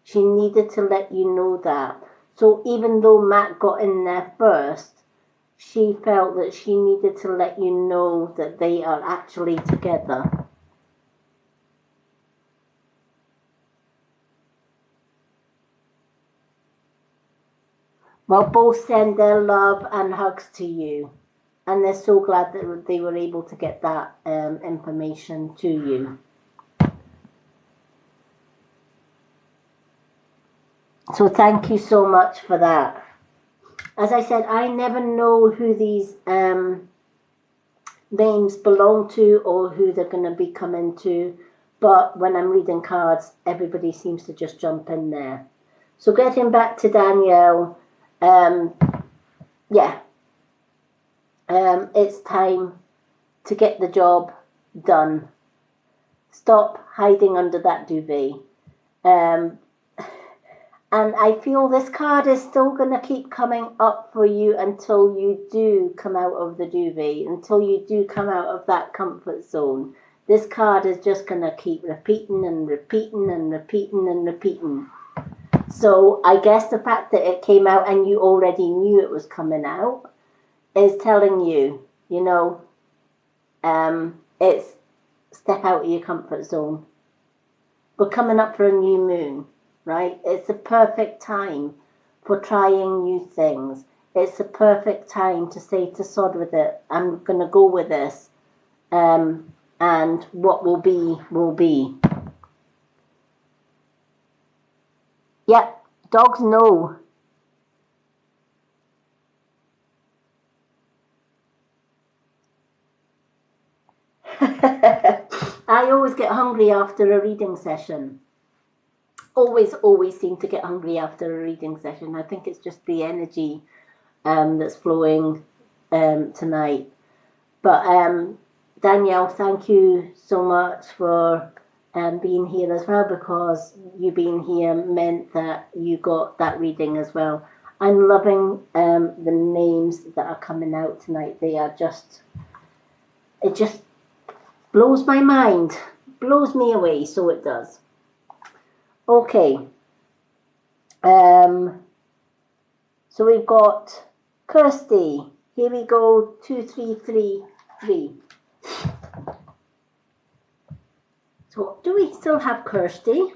She needed to let you know that. So even though Matt got in there first, she felt that she needed to let you know that they are actually together. Well, both send their love and hugs to you. And they're so glad that they were able to get that information to you. So thank you so much for that. As I said, I never know who these names belong to or who they're going to be coming to. But when I'm reading cards, everybody seems to just jump in there. So getting back to Danielle, it's time to get the job done. Stop hiding under that duvet. And I feel this card is still going to keep coming up for you until you do come out of the duvet, until you do come out of that comfort zone. This card is just going to keep repeating and repeating and repeating and repeating. So I guess the fact that it came out and you already knew it was coming out is telling you, it's step out of your comfort zone. We're coming up for a new moon. Right? It's the perfect time for trying new things. It's the perfect time to say to sod with it. I'm going to go with this. And what will be, will be. Yep, dogs know. I always get hungry after a reading session. Always seem to get hungry after a reading session. I think it's just the energy that's flowing tonight. But Danielle, thank you so much for being here as well, because you being here meant that you got that reading as well. I'm loving the names that are coming out tonight. They are just, it just blows my mind, blows me away, so it does. Okay, so we've got Kirsty. Here we go, 2333. So do we still have Kirsty?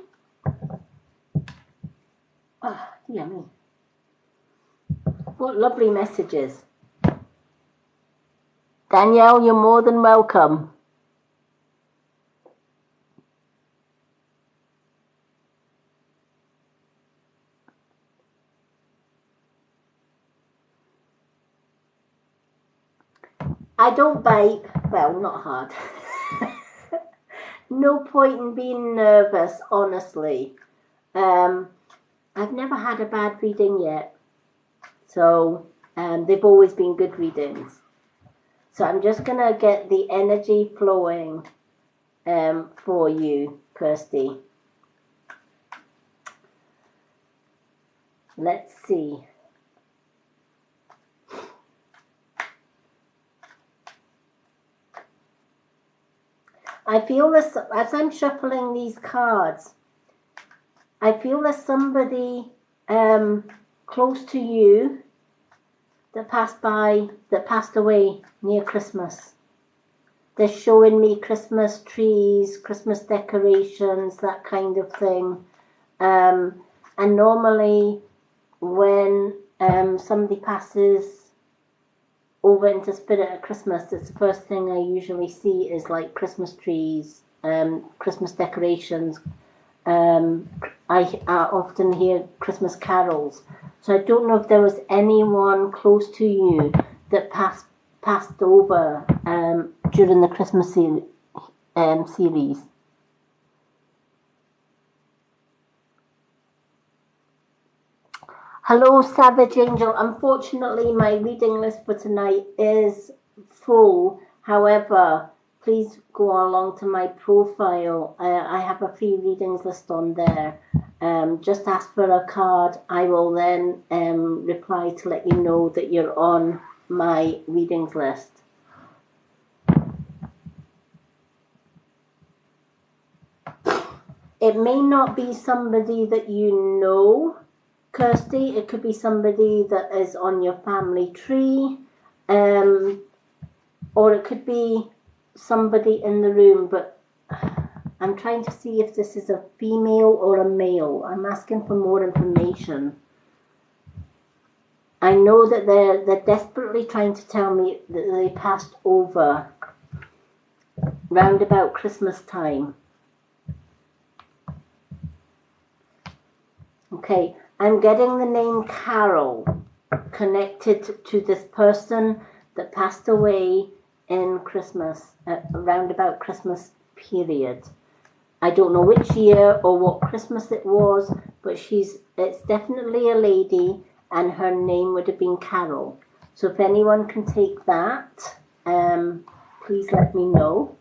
Oh, yummy. What lovely messages. Danielle, you're more than welcome. I don't bite, well, not hard. No point in being nervous, honestly. I've never had a bad reading yet. So they've always been good readings. So I'm just going to get the energy flowing for you, Kirsty. Let's see. I feel this, as I'm shuffling these cards, I feel there's somebody close to you that passed away near Christmas. They're showing me Christmas trees, Christmas decorations, that kind of thing. And normally when somebody passes over into spirit at Christmas, it's the first thing I usually see is like Christmas trees, Christmas decorations. I often hear Christmas carols. So I don't know if there was anyone close to you that passed over during the Christmas series. Hello, Savage Angel. Unfortunately, my reading list for tonight is full. However, please go along to my profile. I have a free readings list on there. Just ask for a card. I will then reply to let you know that you're on my readings list. It may not be somebody that you know, Kirsty. It could be somebody that is on your family tree. or it could be somebody in the room, but I'm trying to see if this is a female or a male. I'm asking for more information. I know that they're desperately trying to tell me that they passed over round about Christmas time. Okay, I'm getting the name Carol connected to this person that passed away in Christmas, around about Christmas period. I don't know which year or what Christmas it was, but it's definitely a lady, and her name would have been Carol. So if anyone can take that, please let me know.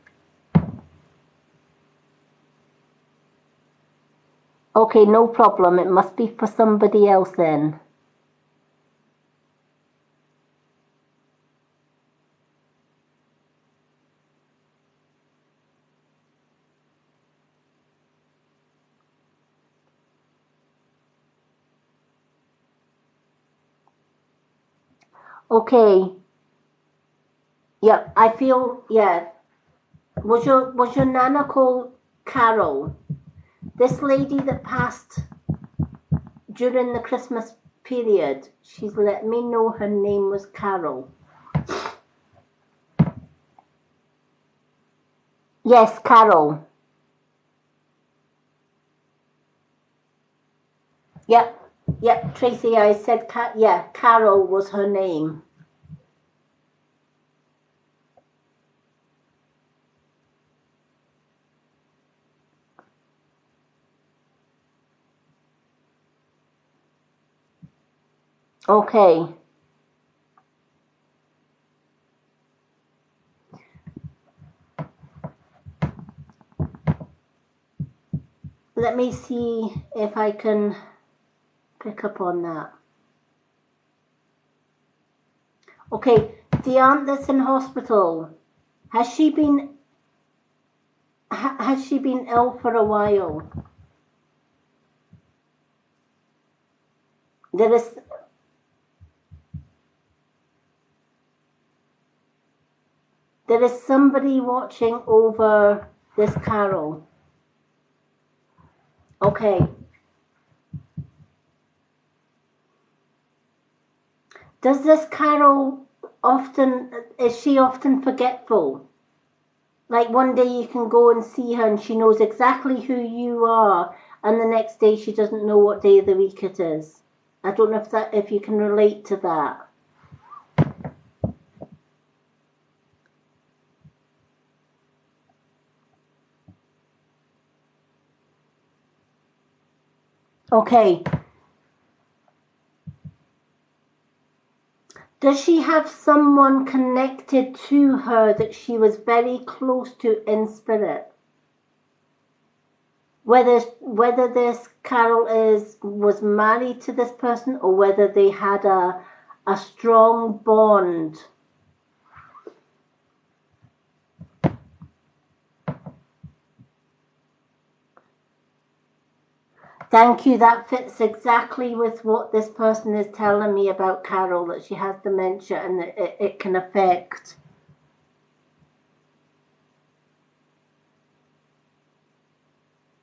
Okay, no problem. It must be for somebody else then. Okay. Yeah, I feel, yeah. Was your nana called Carol? This lady that passed during the Christmas period, she's let me know her name was Carol. Yes, Carol. Yep, yep, Tracy, I said, yeah, Carol was her name. Okay. Let me see if I can pick up on that. Okay, the aunt that's in hospital, has she been ill for a while? There is somebody watching over this Carol. Okay. Does this Carol is she often forgetful? Like one day you can go and see her and she knows exactly who you are, and the next day she doesn't know what day of the week it is. I don't know if you can relate to that. Okay. Does she have someone connected to her that she was very close to in spirit? Whether this Carol was married to this person, or whether they had a strong bond. Thank you. That fits exactly with what this person is telling me about Carol, that she has dementia and that it can affect.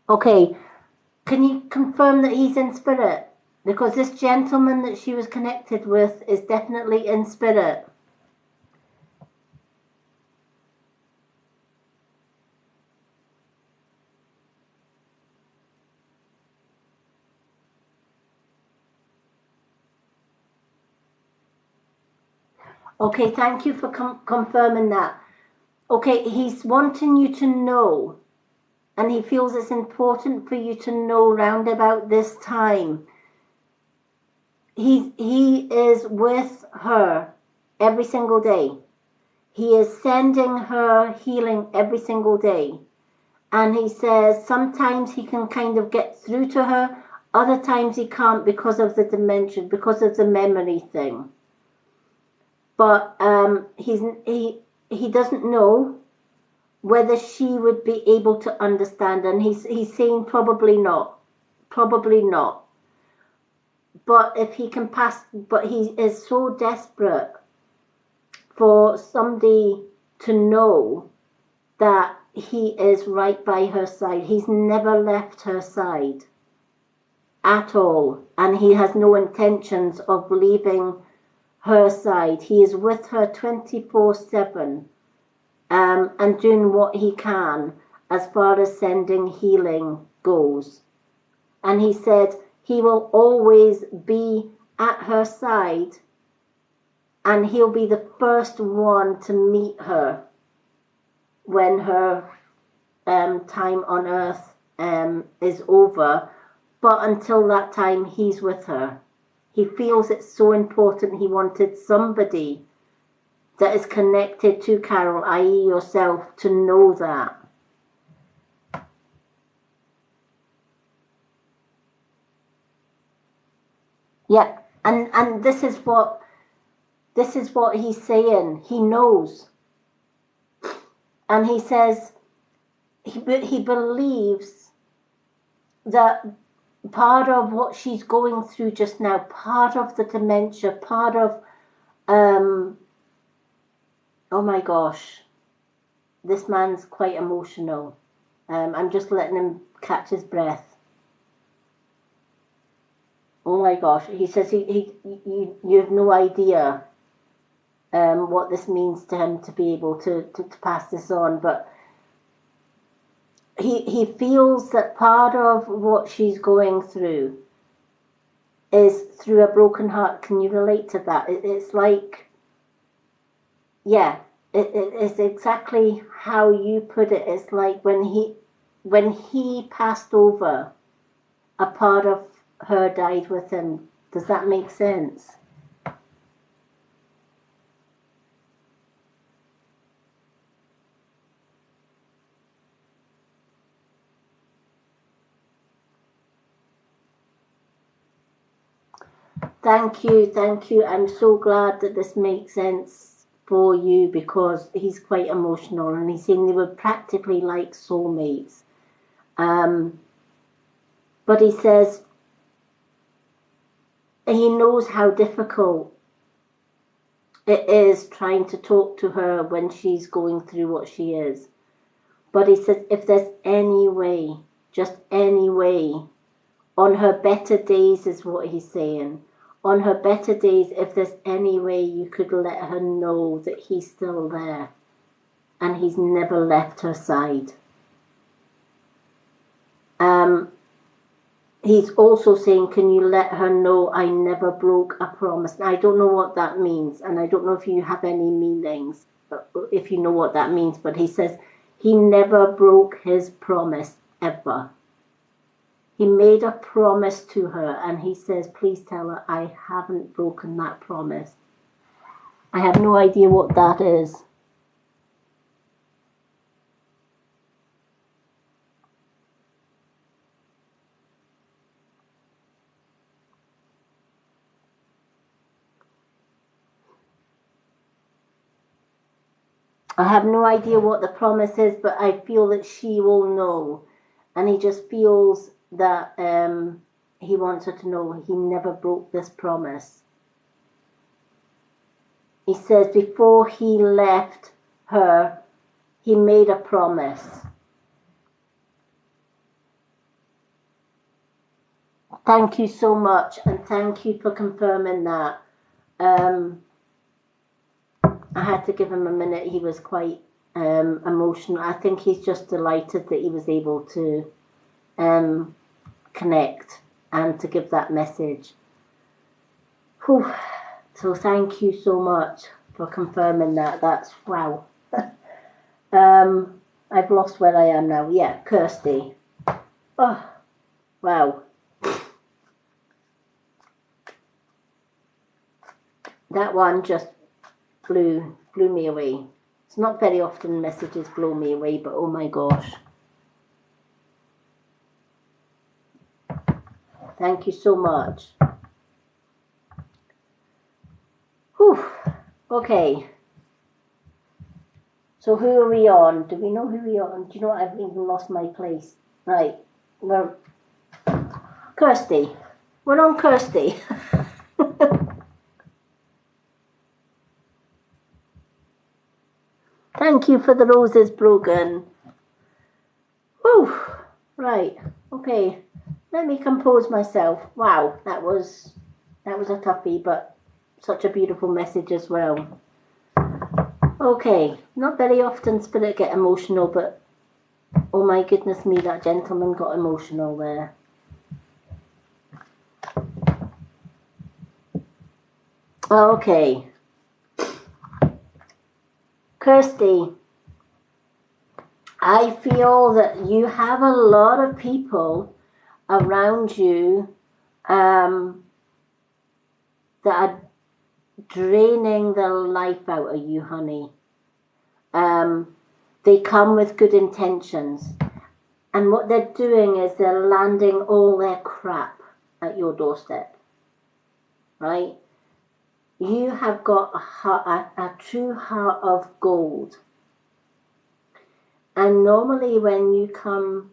Okay, can you confirm that he's in spirit? Because this gentleman that she was connected with is definitely in spirit. Okay, thank you for confirming that. Okay, he's wanting you to know, and he feels it's important for you to know round about this time. He is with her every single day. He is sending her healing every single day. And he says sometimes he can kind of get through to her, other times he can't because of the dementia, because of the memory thing. But he doesn't know whether she would be able to understand, and he's saying probably not. But if he can pass, but he is so desperate for somebody to know that he is right by her side. He's never left her side at all, and he has no intentions of leaving her side. He is with her 24/7, and doing what he can as far as sending healing goes. And he said he will always be at her side, and he'll be the first one to meet her when her time on earth is over. But until that time, he's with her. He feels it's so important. He wanted somebody that is connected to Carol, i.e. yourself, to know that. Yeah, and this is what he's saying. He knows. And he says he believes that part of what she's going through just now, part of the dementia, part of oh my gosh, this man's quite emotional. I'm just letting him catch his breath. Oh my gosh, he says you have no idea what this means to him to be able to pass this on, but he feels that part of what she's going through is through a broken heart. Can you relate to that? It's like, yeah, it's exactly how you put it. It's like when he passed over, a part of her died with him. Does that make sense? Thank you. I'm so glad that this makes sense for you, because he's quite emotional, and he's saying they were practically like soulmates. But he says he knows how difficult it is trying to talk to her when she's going through what she is. But he says if there's any way, just any way, on her better days is what he's saying. On her better days, if there's any way you could let her know that he's still there and he's never left her side. He's also saying, can you let her know I never broke a promise? Now, I don't know what that means, and I don't know if you have any meanings, if you know what that means, but he says he never broke his promise, ever. He made a promise to her, and he says, please tell her I haven't broken that promise. I have no idea what that is. I have no idea what the promise is, but I feel that she will know. And he just feels that he wants her to know he never broke this promise. He says before he left her, he made a promise. Thank you so much, and thank you for confirming that. I had to give him a minute. He was quite emotional. I think he's just delighted that he was able to connect and to give that message. Whew. So thank you so much for confirming that. That's wow. I've lost where I am now. Yeah, Kirsty. Oh, wow. That one just blew me away. It's not very often messages blow me away, but oh my gosh. Thank you so much. Whew. Okay. So who are we on? Do we know who we are on? Do you know what? I've even lost my place. Right. We're Kirsty. We're on Kirsty. Thank you for the roses, Brogan. Whew. Right. Okay. Let me compose myself. Wow, that was a toughie, but such a beautiful message as well. Okay. Not very often Spirit get emotional, but oh my goodness me, that gentleman got emotional there. Okay. Kirsty, I feel that you have a lot of people around you that are draining the life out of you, honey. They come with good intentions. And what they're doing is they're landing all their crap at your doorstep. Right? You have got a true heart of gold. And normally when you come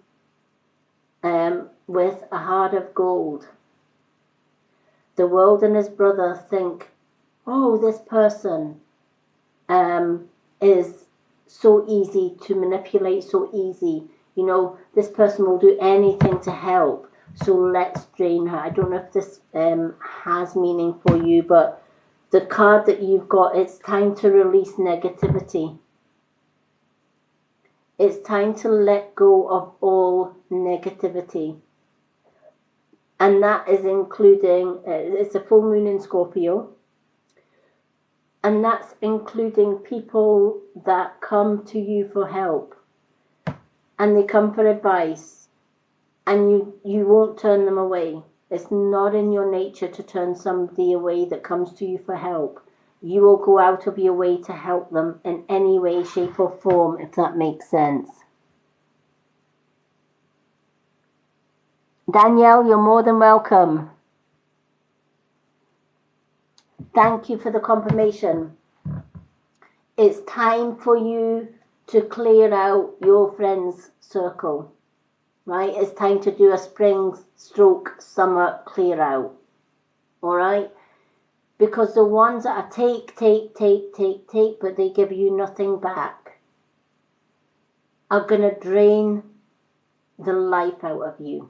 with a heart of gold, the world and his brother think, oh, this person is so easy to manipulate, so easy. You know, this person will do anything to help, so let's drain her. I don't know if this has meaning for you, but the card that you've got, it's time to release negativity. It's time to let go of all negativity. And that is including, it's a full moon in Scorpio. And that's including people that come to you for help. And they come for advice. And you won't turn them away. It's not in your nature to turn somebody away that comes to you for help. You will go out of your way to help them in any way, shape or form, if that makes sense. Danielle, you're more than welcome. Thank you for the confirmation. It's time for you to clear out your friends' circle, right? It's time to do a spring/summer clear out, all right? Because the ones that are take, but they give you nothing back, are going to drain the life out of you.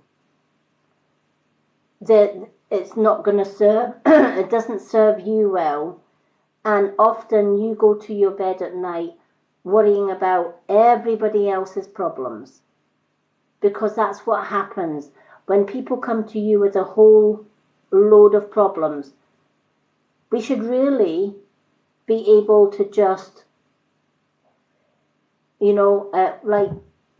It's not going to serve, it doesn't serve you well. And often you go to your bed at night worrying about everybody else's problems. Because that's what happens. When people come to you with a whole load of problems, we should really be able to just, you know, like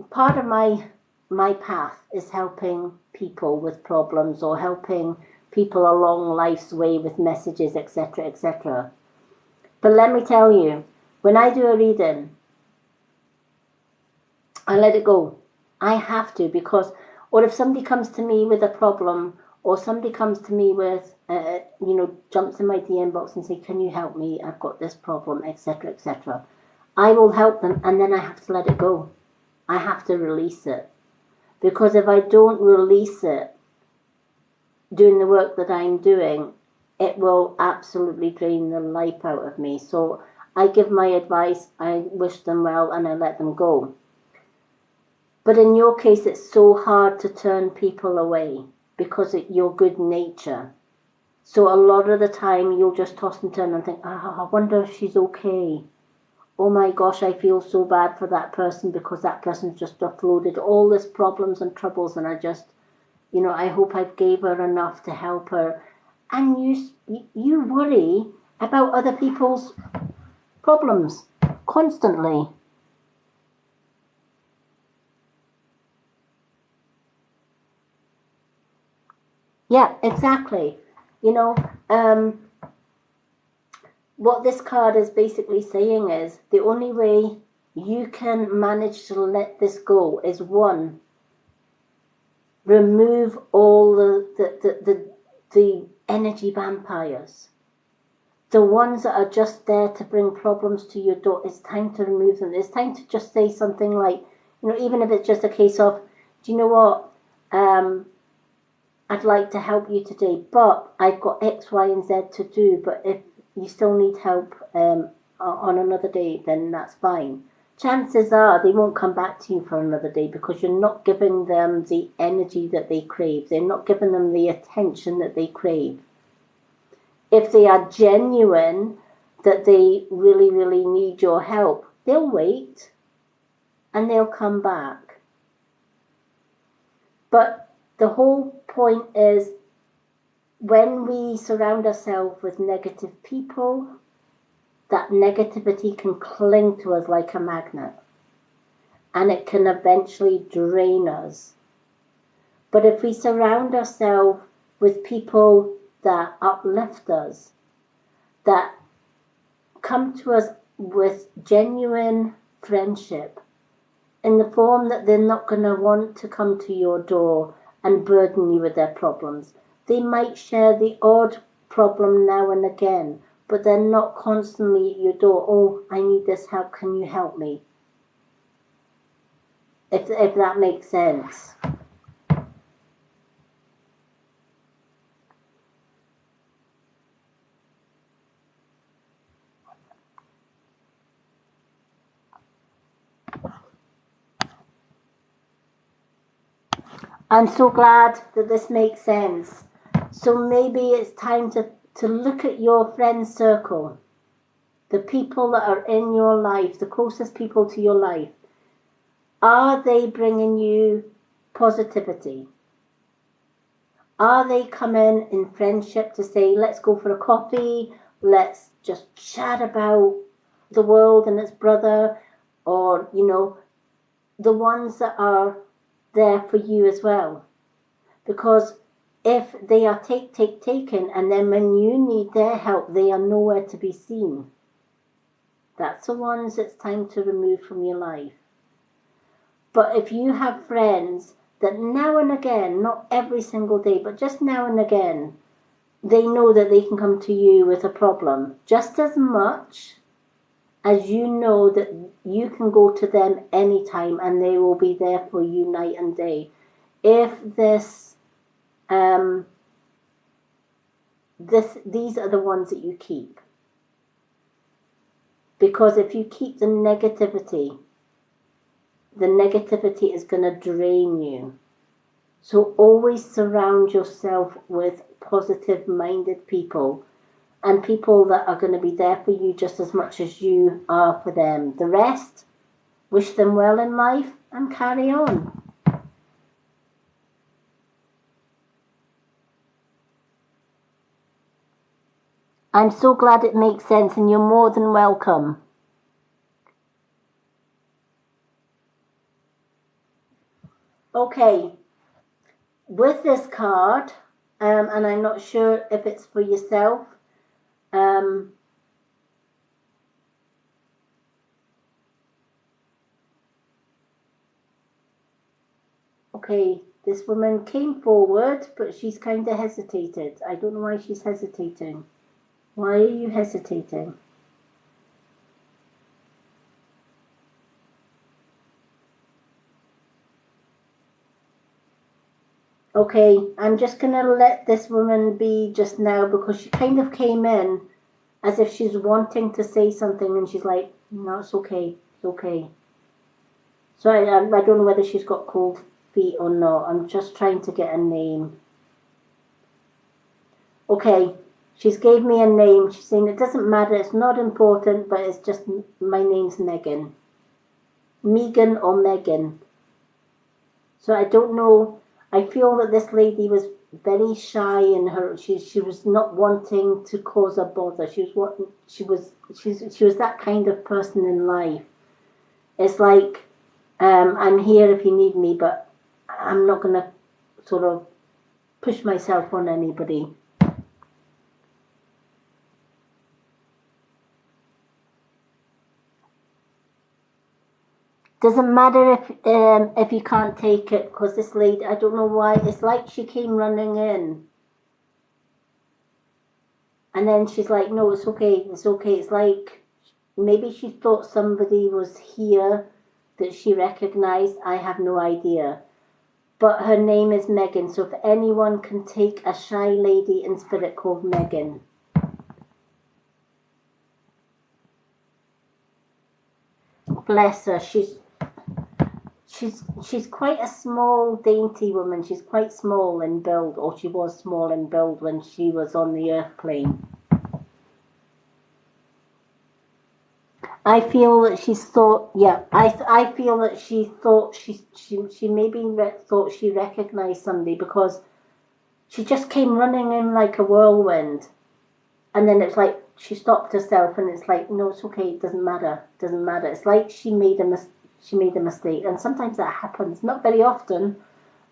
part of my path is helping people with problems or helping people along life's way with messages, etc., etc. But let me tell you, when I do a reading, I let it go. I have to, because, or if somebody comes to me with a problem, or somebody comes to me with, you know, jumps in my DM box and say, can you help me? I've got this problem, etc., etc. I will help them, and then I have to let it go. I have to release it. Because if I don't release it, doing the work that I'm doing, it will absolutely drain the life out of me. So I give my advice, I wish them well, and I let them go. But in your case, it's so hard to turn people away because of your good nature. So a lot of the time, you'll just toss and turn and think, I wonder if she's okay. Oh my gosh, I feel so bad for that person because that person's just offloaded all these problems and troubles, and I just, you know, I hope I gave her enough to help her. And you worry about other people's problems constantly. Yeah, exactly. You know, what this card is basically saying is the only way you can manage to let this go is, one, remove all the energy vampires. The ones that are just there to bring problems to your door, it's time to remove them. It's time to just say something like, you know, even if it's just a case of, do you know what, I'd like to help you today, but I've got X, Y, and Z to do, but if you still need help on another day, then that's fine. chances are they won't come back to you for another day because you're not giving them the energy that they crave. They're not giving them the attention that they crave. If they are genuine that they really, really need your help, they'll wait and they'll come back. But the whole point is, when we surround ourselves with negative people, that negativity can cling to us like a magnet, and it can eventually drain us. But if we surround ourselves with people that uplift us, that come to us with genuine friendship, in the form that they're not going to want to come to your door and burden you with their problems. They might share the odd problem now and again, but they're not constantly at your door. Oh, I need this help. Can you help me? If that makes sense. I'm so glad that this makes sense. So maybe it's time to look at your friend circle, the people that are in your life, the closest people to your life. Are they bringing you positivity? Are they coming in friendship to say, let's go for a coffee, let's just chat about the world and its brother, or, the ones that are there for you as well? Because if they are taken, and then when you need their help, they are nowhere to be seen. That's the ones it's time to remove from your life. But if you have friends that now and again, not every single day, but just now and again, they know that they can come to you with a problem just as much as you know that you can go to them anytime and they will be there for you night and day. If these are the ones that you keep. Because if you keep the negativity is going to drain you. So always surround yourself with positive-minded people, and people that are going to be there for you just as much as you are for them. The rest, wish them well in life and carry on. I'm so glad it makes sense, and you're more than welcome. Okay, with this card, and I'm not sure if it's for yourself, okay, this woman came forward, but she's kind of hesitated. I don't know why she's hesitating. Why are you hesitating? Okay, I'm just going to let this woman be just now, because she kind of came in as if she's wanting to say something, and she's like, no, it's okay, it's okay. So I don't know whether she's got cold feet or not. I'm just trying to get a name. Okay, she's gave me a name. She's saying it doesn't matter, it's not important, but it's just, my name's Megan. Megan or Megan. So I don't know. I feel that this lady was very shy in her. She was not wanting to cause a bother. She was that kind of person in life. It's like, I'm here if you need me, but I'm not gonna sort of push myself on anybody. Doesn't matter if you can't take it, because this lady, I don't know why, it's like she came running in. And then she's like, no, it's okay, it's okay. It's like, maybe she thought somebody was here that she recognized. I have no idea. But her name is Megan, so if anyone can take a shy lady in spirit called Megan. bless her. She's quite a small, dainty woman. She's quite small in build, or she was small in build when she was on the earth plane. I feel that she thought, yeah, I feel that she thought she maybe thought she recognized somebody, because she just came running in like a whirlwind, and then it's like she stopped herself, and it's like, no, it's okay, it doesn't matter, It's like she made a mistake, and sometimes that happens, not very often.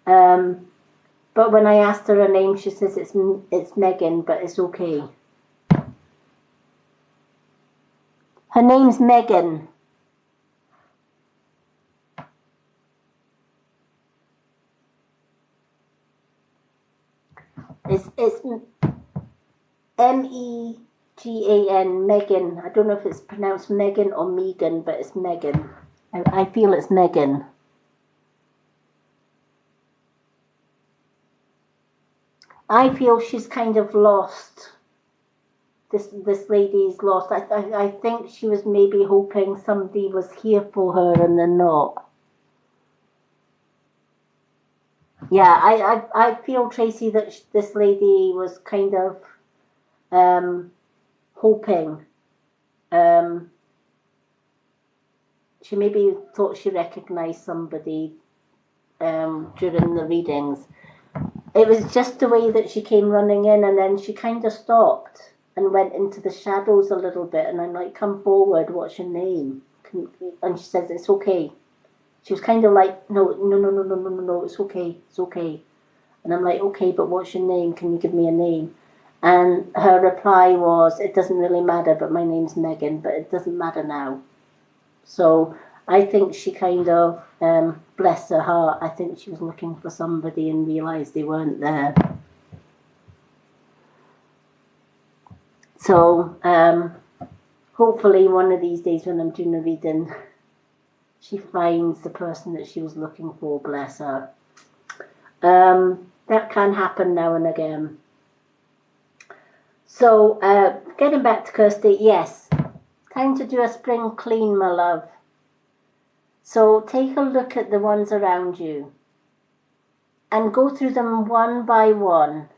But when I asked her name, she says it's Megan, but it's okay. Her name's Megan. It's Megan, Megan. I don't know if it's pronounced Megan or Megan, but it's Megan. I feel it's Megan. I feel she's kind of lost. This lady's lost. I think she was maybe hoping somebody was here for her, and they're not. Yeah, I feel, Tracy, that this lady was kind of hoping. She maybe thought she recognized somebody during the readings. It was just the way that she came running in, and then she kind of stopped and went into the shadows a little bit, and I'm like, come forward, what's your name? And she says, it's okay. She was kind of like, no, it's okay. And I'm like, okay, but what's your name? Can you give me a name? And her reply was, it doesn't really matter, but my name's Megan, but it doesn't matter now. So I think she kind of, bless her heart, I think she was looking for somebody and realised they weren't there. So hopefully one of these days when I'm doing a reading, she finds the person that she was looking for, bless her. That can happen now and again. So getting back to Kirsty, yes, time to do a spring clean, my love. So take a look at the ones around you and go through them one by one.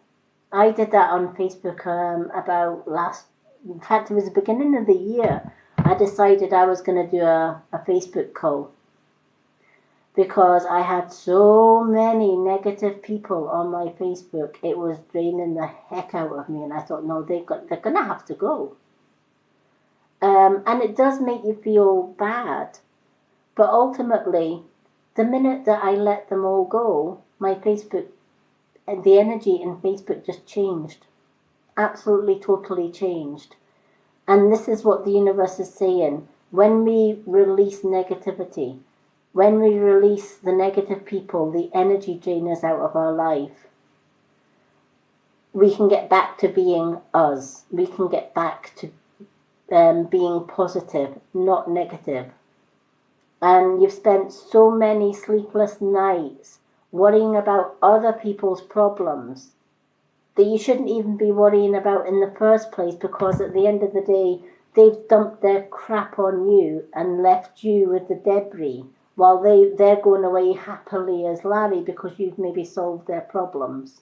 I did that on Facebook in fact, it was the beginning of the year. I decided I was going to do a Facebook call because I had so many negative people on my Facebook. It was draining the heck out of me, and I thought, no, they're going to have to go. And it does make you feel bad. But ultimately, the minute that I let them all go, my Facebook, the energy in Facebook just changed. Absolutely, totally changed. And this is what the universe is saying. When we release negativity, when we release the negative people, the energy drainers out of our life, we can get back to being us. We can get back to being positive, not negative. And you've spent so many sleepless nights worrying about other people's problems that you shouldn't even be worrying about in the first place, because at the end of the day, they've dumped their crap on you and left you with the debris while they're going away happily as Larry because you've maybe solved their problems.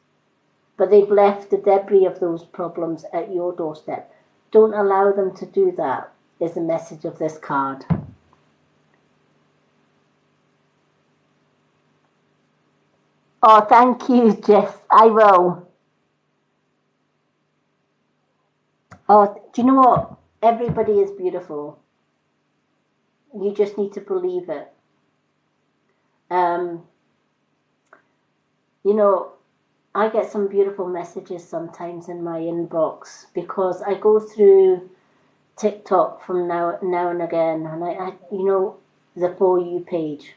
But they've left the debris of those problems at your doorstep. Don't allow them to do that, is the message of this card. Oh, thank you, Jess. I will. Oh, do you know what? Everybody is beautiful. You just need to believe it. You know, I get some beautiful messages sometimes in my inbox because I go through TikTok from now and again, and I the For You page,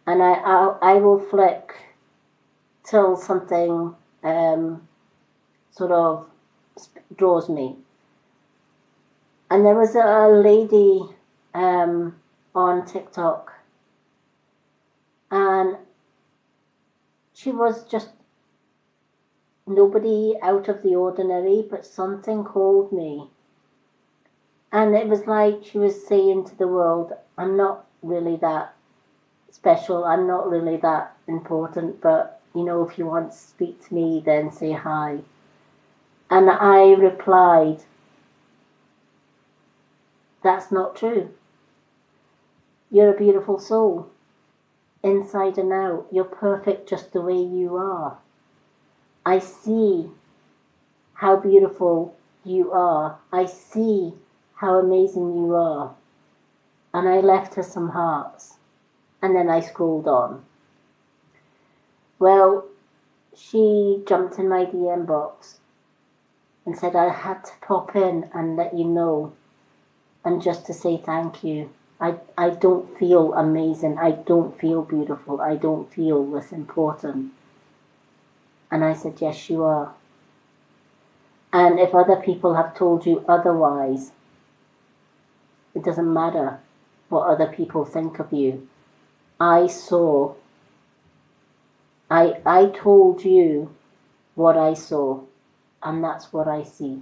and I will flick till something sort of draws me. And there was a lady on TikTok, and she was just nobody out of the ordinary, but something called me. And it was like she was saying to the world, I'm not really that special, I'm not really that important, but you know, if you want to speak to me, then say hi. And I replied, that's not true. You're a beautiful soul, inside and out. You're perfect just the way you are. I see how beautiful you are. I see how amazing you are. And I left her some hearts. And then I scrolled on. Well, she jumped in my DM box and said I had to pop in and let you know, and just to say thank you. I don't feel amazing. I don't feel beautiful. I don't feel this important. And I said, yes, you are. And if other people have told you otherwise, it doesn't matter what other people think of you. I told you what I saw, and that's what I see.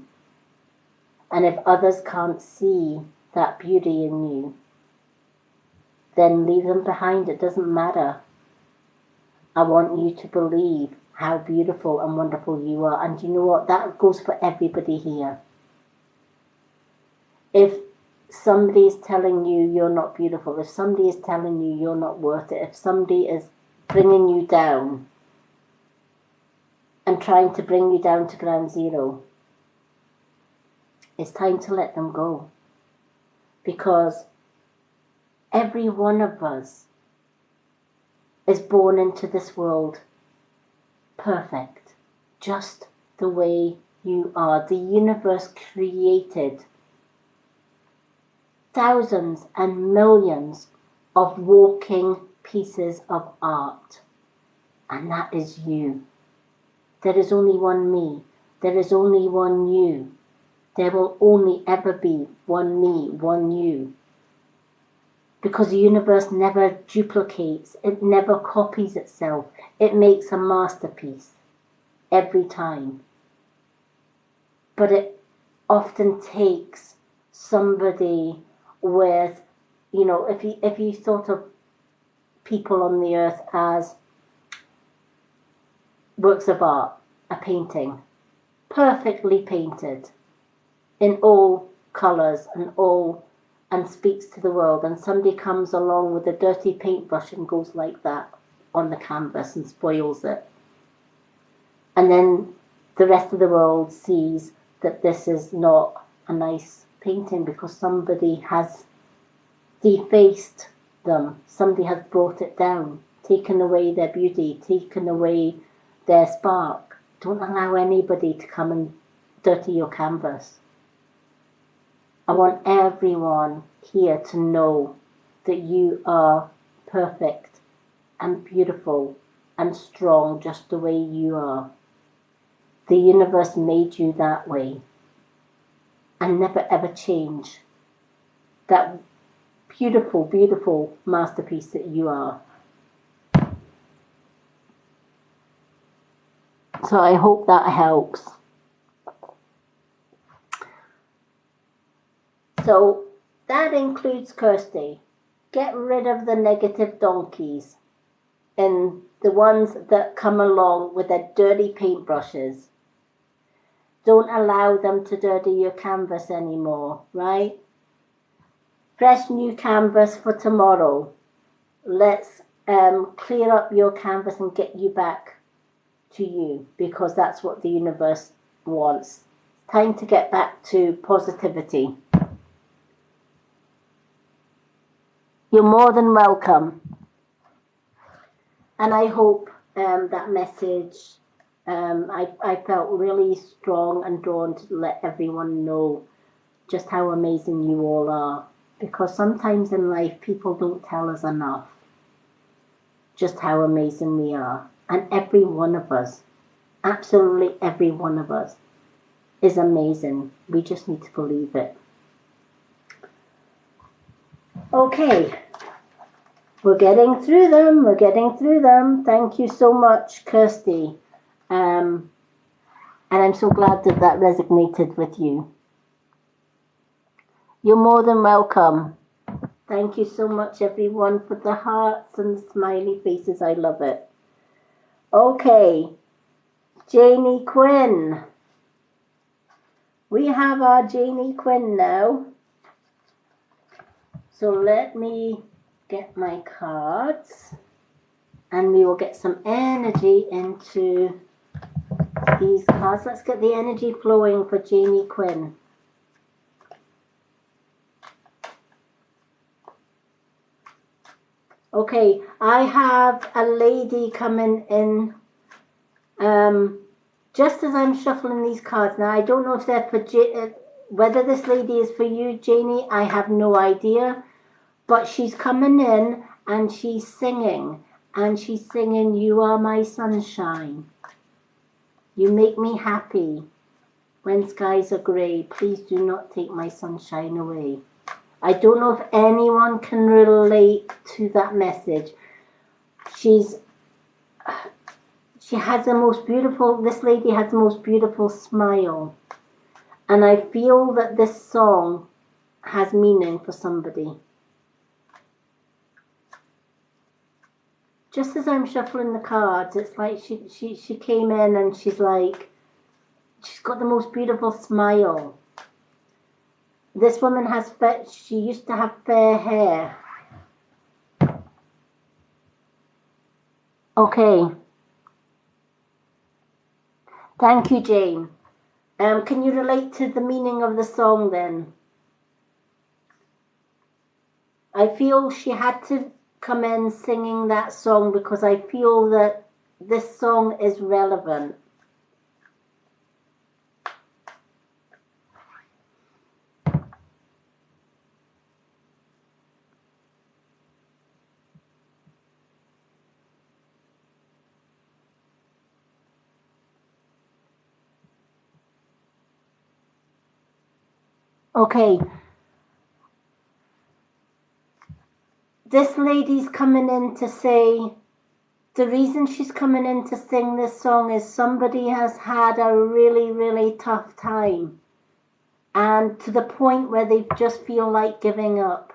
And if others can't see that beauty in you, then leave them behind. It doesn't matter. I want you to believe how beautiful and wonderful you are. And you know what? That goes for everybody here. If somebody is telling you you're not beautiful, if somebody is telling you you're not worth it, if somebody is bringing you down and trying to bring you down to ground zero, it's time to let them go. Because every one of us is born into this world perfect, just the way you are. The universe created thousands and millions of walking pieces of art, and that is you. There is only one me. There is only one you. There will only ever be one me, one you. Because the universe never duplicates, it never copies itself. It makes a masterpiece every time. But it often takes somebody with, you know, if you thought of people on the earth as works of art, a painting, perfectly painted in all colours and speaks to the world, and somebody comes along with a dirty paintbrush and goes like that on the canvas and spoils it. And then the rest of the world sees that this is not a nice painting because somebody has defaced them, somebody has brought it down, taken away their beauty, taken away their spark. Don't allow anybody to come and dirty your canvas. I want everyone here to know that you are perfect and beautiful and strong just the way you are. The universe made you that way and never ever change that beautiful, beautiful masterpiece that you are. So I hope that helps. So that includes Kirsty. Get rid of the negative donkeys and the ones that come along with their dirty paintbrushes. Don't allow them to dirty your canvas anymore, right? Fresh new canvas for tomorrow. Let's clear up your canvas and get you back to you, because that's what the universe wants. Time to get back to positivity. You're more than welcome. And I hope that message, I felt really strong and drawn to let everyone know just how amazing you all are. Because sometimes in life, people don't tell us enough just how amazing we are. And every one of us, absolutely every one of us, is amazing. We just need to believe it. Okay, we're getting through them. We're getting through them. Thank you so much, Kirsty. And I'm so glad that that resonated with you. You're more than welcome. Thank you so much, everyone, for the hearts and the smiley faces. I love it. Okay, Janie Quinn. We have our Janie Quinn now. So let me get my cards and we will get some energy into these cards. Let's get the energy flowing for Janie Quinn. Okay, I have a lady coming in just as I'm shuffling these cards. Now, I don't know if they're for whether this lady is for you, Janie, I have no idea. But she's coming in and she's singing. And she's singing, "You are my sunshine. You make me happy. When skies are grey, please do not take my sunshine away." I don't know if anyone can relate to that message. She has the most beautiful, this lady has the most beautiful smile. And I feel that this song has meaning for somebody. Just as I'm shuffling the cards, it's like she came in and she's got the most beautiful smile. This woman she used to have fair hair. Okay. Thank you, Jane. Can you relate to the meaning of the song then? I feel she had to come in singing that song because I feel that this song is relevant. Okay. This lady's coming in to say, the reason she's coming in to sing this song is somebody has had a really, really tough time. And to the point where they just feel like giving up.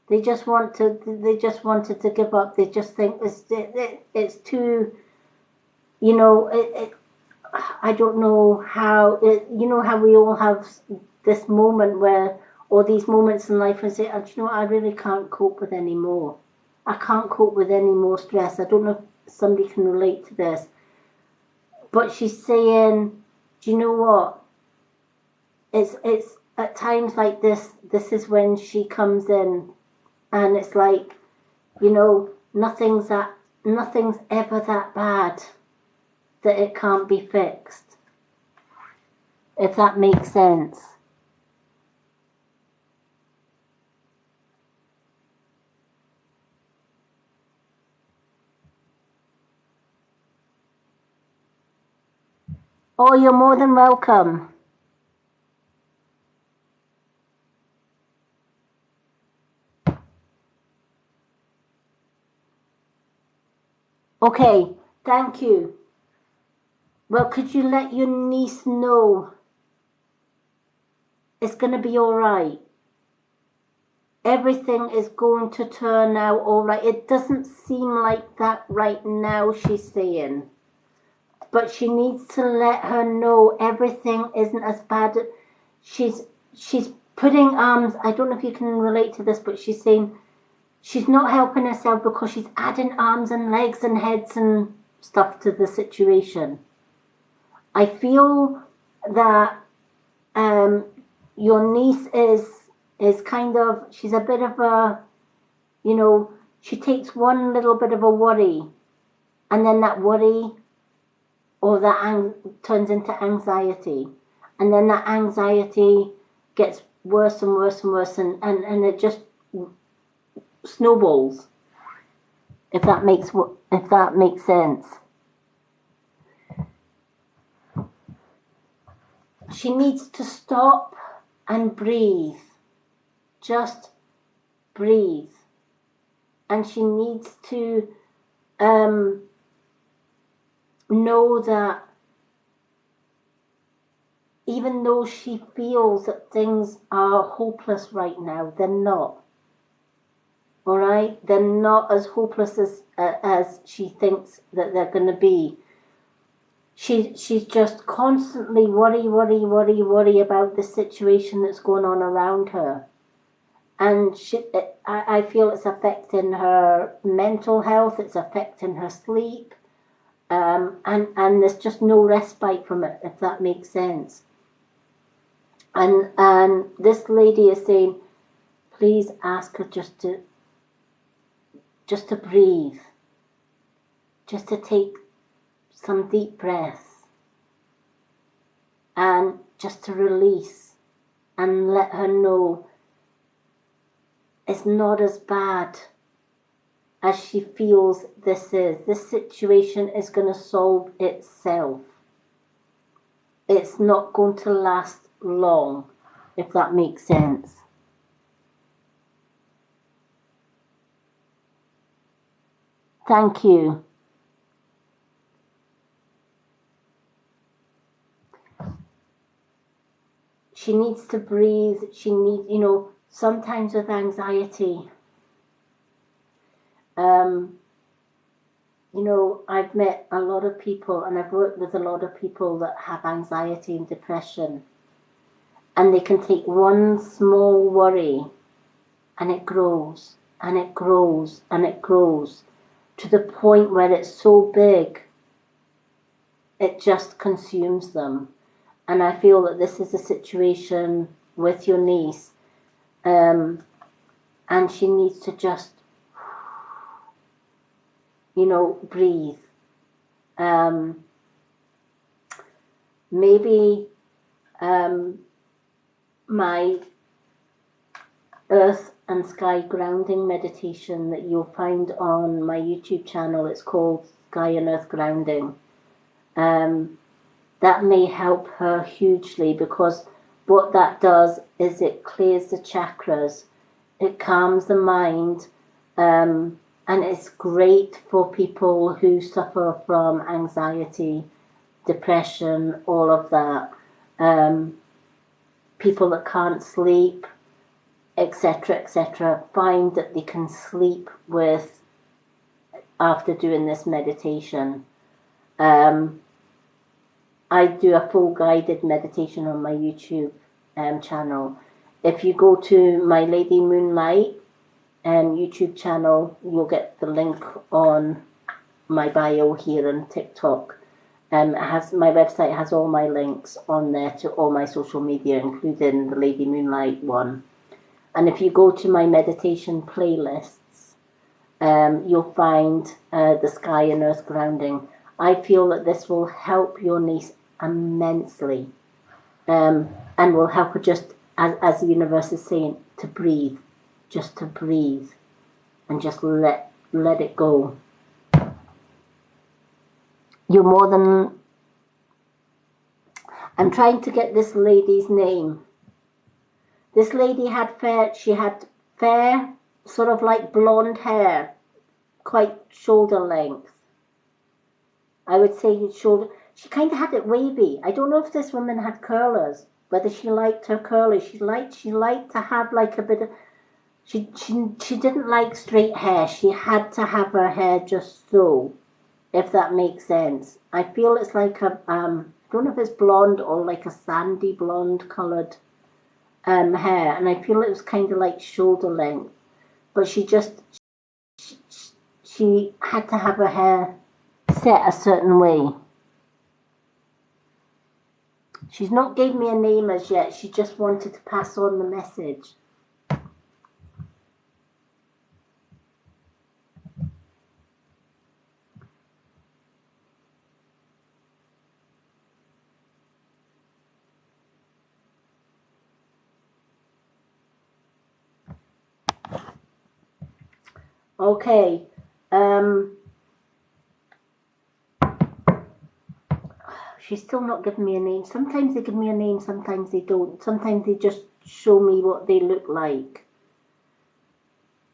They just wanted to give up. They just think it's too, I don't know how, how we all have this moment where, or these moments in life and say, you know what, I really can't cope with any more. I can't cope with any more stress. I don't know if somebody can relate to this. But she's saying, do you know what? It's at times like this is when she comes in and it's like, nothing's ever that bad that it can't be fixed. If that makes sense. Oh, you're more than welcome. Okay, thank you. Well, could you let your niece know it's going to be all right? Everything is going to turn out all right. It doesn't seem like that right now, she's saying. But she needs to let her know everything isn't as bad. She's putting arms, I don't know if you can relate to this, but she's saying she's not helping herself because she's adding arms and legs and heads and stuff to the situation. I feel that your niece is kind of, she's a bit of a, she takes one little bit of a worry and then that worry or that turns into anxiety. And then that anxiety gets worse and worse and worse and it just snowballs. If that makes sense. She needs to stop and breathe. Just breathe. And she needs to know that even though she feels that things are hopeless right now, they're not. All right? They're not as hopeless as she thinks that they're going to be. She's just constantly worry about the situation that's going on around her. And I feel it's affecting her mental health, it's affecting her sleep, and there's just no respite from it, if that makes sense. And this lady is saying, please ask her just to breathe, just to take some deep breaths, and just to release, and let her know it's not as bad as she feels this is. This situation is going to solve itself. It's not going to last long, if that makes sense. Thank you. She needs to breathe. She needs, sometimes with anxiety, I've met a lot of people and I've worked with a lot of people that have anxiety and depression, and they can take one small worry and it grows and it grows and it grows to the point where it's so big it just consumes them. And I feel that this is a situation with your niece, and she needs to just breathe. Maybe my earth and sky grounding meditation that you'll find on my YouTube channel, it's called Sky and Earth Grounding. That may help her hugely, because what that does is it clears the chakras, it calms the mind, and it's great for people who suffer from anxiety, depression, all of that. People that can't sleep, etc., find that they can sleep with after doing this meditation. I do a full guided meditation on my YouTube channel. If you go to my Lady Moonlight YouTube channel, you'll get the link on my bio here on TikTok. It has, my website has all my links on there to all my social media, including the Lady Moonlight one. And if you go to my meditation playlists, you'll find the Sky and Earth Grounding. I feel that this will help your niece immensely, and will help her just, as the universe is saying, to breathe, just to breathe, and just let it go. You're more than... I'm trying to get this lady's name. This lady had fair, sort of like blonde hair, quite shoulder length. I would say shoulder. She kind of had it wavy. I don't know if this woman had curlers, whether she liked her curly. She liked to have like a bit of... She didn't like straight hair. She had to have her hair just so, if that makes sense. I feel it's like a I don't know if it's blonde or like a sandy blonde coloured hair, and I feel it was kind of like shoulder length, but she had to have her hair set a certain way. She's not gave me a name as yet. She just wanted to pass on the message. Okay. She's still not giving me a name. Sometimes they give me a name, sometimes they don't. Sometimes they just show me what they look like.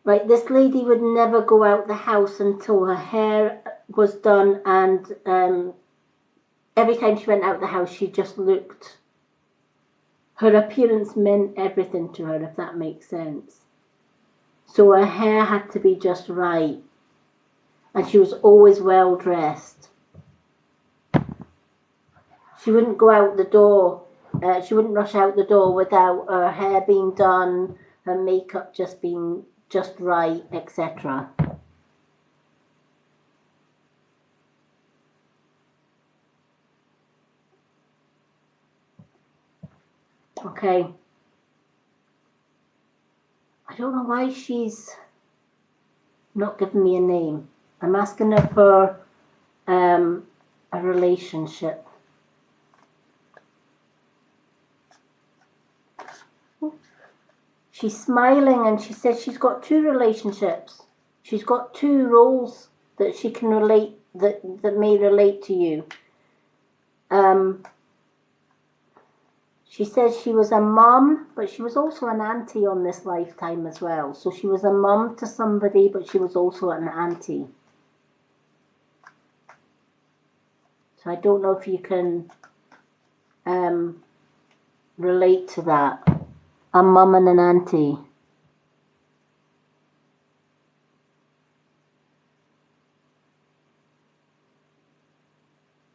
Right, this lady would never go out the house until her hair was done, and every time she went out the house, she just looked her appearance meant everything to her, if that makes sense. So her hair had to be just right, and she was always well dressed. She wouldn't go out the door, she wouldn't rush out the door without her hair being done, her makeup just being just right, etc. Okay. I don't know why she's not giving me a name. I'm asking her for a relationship. She's smiling and she says she's got 2 relationships. She's got 2 roles that she can relate, that may relate to you. She says she was a mum, but she was also an auntie on this lifetime as well. So she was a mum to somebody, but she was also an auntie. So I don't know if you can relate to that. A mum and an auntie.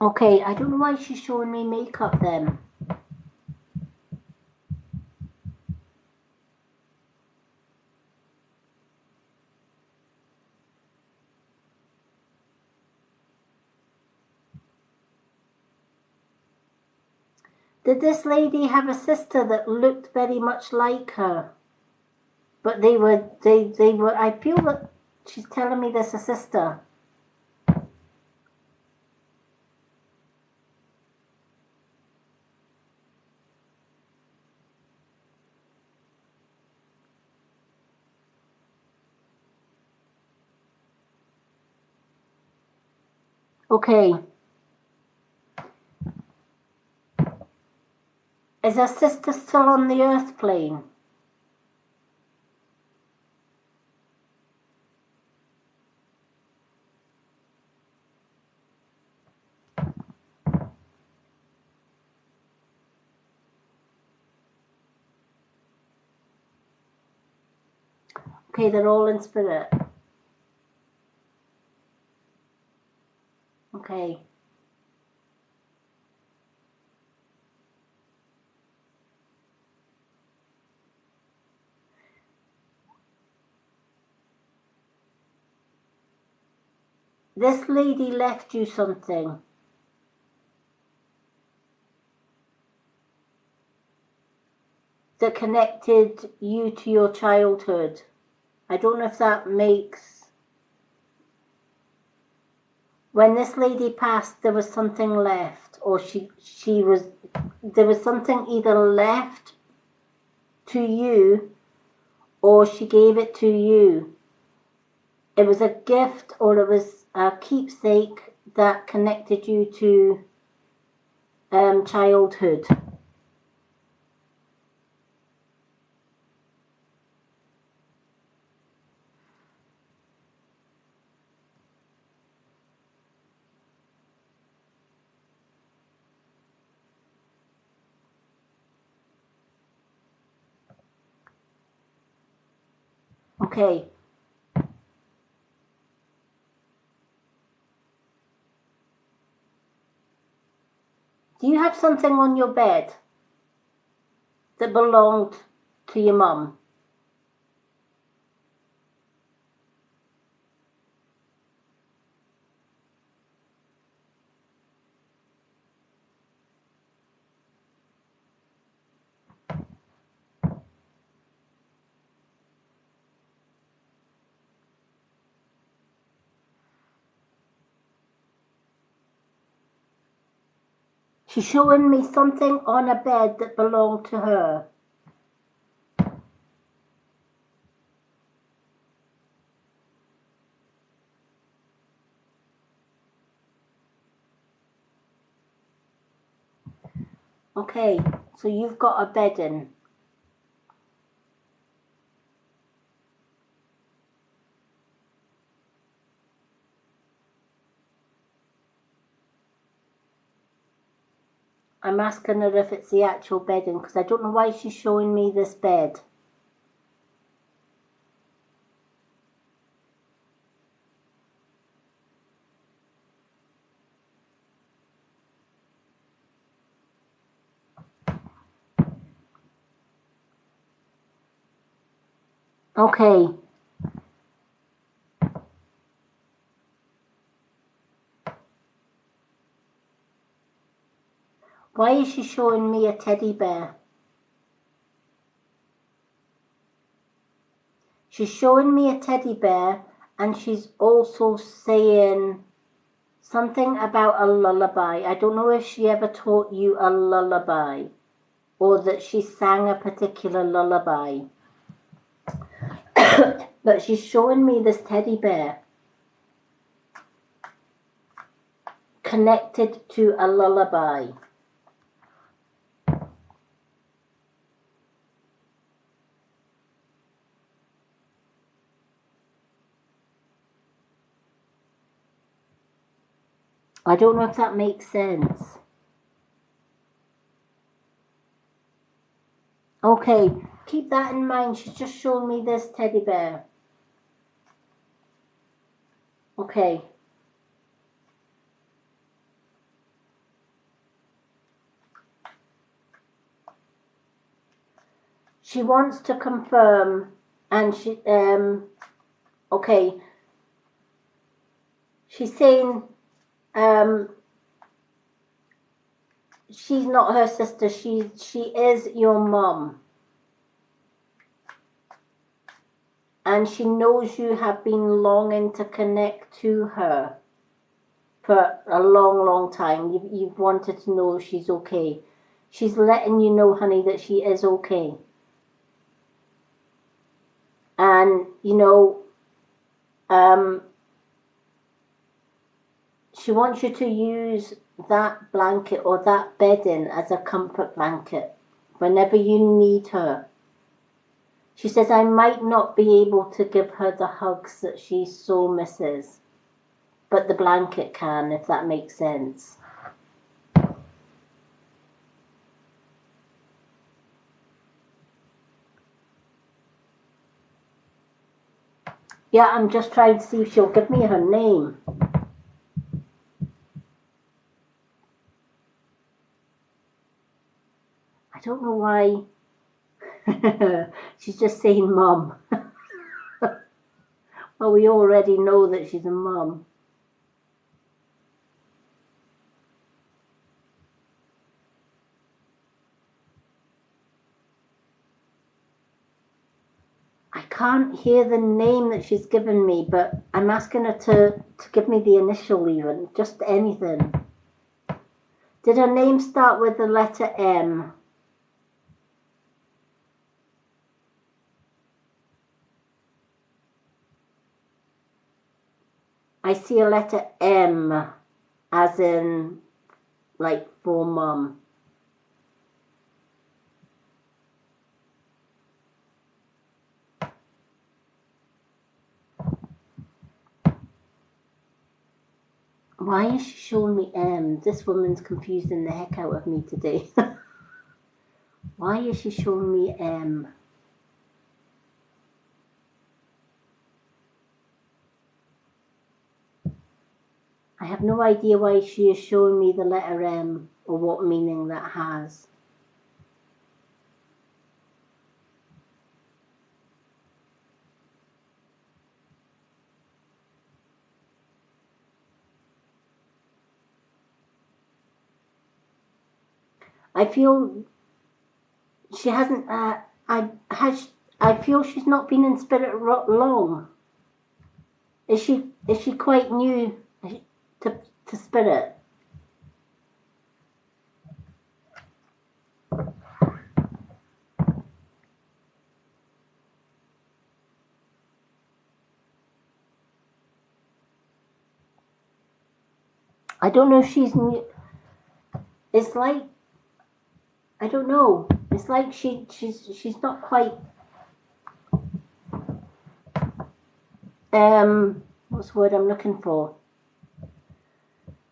Okay, I don't know why she's showing me makeup then. Did this lady have a sister that looked very much like her? But they were, I feel that she's telling me there's a sister. Okay. Is her sister still on the earth plane? Okay, they're all in spirit. Okay. This lady left you something. That connected you to your childhood. I don't know if that makes... When this lady passed, there was something left, or there was something either left to you, or she gave it to you. It was a gift, or it was a keepsake that connected you to childhood. Okay. Do you have something on your bed that belonged to your mum? She's showing me something on a bed that belonged to her. Okay, so you've got a bedding. I'm asking her if it's the actual bedding, because I don't know why she's showing me this bed. Okay. Why is she showing me a teddy bear? She's showing me a teddy bear, and she's also saying something about a lullaby. I don't know if she ever taught you a lullaby, or that she sang a particular lullaby. But she's showing me this teddy bear connected to a lullaby. I don't know if that makes sense. Okay, keep that in mind. She's just shown me this teddy bear. Okay. She wants to confirm, and she, okay. She's saying, she's not her sister. She is your mum. And she knows you have been longing to connect to her for a long, long time. You've wanted to know she's okay. She's letting you know, honey, that she is okay. And, you know, she wants you to use that blanket or that bedding as a comfort blanket whenever you need her. She says, I might not be able to give her the hugs that she so misses, but the blanket can, if that makes sense. Yeah, I'm just trying to see if she'll give me her name. I don't know why. She's just saying mum. Well, we already know that she's a mum. I can't hear the name that she's given me, but I'm asking her to give me the initial even, just anything. Did her name start with the letter M? I see a letter M, as in, like, for mum. Why is she showing me M? This woman's confusing the heck out of me today. Why is she showing me M? I have no idea why she is showing me the letter M or what meaning that has. I feel she hasn't. I feel she's not been in spirit long. Is she quite new to spirit? I don't know if she's new. It's like, I don't know. It's like she's not quite. What's the word I'm looking for?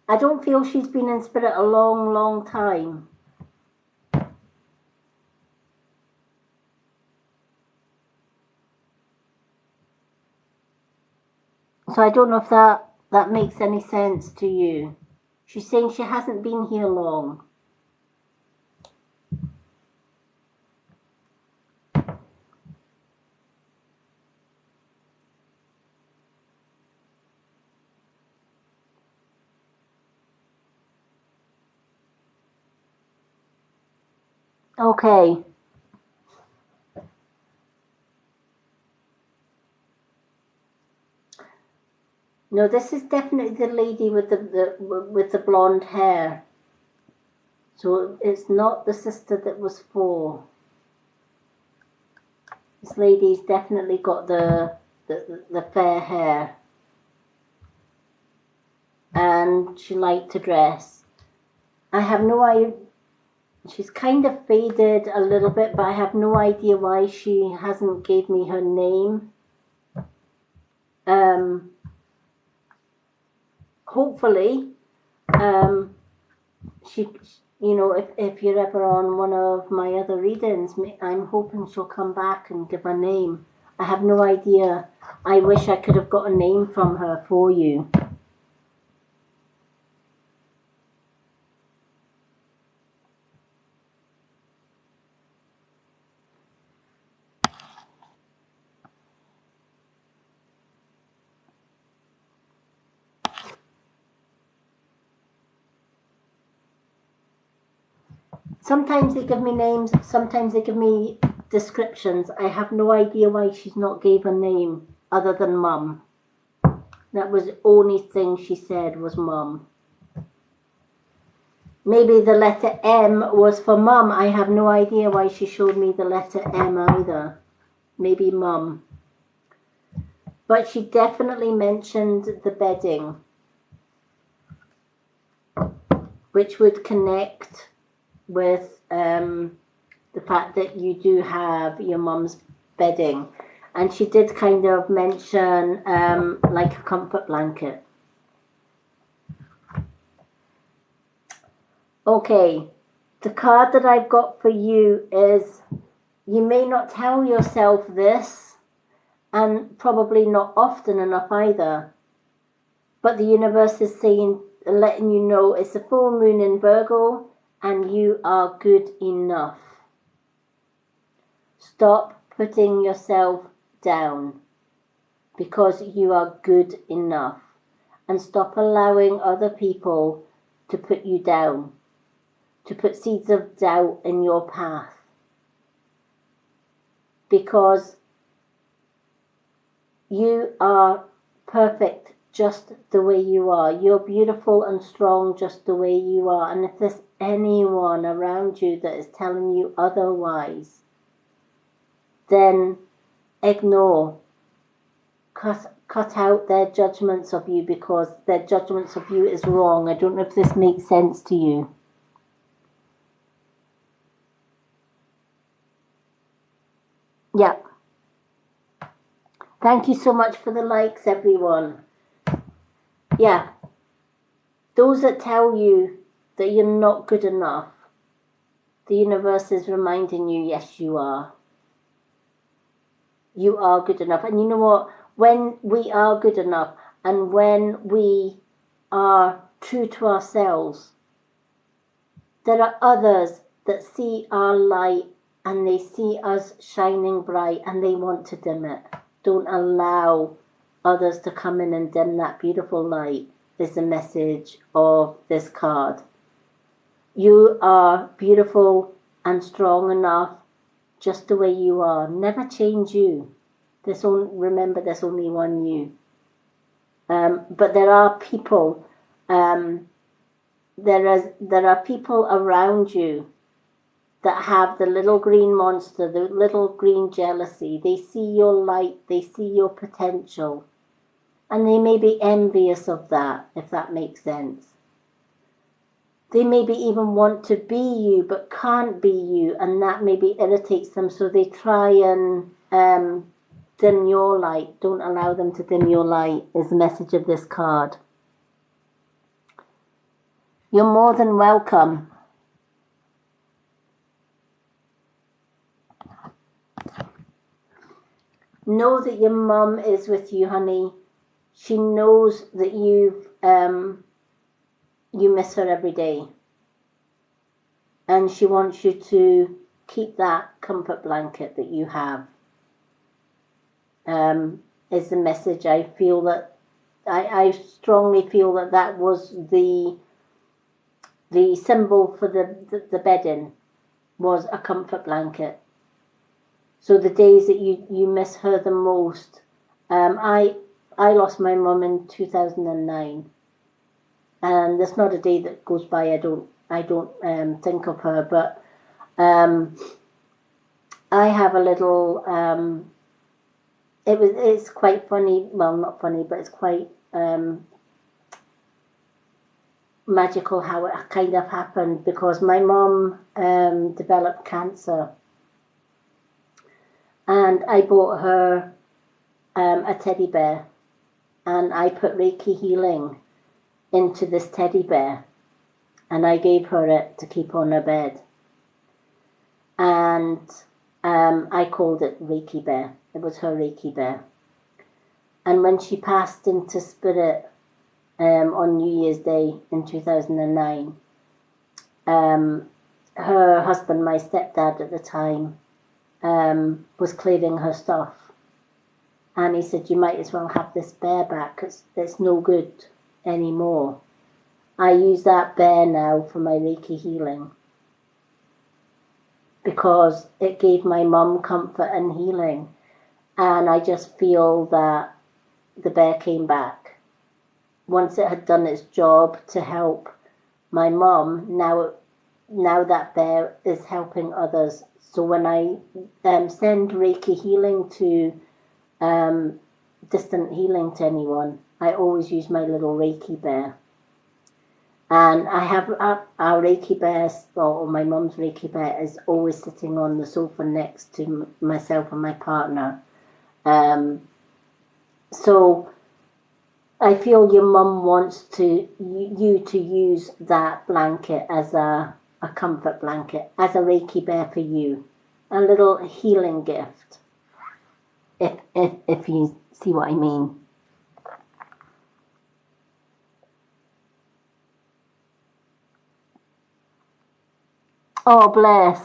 I don't feel she's been in spirit a long, long time. So I don't know if that makes any sense to you. She's saying she hasn't been here long. Okay. No, this is definitely the lady with the blonde hair. So it's not the sister that was 4. This lady's definitely got the fair hair. And she liked to dress. I have no idea. She's kind of faded a little bit, but I have no idea why she hasn't gave me her name. Hopefully, she, you know, if you're ever on one of my other readings, I'm hoping she'll come back and give her name. I have no idea. I wish I could have got a name from her for you. Sometimes they give me names, sometimes they give me descriptions. I have no idea why she's not gave a name other than Mum. That was the only thing she said was Mum. Maybe the letter M was for Mum. I have no idea why she showed me the letter M either. Maybe Mum. But she definitely mentioned the bedding, which would connect with the fact that you do have your mum's bedding. And she did kind of mention like a comfort blanket. Okay, the card that I've got for you is, you may not tell yourself this, and probably not often enough either, but the universe is saying, letting you know it's a full moon in Virgo and you are good enough. Stop putting yourself down because you are good enough, and stop allowing other people to put you down, to put seeds of doubt in your path, because you are perfect just the way you are. You're beautiful and strong just the way you are. And if there's anyone around you that is telling you otherwise, then ignore. Cut out their judgments of you, because their judgments of you is wrong. I don't know if this makes sense to you. Yeah. Thank you so much for the likes, everyone. Yeah. Those that tell you that you're not good enough, the universe is reminding you, yes, you are. You are good enough. And you know what? When we are good enough, and when we are true to ourselves, there are others that see our light and they see us shining bright and they want to dim it. Don't allow others to come in and dim that beautiful light, is the message of this card. You are beautiful and strong enough just the way you are. Never change you. Remember, there's only one you. But there are people, there are people around you that have the little green monster, the little green jealousy. They see your light, they see your potential, and they may be envious of that, if that makes sense. They maybe even want to be you, but can't be you, and that maybe irritates them, so they try and dim your light. Don't allow them to dim your light, is the message of this card. You're more than welcome. Know that your mum is with you, honey. she knows that you miss her every day, and she wants you to keep that comfort blanket that you have. Is the message. I feel that I strongly feel that that was the symbol for the bedding, was a comfort blanket. So the days that you miss her the most, I lost my mum in 2009, and there's not a day that goes by I don't think of her. But I have a little. It's quite funny. Well, not funny, but it's quite magical how it kind of happened, because my mum developed cancer, and I bought her a teddy bear, and I put Reiki healing into this teddy bear, and I gave her it to keep on her bed, and I called it Reiki Bear. It was her Reiki bear. And when she passed into spirit on New Year's Day in 2009, her husband, my stepdad at the time, was clearing her stuff. And he said, you might as well have this bear back, it's no good anymore. I use that bear now for my Reiki healing, because it gave my mum comfort and healing. And I just feel that the bear came back. Once it had done its job to help my mum, now that bear is helping others. So when I send Reiki healing to distant healing to anyone, I always use my little Reiki bear. And I have our Reiki bear, or my mum's Reiki bear, is always sitting on the sofa next to myself and my partner. So I feel your mum wants you to use that blanket as a comfort blanket, as a Reiki bear for you, a little healing gift, if you see what I mean. Oh, bless.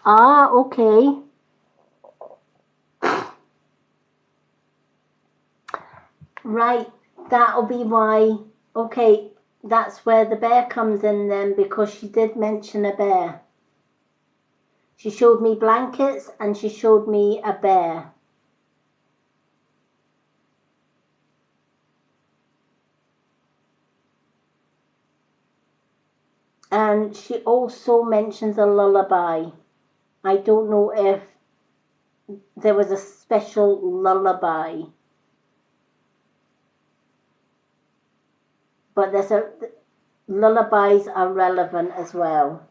Ah, okay. Right, that'll be why. Okay, that's where the bear comes in then, because she did mention a bear. She showed me blankets and she showed me a bear. And she also mentions a lullaby. I don't know if there was a special lullaby, but lullabies are relevant as well.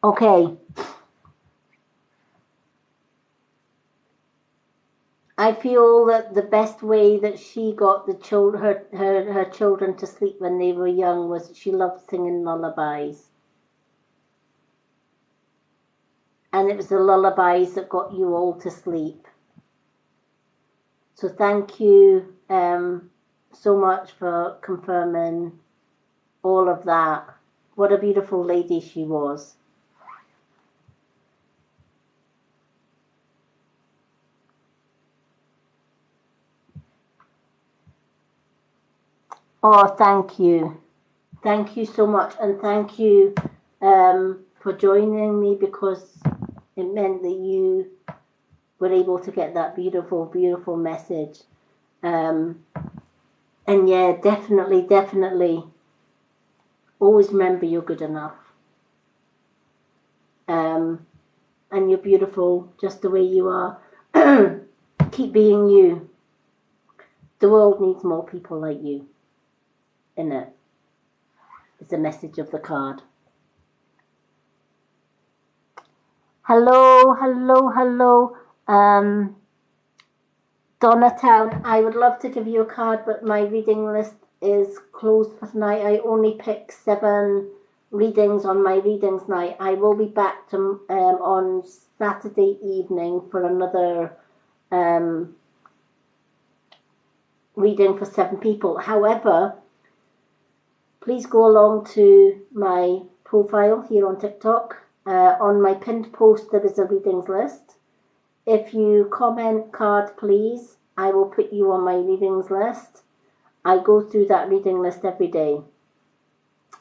Okay. I feel that the best way that she got her children to sleep when they were young was she loved singing lullabies. And it was the lullabies that got you all to sleep. So thank you so much for confirming all of that. What a beautiful lady she was. Oh, thank you. Thank you so much. And thank you for joining me, because it meant that you were able to get that beautiful, beautiful message. And yeah, definitely, always remember you're good enough. And you're beautiful just the way you are. Keep being you. The world needs more people like you. In it. It's a message of the card. Hello, hello, hello. Donnatown, I would love to give you a card, but my reading list is closed for tonight. I only picked 7 readings on my readings night. I will be back to, on Saturday evening for another reading for 7 people. However, please go along to my profile here on TikTok. On my pinned post, there is a readings list. If you comment card, please, I will put you on my readings list. I go through that reading list every day.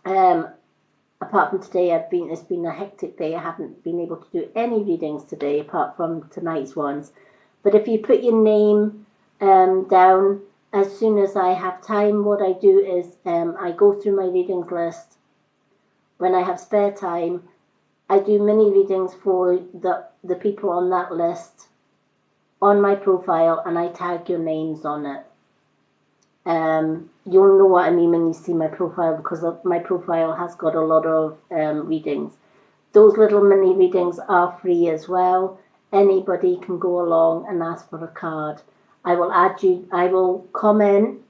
Apart from today, it's been a hectic day. I haven't been able to do any readings today apart from tonight's ones. But if you put your name down, as soon as I have time, what I do is I go through my readings list. When I have spare time, I do mini readings for the people on that list on my profile, and I tag your names on it. You'll know what I mean when you see my profile, because my profile has got a lot of readings. Those little mini readings are free as well. Anybody can go along and ask for a card. I will add you, I will comment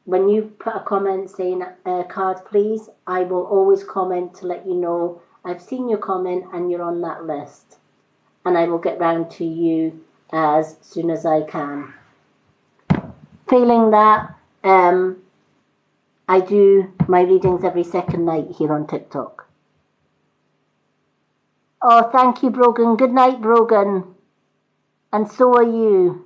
when you put a comment saying card please, I will always comment to let you know I've seen your comment and you're on that list, and I will get round to you as soon as I can. Failing that, I do my readings every second night here on TikTok. Oh, thank you, Brogan. Good night, Brogan. And so are you.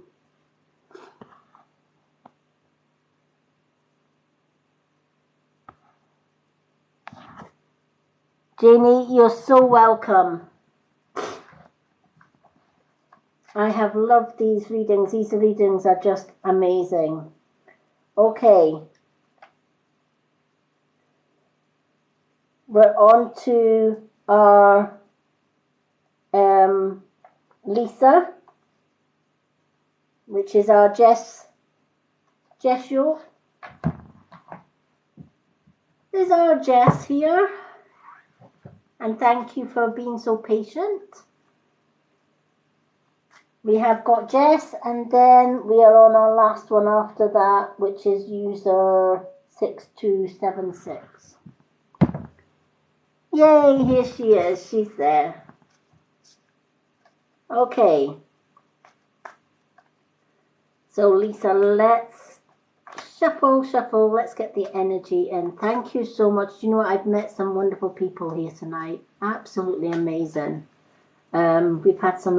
Janie, you're so welcome. I have loved these readings. These readings are just amazing. Okay. We're on to our Lisa, which is our Jess York. There's our Jess here. And thank you for being so patient. We have got Jess, and then we are on our last one after that, which is user 6276. Yay, here she is. She's there. Okay. So Lisa, let's shuffle. Let's get the energy in. Thank you so much. You know, I've met some wonderful people here tonight. Absolutely amazing. We've had some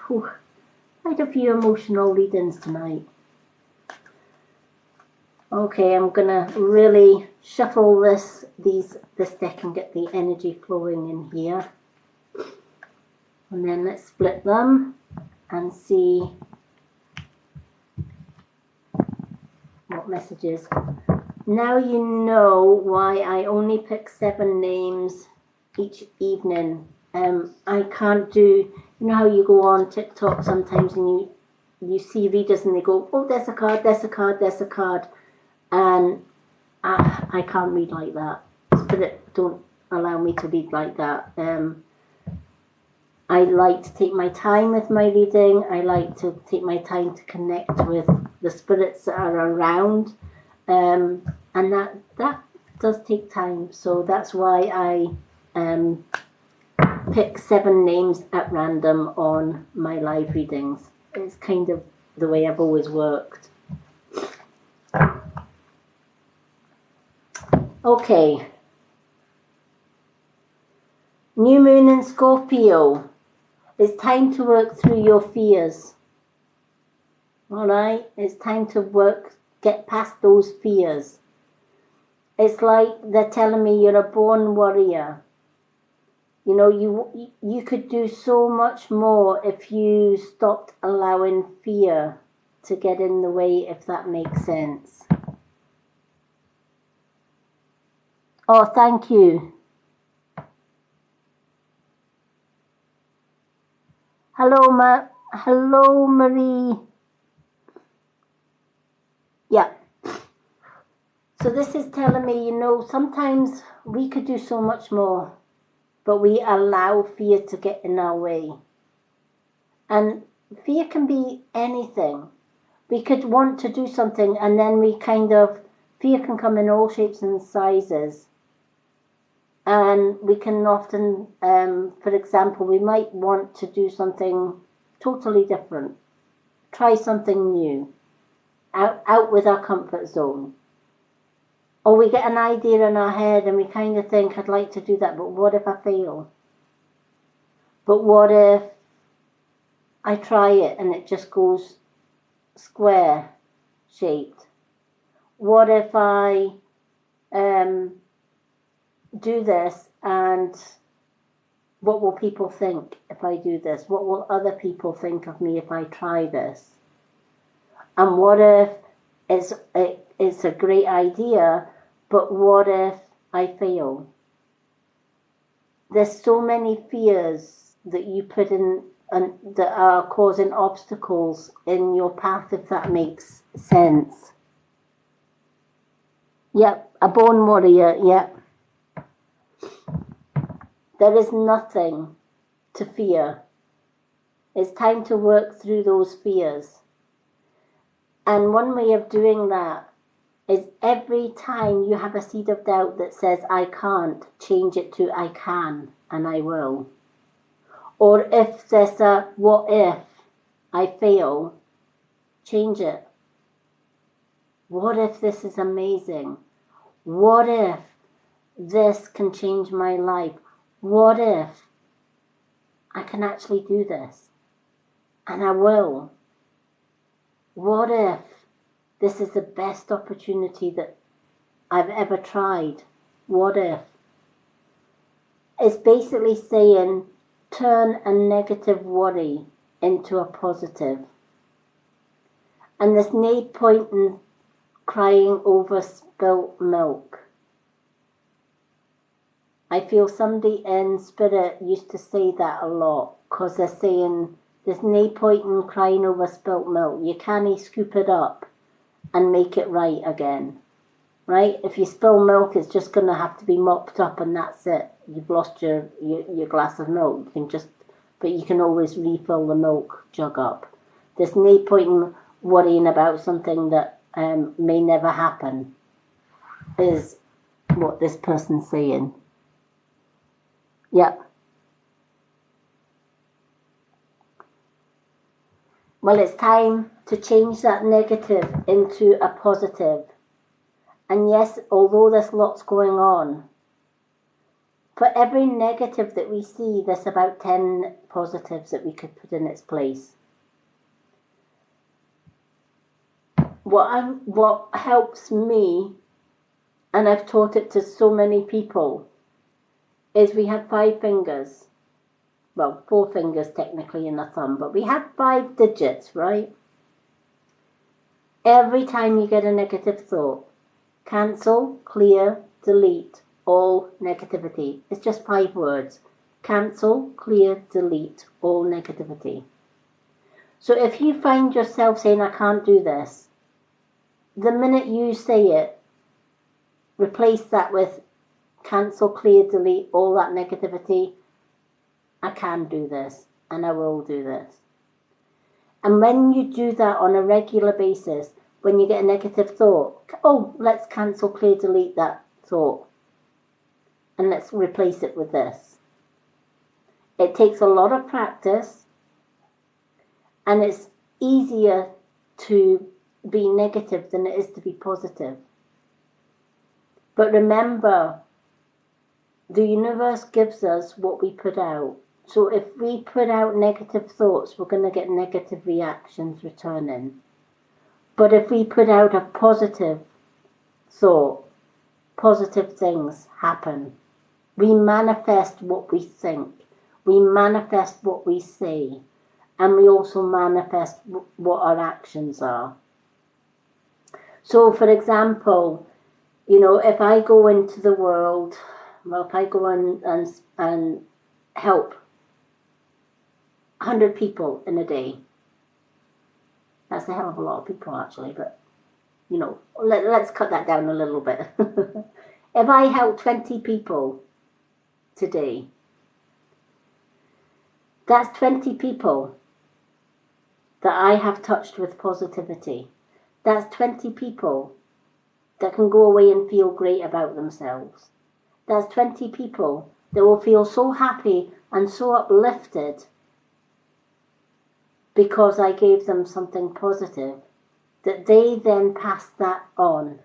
quite a few emotional readings tonight. Okay, I'm gonna really shuffle this deck and get the energy flowing in here. And then let's split them and see what messages. Now you know why I only pick 7 names each evening. I can't do, you know how you go on TikTok sometimes and you see readers and they go, oh, there's a card, and I can't read like that. Spirit don't allow me to read like that. I like to take my time with my reading. I like to take my time to connect with the spirits that are around, and that does take time. So that's why I pick 7 names at random on my live readings. It's kind of the way I've always worked. Okay. New moon in Scorpio. It's time to work through your fears. Alright? It's time to get past those fears. It's like they're telling me you're a born warrior. You know, you could do so much more if you stopped allowing fear to get in the way, if that makes sense. Oh, thank you. Hello, Marie. Yeah. So this is telling me, you know, sometimes we could do so much more. but we allow fear to get in our way. And fear can be anything. We could want to do something, and then fear can come in all shapes and sizes. And we can often, for example, we might want to do something totally different, try something new, out with our comfort zone. Or we get an idea in our head and we kind of think, I'd like to do that, but what if I fail? But what if I try it and it just goes square shaped? What if I do this, and what will people think if I do this? What will other people think of me if I try this? And what if it's a great idea, but what if I fail? There's so many fears that you put in and that are causing obstacles in your path, if that makes sense. Yep, a born warrior, yep. There is nothing to fear. It's time to work through those fears. And one way of doing that is every time you have a seed of doubt that says, I can't, change it to I can and I will. Or if there's a what if I fail, change it. What if this is amazing? What if this can change my life? What if I can actually do this? And I will. What if this is the best opportunity that I've ever tried? What if? It's basically saying, turn a negative worry into a positive. And there's no point in crying over spilt milk. I feel somebody in spirit used to say that a lot, because they're saying there's no point in crying over spilt milk. You can't scoop it up and make it right again, right? If you spill milk, it's just going to have to be mopped up and that's it. You've lost your glass of milk. But you can always refill the milk jug up. There's no point in worrying about something that may never happen, is what this person's saying. Yep. Well, it's time to change that negative into a positive. And yes, although there's lots going on, for every negative that we see, there's about 10 positives that we could put in its place. What helps me, and I've taught it to so many people, is we have 5 fingers. Well, 4 fingers technically in a thumb, but we have 5 digits, right? Every time you get a negative thought, cancel, clear, delete all negativity. It's just 5 words. Cancel, clear, delete all negativity. So if you find yourself saying, I can't do this, the minute you say it, replace that with cancel, clear, delete all that negativity. I can do this and I will do this. And when you do that on a regular basis, when you get a negative thought, oh, let's cancel, clear, delete that thought. And let's replace it with this. It takes a lot of practice, and it's easier to be negative than it is to be positive. But remember, the universe gives us what we put out. So if we put out negative thoughts, we're going to get negative reactions returning. But if we put out a positive thought, positive things happen. We manifest what we think. We manifest what we say. And we also manifest what our actions are. So, for example, if I go into the world, if I go and help 100 people in a day, that's a hell of a lot of people actually, but let's cut that down a little bit. If I help 20 people today, That's 20 people that I have touched with positivity. That's 20 people that can go away and feel great about themselves. That's 20 people that will feel so happy and so uplifted because I gave them something positive, that they then pass that on.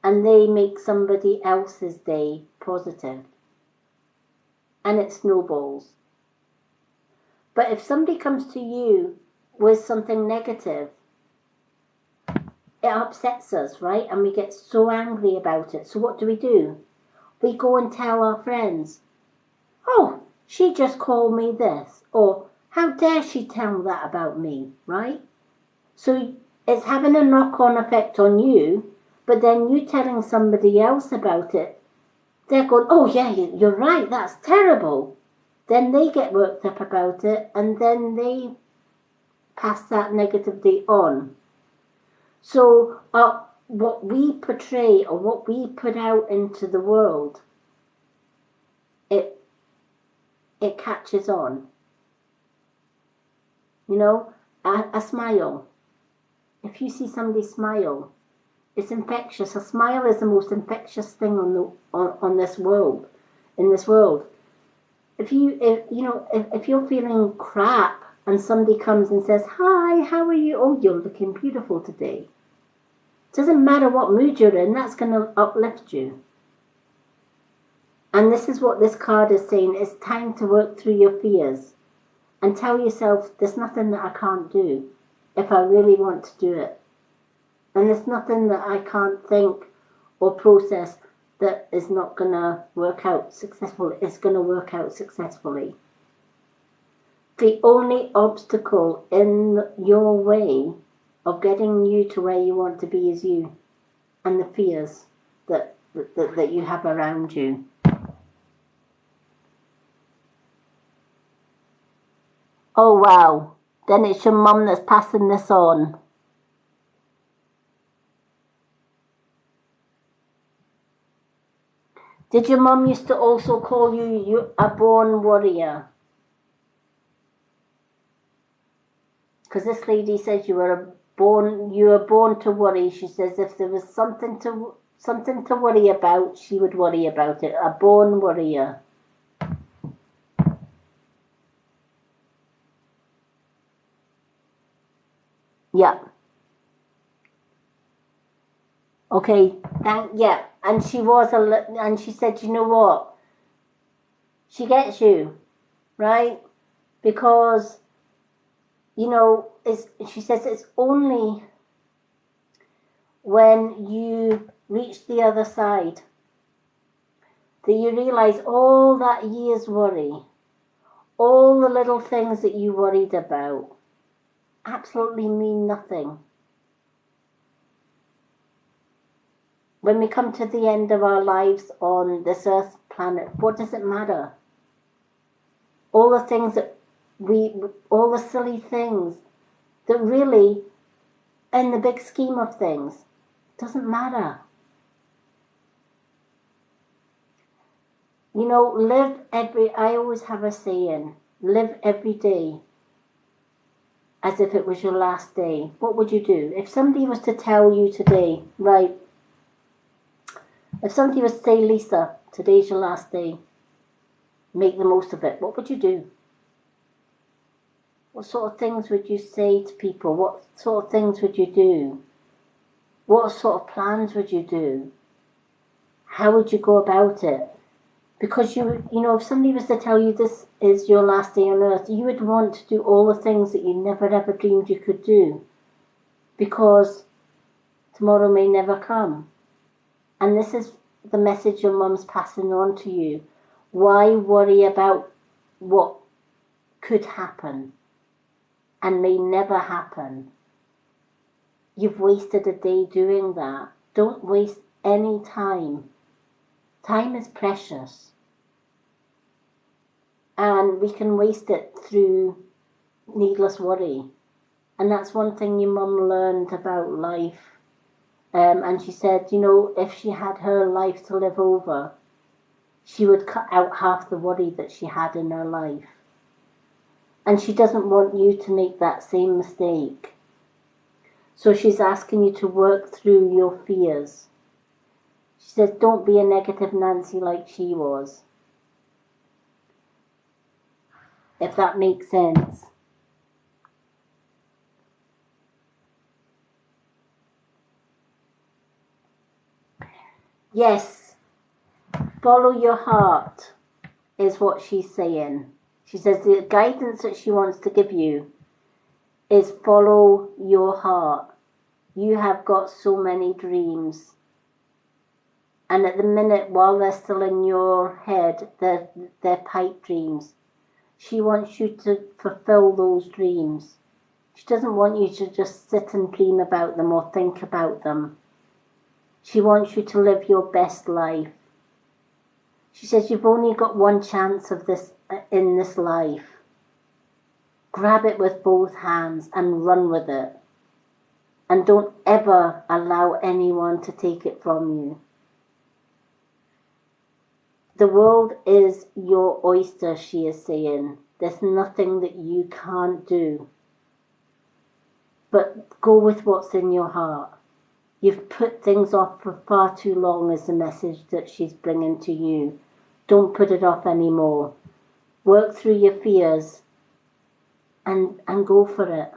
And they make somebody else's day positive. And it snowballs. But if somebody comes to you with something negative, it upsets us, right? And we get so angry about it. So what do? We go and tell our friends, oh, she just called me this. Or, how dare she tell that about me, right? So it's having a knock-on effect on you, but then you telling somebody else about it, they're going, oh yeah, you're right, that's terrible. Then they get worked up about it, and then they pass that negativity on. So what we portray or what we put out into the world, it catches on. You know, a smile. If you see somebody smile, it's infectious. A smile is the most infectious thing on this world. In this world, if you're feeling crap and somebody comes and says, "Hi, how are you? Oh, you're looking beautiful today." Doesn't matter what mood you're in. That's going to uplift you. And this is what this card is saying. It's time to work through your fears and tell yourself, there's nothing that I can't do if I really want to do it. And there's nothing that I can't think or process that is not going to work out successfully. It's going to work out successfully. The only obstacle in your way of getting you to where you want to be is you and the fears that you have around you. Oh wow, then it's your mum that's passing this on. Did your mum used to also call you a born warrior? Because this lady says you were born to worry. She says if there was something to worry about, she would worry about it. A born warrior. Yeah. Okay. Yeah. And and she said, you know what? She gets you, right? Because, she says it's only when you reach the other side that you realize all that year's worry, all the little things that you worried about, absolutely mean nothing. When we come to the end of our lives on this earth planet, what does it matter? All the things all the silly things that really, in the big scheme of things, doesn't matter. I always have a saying, live every day as if it was your last day. What would you do? If somebody was to tell you today, right, if somebody was to say, Lisa, today's your last day, make the most of it, what would you do? What sort of things would you say to people? What sort of things would you do? What sort of plans would you do? How would you go about it? Because if somebody was to tell you this is your last day on earth, you would want to do all the things that you never ever dreamed you could do. Because tomorrow may never come. And this is the message your mum's passing on to you. Why worry about what could happen and may never happen? You've wasted a day doing that. Don't waste any time. Time is precious. And we can waste it through needless worry. And that's one thing your mum learned about life. And she said, if she had her life to live over, she would cut out half the worry that she had in her life. And she doesn't want you to make that same mistake. So she's asking you to work through your fears. She says, don't be a negative Nancy like she was. If that makes sense. Yes, follow your heart is what she's saying. She says the guidance that she wants to give you is follow your heart. You have got so many dreams. And at the minute, while they're still in your head, they're pipe dreams. She wants you to fulfill those dreams. She doesn't want you to just sit and dream about them or think about them. She wants you to live your best life. She says you've only got one chance of this in this life. Grab it with both hands and run with it. And don't ever allow anyone to take it from you. The world is your oyster, she is saying. There's nothing that you can't do. But go with what's in your heart. You've put things off for far too long is the message that she's bringing to you. Don't put it off anymore. Work through your fears and go for it.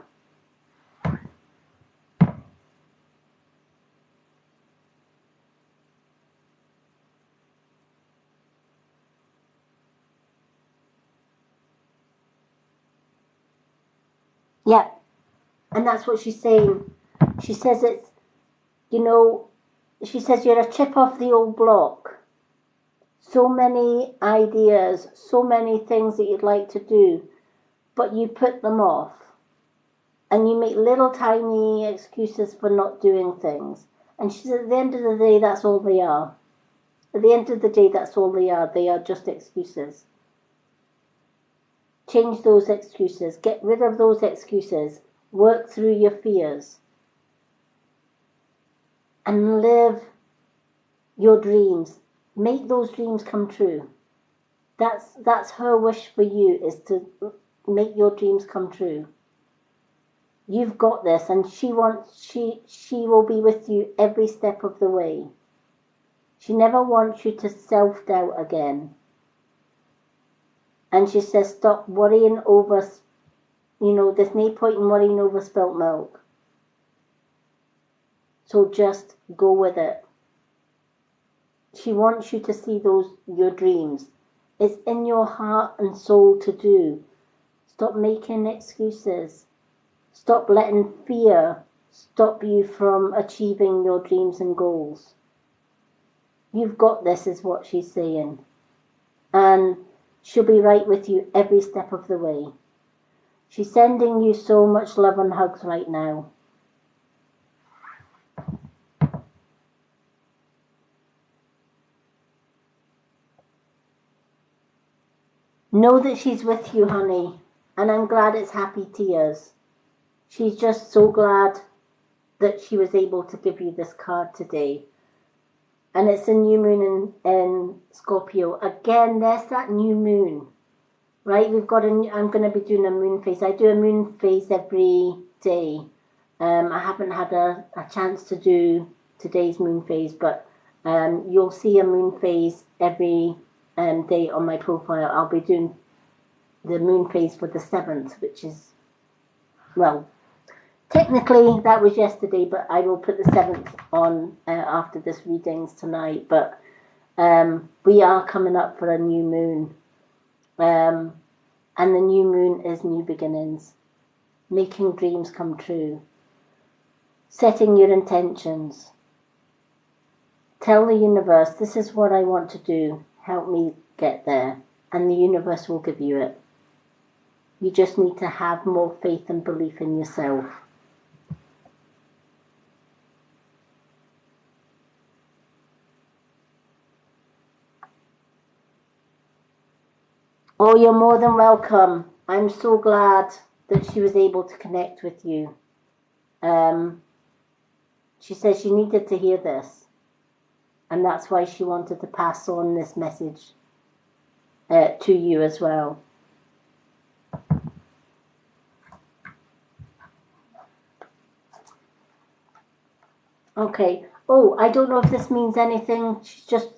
Yeah, and that's what she's saying. She says it's, she says you're a chip off the old block. So many ideas, so many things that you'd like to do, but you put them off. And you make little tiny excuses for not doing things. And she says at the end of the day, that's all they are. At the end of the day, that's all they are. They are just excuses. Change those excuses. Get rid of those excuses. Work through your fears. And live your dreams. Make those dreams come true. That's her wish for you, is to make your dreams come true. You've got this, and she will be with you every step of the way. She never wants you to self-doubt again. And she says, stop worrying over, there's no point in worrying over spilt milk. So just go with it. She wants you to see your dreams. It's in your heart and soul to do. Stop making excuses. Stop letting fear stop you from achieving your dreams and goals. You've got this, is what she's saying. And she'll be right with you every step of the way. She's sending you so much love and hugs right now. Know that she's with you, honey. And I'm glad it's happy tears. She's just so glad that she was able to give you this card today. And it's a new moon in Scorpio. Again, there's that new moon, right? I'm going to be doing a moon phase. I do a moon phase every day. I haven't had a chance to do today's moon phase, but you'll see a moon phase every day on my profile. I'll be doing the moon phase for the 7th, which is, well, technically that was yesterday, but I will put the 7th on after this readings tonight. But we are coming up for a new moon. And the new moon is new beginnings. Making dreams come true. Setting your intentions. Tell the universe, this is what I want to do. Help me get there. And the universe will give you it. You just need to have more faith and belief in yourself. Oh, you're more than welcome. I'm so glad that she was able to connect with you. She says she needed to hear this. And that's why she wanted to pass on this message to you as well. Okay. Oh, I don't know if this means anything. She's just,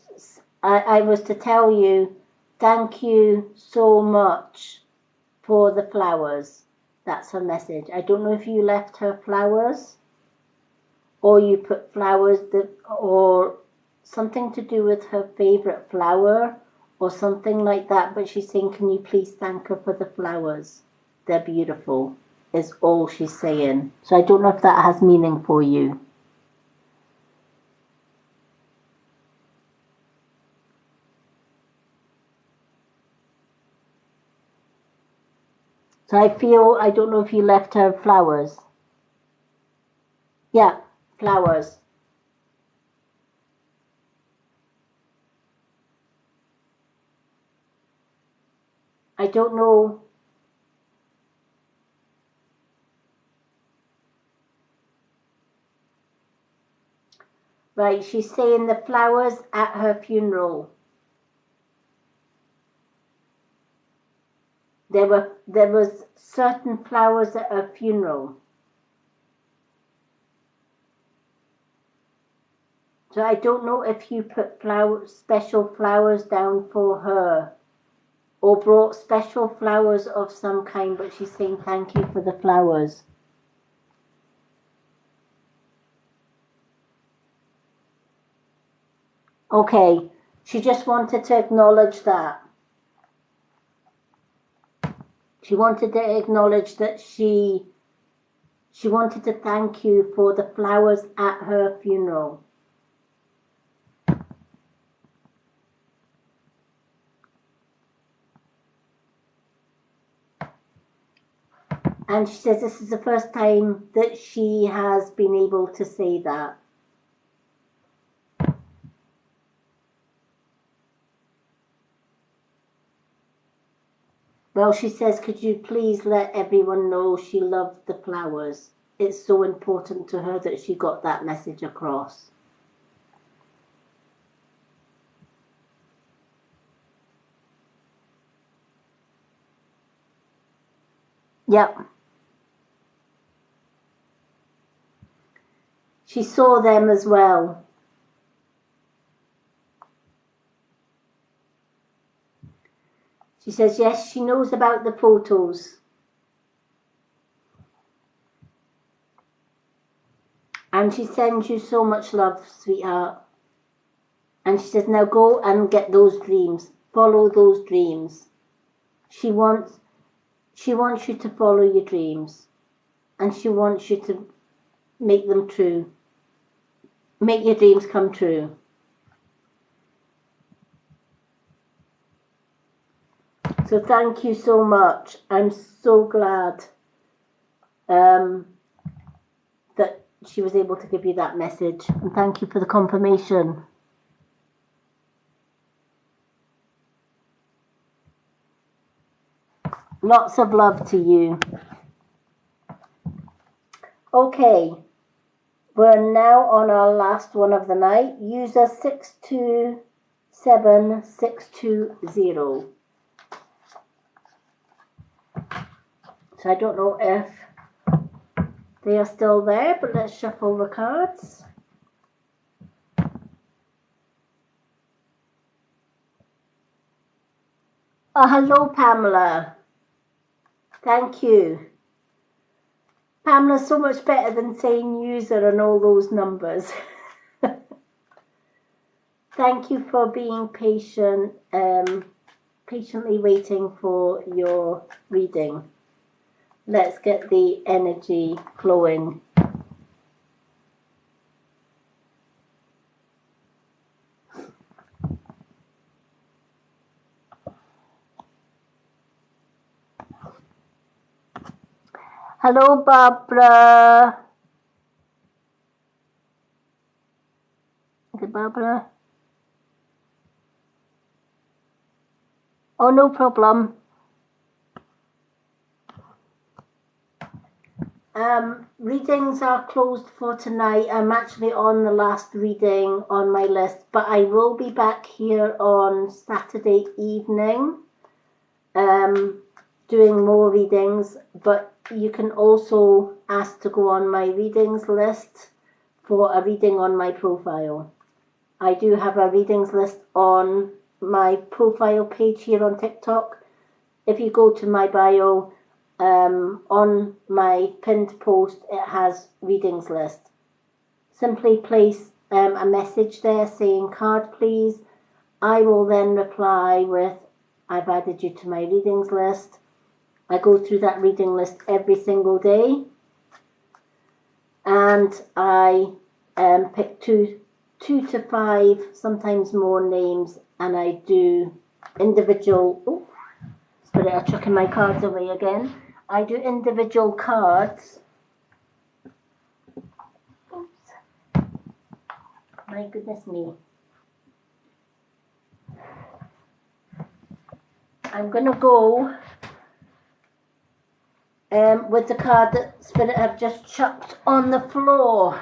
I was to tell you, thank you so much for the flowers. That's her message. I don't know if you left her flowers or you put flowers that, or something to do with her favorite flower or something like that. But she's saying, can you please thank her for the flowers? They're beautiful, is all she's saying. So I don't know if that has meaning for you. So I feel, I don't know if you left her flowers. Yeah, flowers. I don't know. Right, she's saying the flowers at her funeral. There was certain flowers at her funeral. So I don't know if you put special flowers down for her or brought special flowers of some kind, but she's saying thank you for the flowers. Okay, she just wanted to acknowledge that. She wanted to acknowledge that she wanted to thank you for the flowers at her funeral. And she says this is the first time that she has been able to say that. Well, she says, could you please let everyone know she loved the flowers? It's so important to her that she got that message across. Yep. She saw them as well. She says, yes, she knows about the photos. And she sends you so much love, sweetheart. And she says, now go and get those dreams. Follow those dreams. She wants you to follow your dreams. And she wants you to make them true. Make your dreams come true. So thank you so much. I'm so glad that she was able to give you that message. And thank you for the confirmation. Lots of love to you. Okay. We're now on our last one of the night. User 627620. So I don't know if they are still there, but let's shuffle the cards. Oh, hello, Pamela. Thank you. Pamela's so much better than saying user and all those numbers. Thank you for being patient, patiently waiting for your reading. Let's get the energy flowing. Hello, Barbara. Is it Barbara? Oh, no problem. Readings are closed for tonight. I'm actually on the last reading on my list, but I will be back here on Saturday evening doing more readings, but you can also ask to go on my readings list for a reading on my profile. I do have a readings list on my profile page here on TikTok. If you go to my bio, on my pinned post, it has readings list. Simply place a message there saying card please. I will then reply with I've added you to my readings list. I go through that reading list every single day, and I pick two to five, sometimes more names, and I do individual. Oh, sorry, I'm chucking my cards away again. I do individual cards. Oops. My goodness me. I'm going to go with the card that Spirit have just chucked on the floor.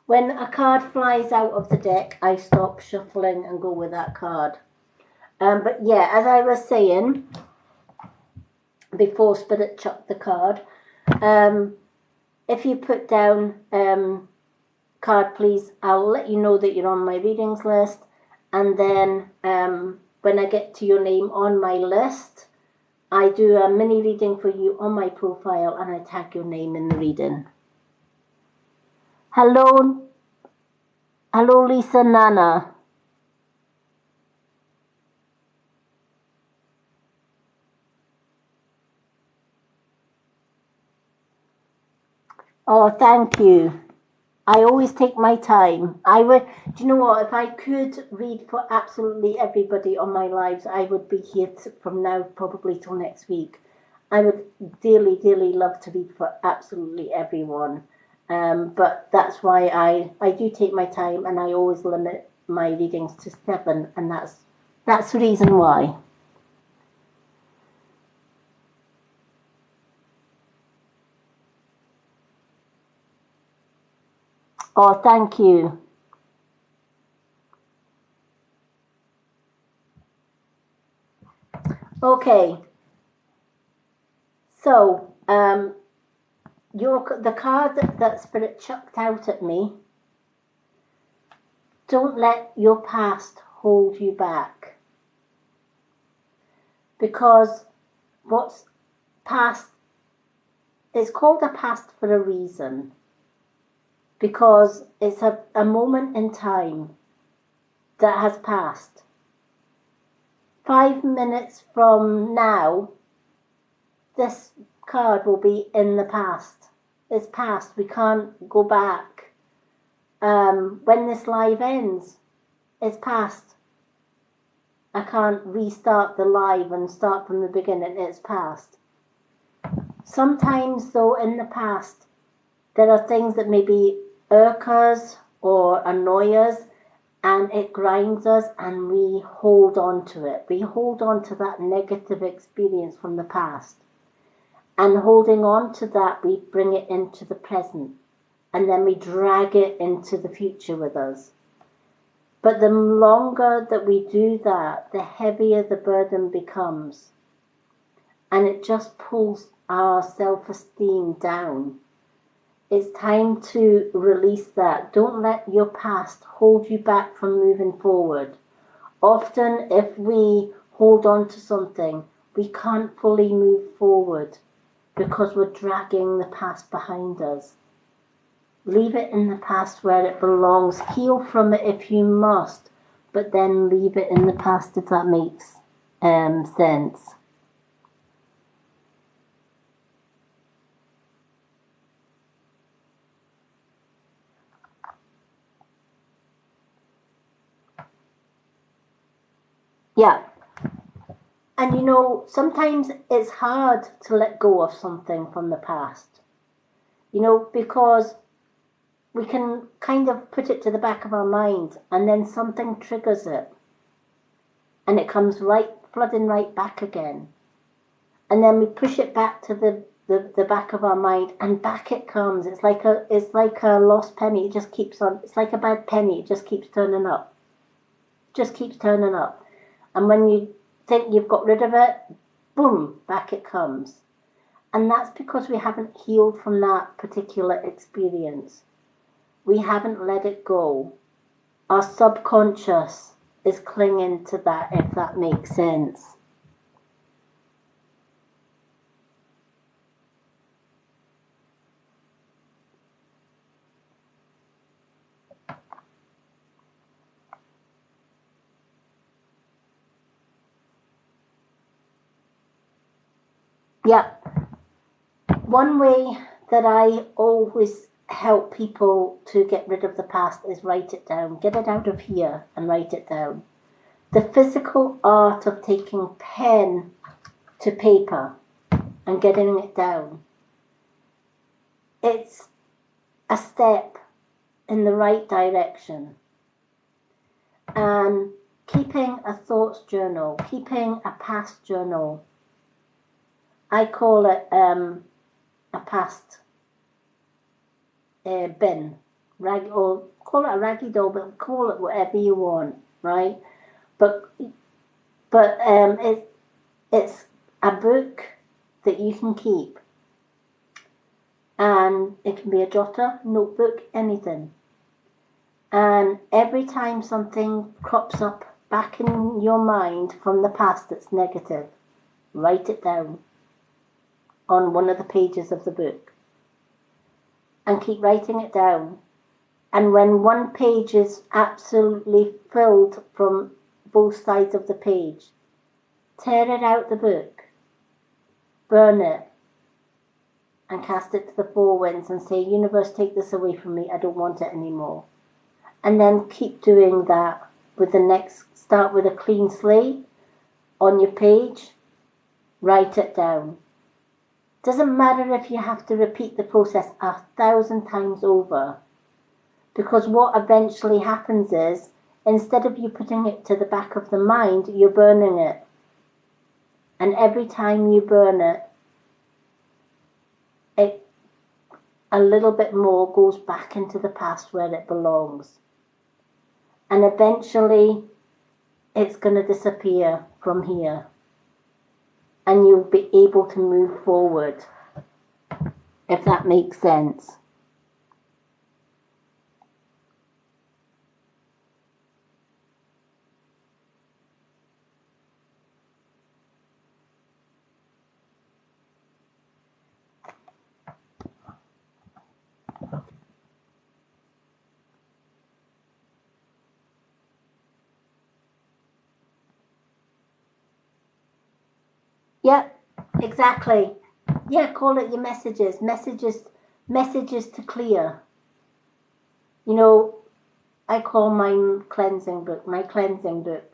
When a card flies out of the deck, I stop shuffling and go with that card. But yeah, as I was saying, before Spirit chucked the card, if you put down card please, I'll let you know that you're on my readings list, and then when I get to your name on my list, I do a mini reading for you on my profile, and I tag your name in the reading. Hello Lisa Nana. Oh, thank you. I always take my time. Do you know what? If I could read for absolutely everybody on my lives, I would be here from now probably till next week. I would dearly, dearly love to read for absolutely everyone. But that's why I do take my time, and I always limit my readings to 7, and that's the reason why. Oh, thank you. Okay. So, the card that Spirit chucked out at me, don't let your past hold you back. Because what's past is called a past for a reason. Because it's a moment in time that has passed. 5 minutes from now, this card will be in the past. It's past. We can't go back. When this live ends, it's past. I can't restart the live and start from the beginning. It's past. Sometimes, though, in the past, there are things that maybe irk us or annoy us, and it grinds us, and we hold on to it. We hold on to that negative experience from the past. And holding on to that, we bring it into the present, and then we drag it into the future with us. But the longer that we do that, the heavier the burden becomes. And it just pulls our self-esteem down. It's time to release that. Don't let your past hold you back from moving forward. Often, if we hold on to something, we can't fully move forward because we're dragging the past behind us. Leave it in the past where it belongs. Heal from it if you must, but then leave it in the past, if that makes sense. Yeah. And you know, sometimes it's hard to let go of something from the past. You know, because we can kind of put it to the back of our mind, and then something triggers it. And it comes flooding right back again. And then we push it back to the back of our mind, and back it comes. It's like a lost penny. It just keeps on. It's like a bad penny. It just keeps turning up. Just keeps turning up. And when you think you've got rid of it, boom, back it comes. And that's because we haven't healed from that particular experience. We haven't let it go. Our subconscious is clinging to that, if that makes sense. Yeah. One way that I always help people to get rid of the past is write it down. Get it out of here and write it down. The physical art of taking pen to paper and getting it down. It's a step in the right direction. And keeping a thoughts journal, keeping a past journal, I call it a past bin, or call it a raggy doll, but call it whatever you want, right? But it's a book that you can keep, and it can be a jotter, notebook, anything. And every time something crops up back in your mind from the past that's negative, write it down on one of the pages of the book. And keep writing it down. And when one page is absolutely filled from both sides of the page, tear it out the book, burn it, and cast it to the four winds and say, universe, take this away from me, I don't want it anymore. And then keep doing that with the next, start with a clean slate on your page, write it down. Doesn't matter if you have to repeat the process 1,000 times over, because what eventually happens is, instead of you putting it to the back of the mind, you're burning it. And every time you burn it, a little bit more goes back into the past where it belongs. And eventually, it's going to disappear from here. And you'll be able to move forward, if that makes sense. Yeah, exactly. Yeah, call it your messages. Messages to clear. You know, I call mine cleansing book, my cleansing book.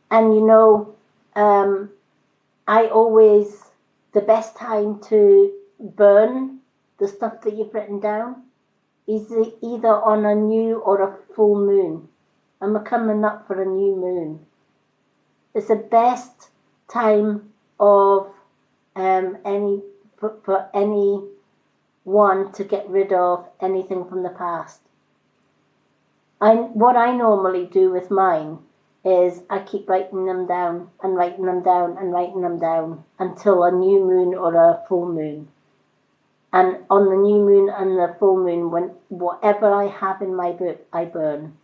And you know, I always, the best time to burn the stuff that you've written down is either on a new or a full moon. And we're coming up for a new moon. It's the best time of for anyone to get rid of anything from the past. What I normally do with mine is I keep writing them down and writing them down and writing them down until a new moon or a full moon. And on the new moon and the full moon, when whatever I have in my book, I burn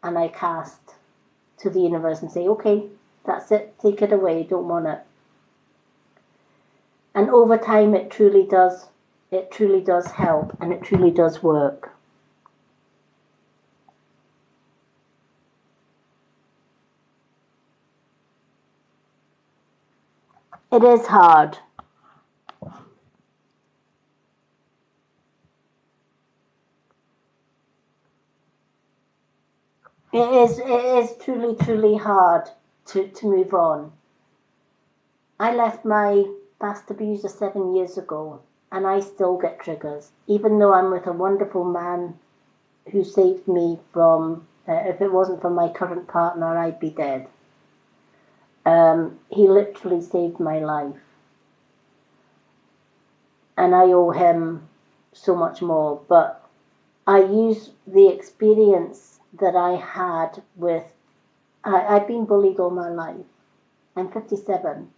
and I cast to the universe and say, okay, that's it, take it away, don't want it. And over time, it truly does help, and it truly does work. It is hard. It is truly hard to move on. I left my past abuser 7 years ago, and I still get triggers, even though I'm with a wonderful man who saved me from, if it wasn't for my current partner, I'd be dead. He literally saved my life. And I owe him so much more, but I use the experience that I had with I've been bullied all my life. I'm 57,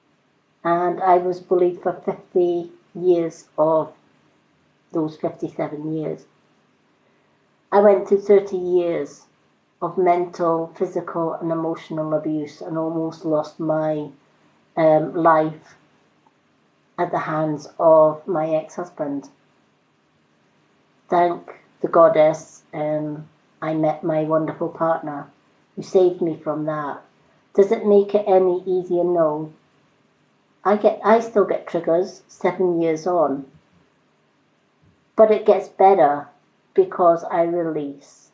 and I was bullied for 50 years of those 57 years. I went through 30 years of mental, physical, and emotional abuse, and almost lost my life at the hands of my ex-husband. Thank the goddess, I met my wonderful partner who saved me from that. Does it make it any easier? No. I still get triggers 7 years on, but it gets better because I release.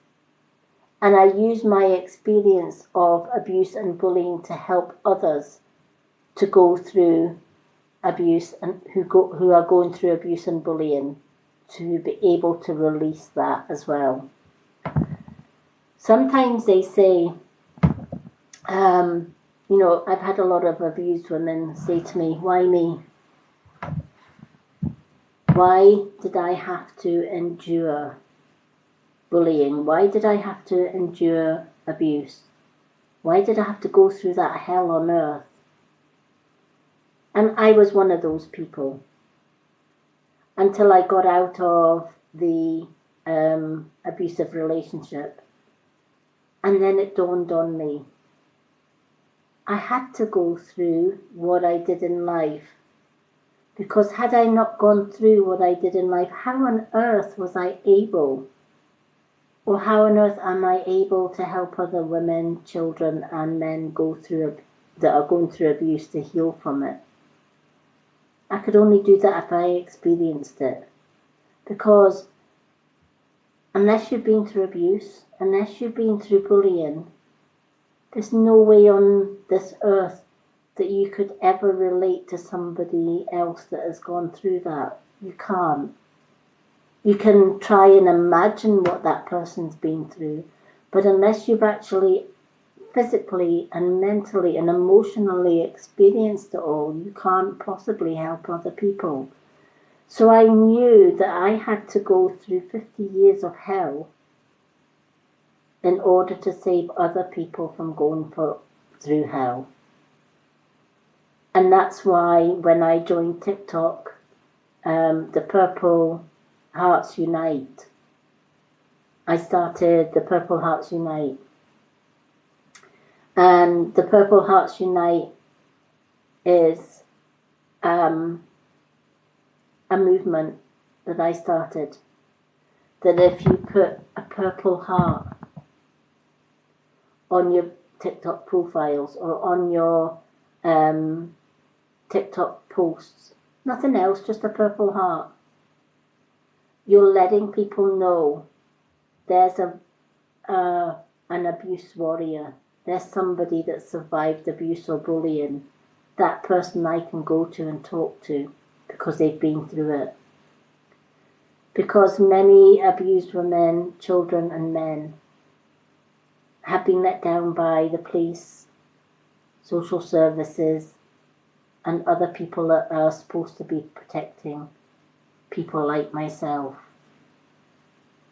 And I use my experience of abuse and bullying to help others to go through abuse and who are going through abuse and bullying, to be able to release that as well. Sometimes they say, I've had a lot of abused women say to me, why me? Why did I have to endure bullying? Why did I have to endure abuse? Why did I have to go through that hell on earth? And I was one of those people until I got out of the abusive relationship. And then it dawned on me, I had to go through what I did in life, because had I not gone through what I did in life, how on earth was I able, or how on earth am I able to help other women, children and men that are going through abuse to heal from it? I could only do that if I experienced it, because unless you've been through abuse, unless you've been through bullying, there's no way on this earth that you could ever relate to somebody else that has gone through that. You can't. You can try and imagine what that person's been through, but unless you've actually physically and mentally and emotionally experienced it all, you can't possibly help other people. So I knew that I had to go through 50 years of hell in order to save other people from going through hell. And that's why when I joined TikTok, the Purple Hearts Unite, I started the Purple Hearts Unite. And the Purple Hearts Unite is a movement that I started, that if you put a purple heart on your TikTok profiles or on your TikTok posts, nothing else, just a purple heart, you're letting people know there's an abuse warrior. There's somebody that survived abuse or bullying. That person I can go to and talk to because they've been through it. Because many abused women, children and men have been let down by the police, social services and other people that are supposed to be protecting people like myself.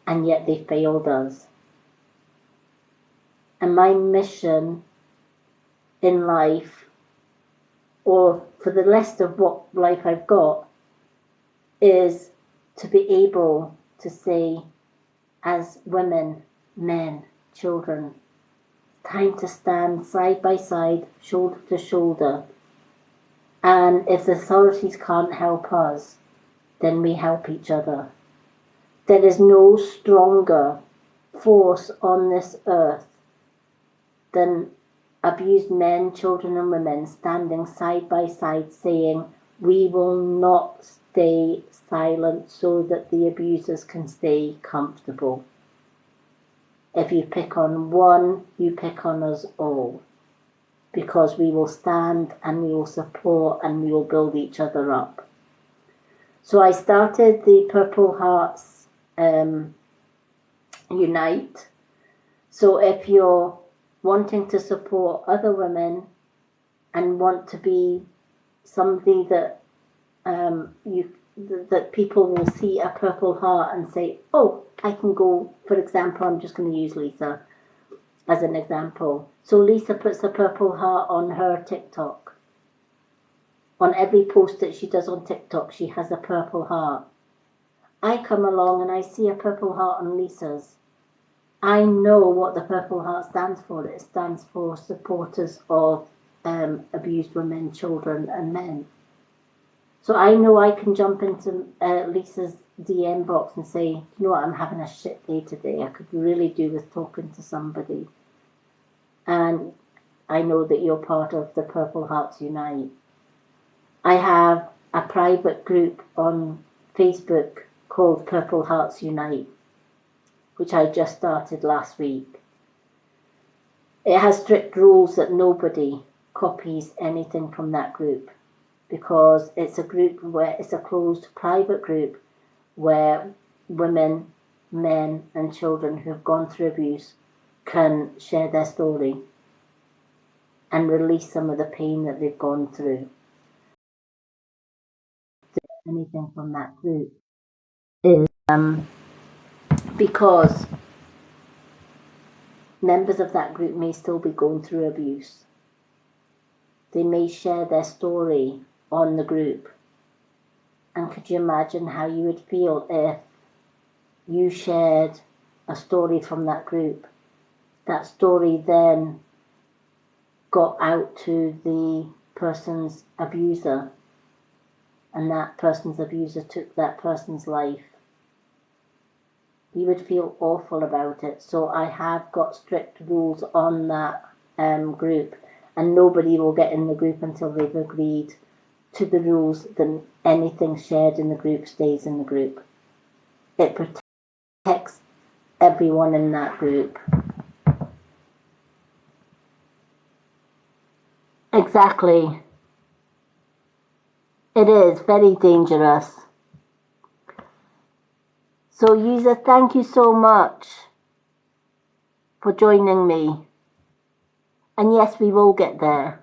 And yet they failed us. And my mission in life, or for the rest of what life I've got, is to be able to say, as women, men, children, time to stand side by side, shoulder to shoulder. And if the authorities can't help us, then we help each other. There is no stronger force on this earth than abused men, children and women standing side by side saying, we will not stay silent so that the abusers can stay comfortable. If you pick on one, you pick on us all, because we will stand and we will support and we will build each other up. So I started the Purple Hearts Unite. So if you're wanting to support other women and want to be somebody that that people will see a purple heart and say, oh, I can go, for example, I'm just going to use Lisa. as an example. So Lisa puts a purple heart on her TikTok. On every post that she does on TikTok, she has a purple heart. I come along and I see a purple heart on Lisa's. I know what the purple heart stands for. It stands for supporters of abused women, children and men. So I know I can jump into Lisa's DM box and say, you know what, I'm having a shit day today. I could really do with talking to somebody. And I know that you're part of the Purple Hearts Unite. I have a private group on Facebook called Purple Hearts Unite, which I just started last week. It has strict rules that nobody copies anything from that group, because it's a group where it's a closed private group where women, men and children who have gone through abuse can share their story and release some of the pain that they've gone through. Anything from that group is because members of that group may still be going through abuse. They may share their story on the group. And could you imagine how you would feel if you shared a story from that group? That story then got out to the person's abuser, and that person's abuser took that person's life. You would feel awful about it. So I have got strict rules on that group, and nobody will get in the group until they've agreed to the rules. Then anything shared in the group stays in the group. It protects everyone in that group. Exactly. It is very dangerous. So user, thank you so much for joining me. And yes, we will get there.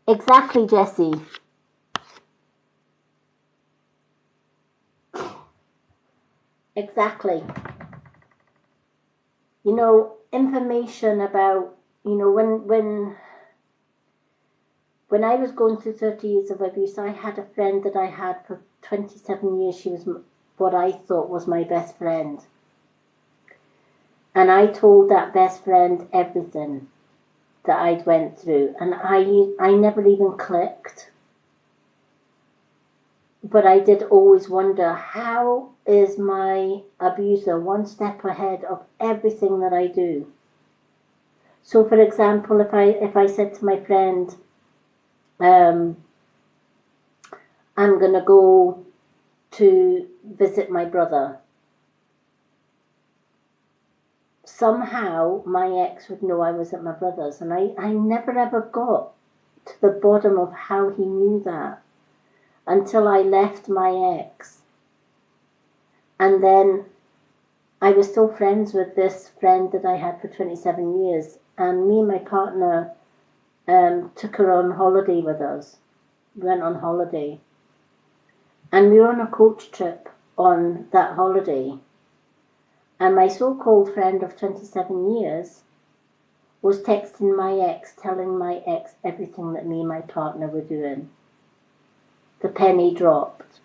Exactly, Jessie. Exactly. You know, information about, you know, when I was going through 30 years of abuse, I had a friend that I had for 27 years. She was what I thought was my best friend. And I told that best friend everything that I'd went through. And I never even clicked. But I did always wonder, how is my abuser one step ahead of everything that I do? So, for example, if I said to my friend, I'm going to go to visit my brother, somehow my ex would know I was at my brother's, and I never ever got to the bottom of how he knew that until I left my ex. And then I was still friends with this friend that I had for 27 years, and me and my partner took her on holiday with us. We went on holiday, and we were on a coach trip on that holiday, and my so-called friend of 27 years was texting my ex, telling my ex everything that me and my partner were doing. The penny dropped.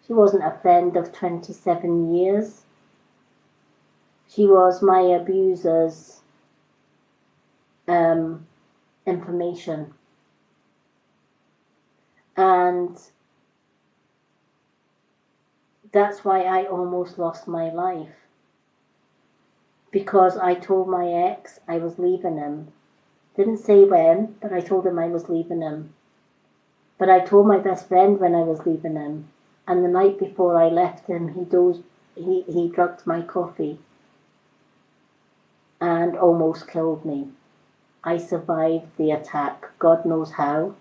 She wasn't a friend of 27 years. She was my abuser's information. And that's why I almost lost my life. Because I told my ex I was leaving him. Didn't say when, but I told him I was leaving him. But I told my best friend when I was leaving him. And the night before I left him, he drugged my coffee and almost killed me. I survived the attack, God knows how,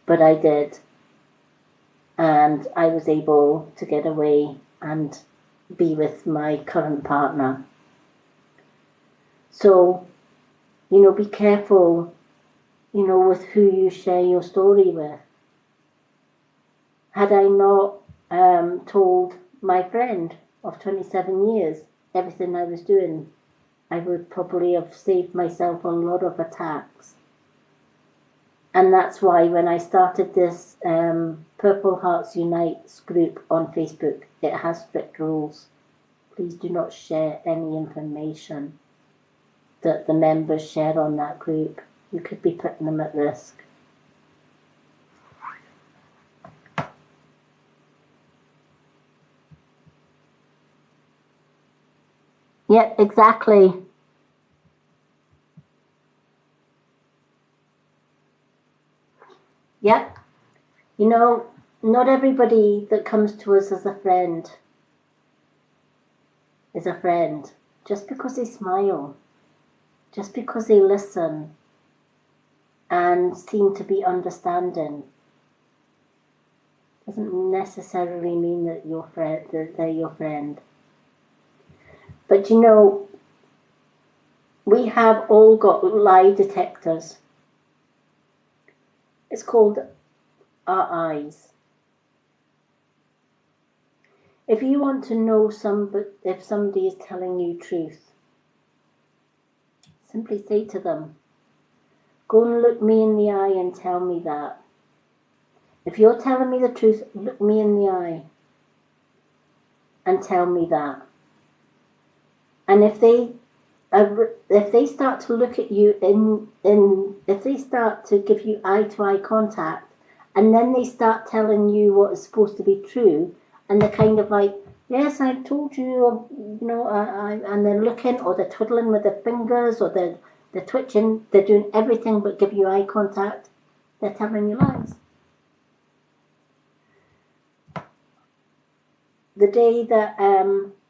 but I did. And I was able to get away and be with my current partner. So, you know, be careful, you know, with who you share your story with. had I not told my friend of 27 years everything I was doing, I would probably have saved myself a lot of attacks. And that's why when I started this Purple Hearts Unites group on Facebook, it has strict rules. Please do not share any information that the members share on that group. You could be putting them at risk. Yeah, exactly. Yeah. You know, not everybody that comes to us as a friend is a friend. Just because they smile, just because they listen and seem to be understanding, doesn't necessarily mean that they're your friend. But you know, we have all got lie detectors. It's called our eyes. If you want to know if somebody is telling you truth, simply say to them, go and look me in the eye and tell me that. If you're telling me the truth, look me in the eye and tell me that. And if they start to look at you if they start to give you eye-to-eye contact, and then they start telling you what is supposed to be true, and they're kind of like, yes, I told you, and they're looking, or they're twiddling with their fingers, or they're twitching, they're doing everything but give you eye contact, they're telling you lies. The day that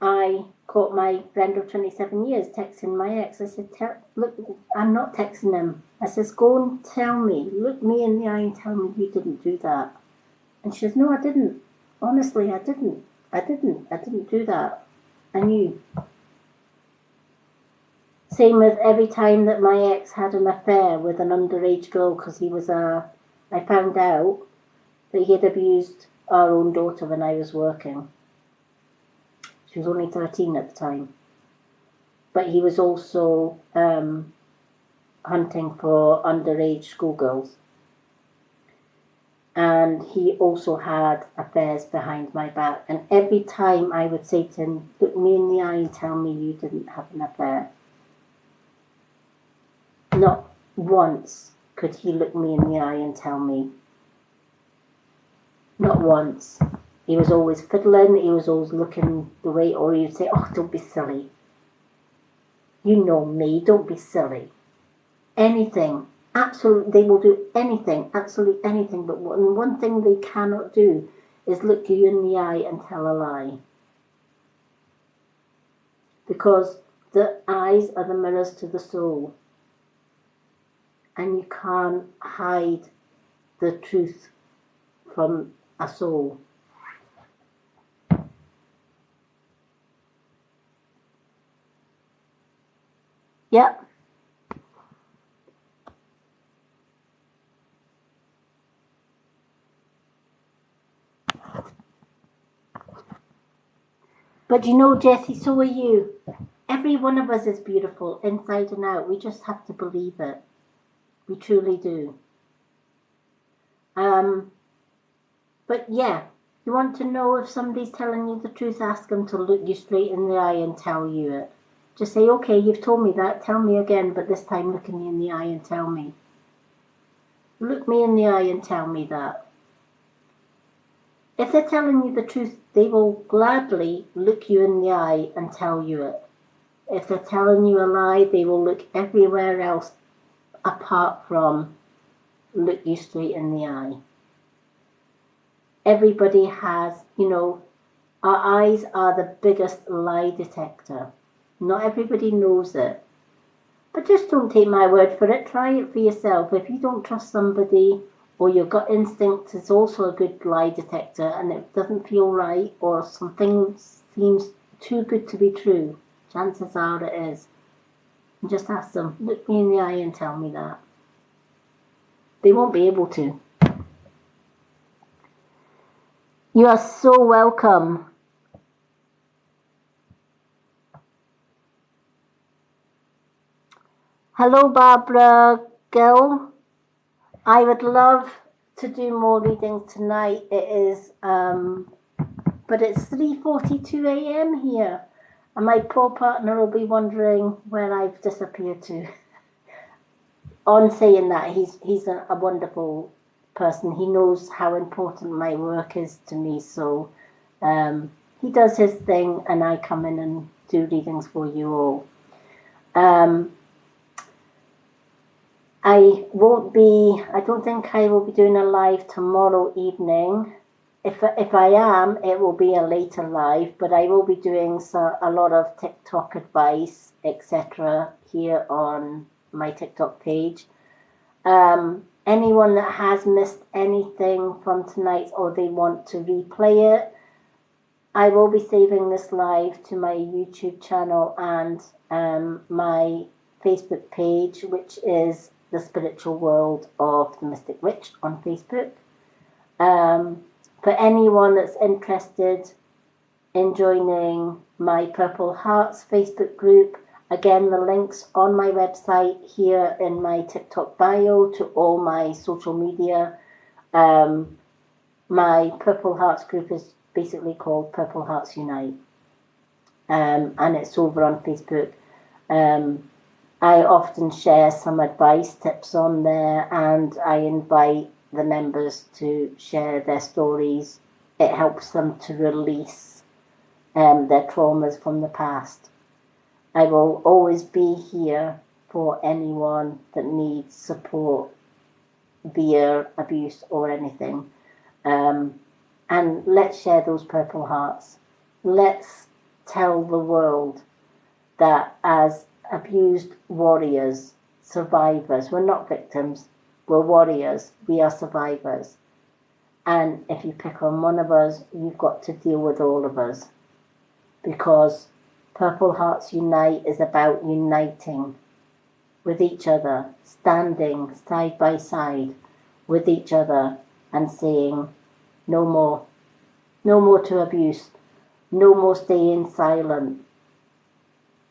I caught my friend of 27 years texting my ex, I said, look, I'm not texting him. I says, go and tell me, look me in the eye and tell me you didn't do that. And she says, no, I didn't. Honestly, I didn't do that. I knew. Same with every time that my ex had an affair with an underage girl, because I found out that he had abused our own daughter when I was working. She was only 13 at the time. But he was also hunting for underage schoolgirls. And he also had affairs behind my back. And every time I would say to him, look me in the eye and tell me you didn't have an affair. Not once could he look me in the eye and tell me. Not once. He was always fiddling, he was always looking the way, or he'd say, oh, don't be silly. You know me, don't be silly. Anything, absolutely, they will do anything, absolutely anything, but one thing they cannot do is look you in the eye and tell a lie. Because the eyes are the mirrors to the soul. And you can't hide the truth from a soul. Yep. But you know, Jessie, so are you. Every one of us is beautiful, inside and out. We just have to believe it. We truly do. But yeah, you want to know if somebody's telling you the truth, ask them to look you straight in the eye and tell you it. Just say, okay, you've told me that, tell me again, but this time look me in the eye and tell me. Look me in the eye and tell me that. If they're telling you the truth, they will gladly look you in the eye and tell you it. If they're telling you a lie, they will look everywhere else apart from look you straight in the eye. Everybody has, our eyes are the biggest lie detector. Not everybody knows it. But just don't take my word for it. Try it for yourself. If you don't trust somebody, or your gut instinct is also a good lie detector, and it doesn't feel right, or something seems too good to be true, chances are it is. And just ask them, look me in the eye and tell me that. They won't be able to. You are so welcome. Hello, Barbara Gill. I would love to do more readings tonight. It is, but it's 3:42 a.m. here, and my poor partner will be wondering where I've disappeared to. On saying that, he's a wonderful person. He knows how important my work is to me, so he does his thing, and I come in and do readings for you all. I don't think I will be doing a live tomorrow evening. If I am, it will be a later live, but I will be doing a lot of TikTok advice, etc. here on my TikTok page. Anyone that has missed anything from tonight or they want to replay it, I will be saving this live to my YouTube channel and my Facebook page, which is The Spiritual World of the Mystic Witch on Facebook. For anyone that's interested in joining my Purple Hearts Facebook group, again, the links on my website here in my TikTok bio to all my social media. My Purple Hearts group is basically called Purple Hearts Unite. And it's over on Facebook. I often share some advice tips on there, and I invite the members to share their stories. It helps them to release their traumas from the past. I will always be here for anyone that needs support via abuse or anything. And let's share those purple hearts. Let's tell the world that as abused warriors, survivors, we're not victims, we're warriors, we are survivors. And if you pick on one of us, you've got to deal with all of us. Because Purple Hearts Unite is about uniting with each other, standing side by side with each other and saying, no more. No more to abuse. No more staying silent.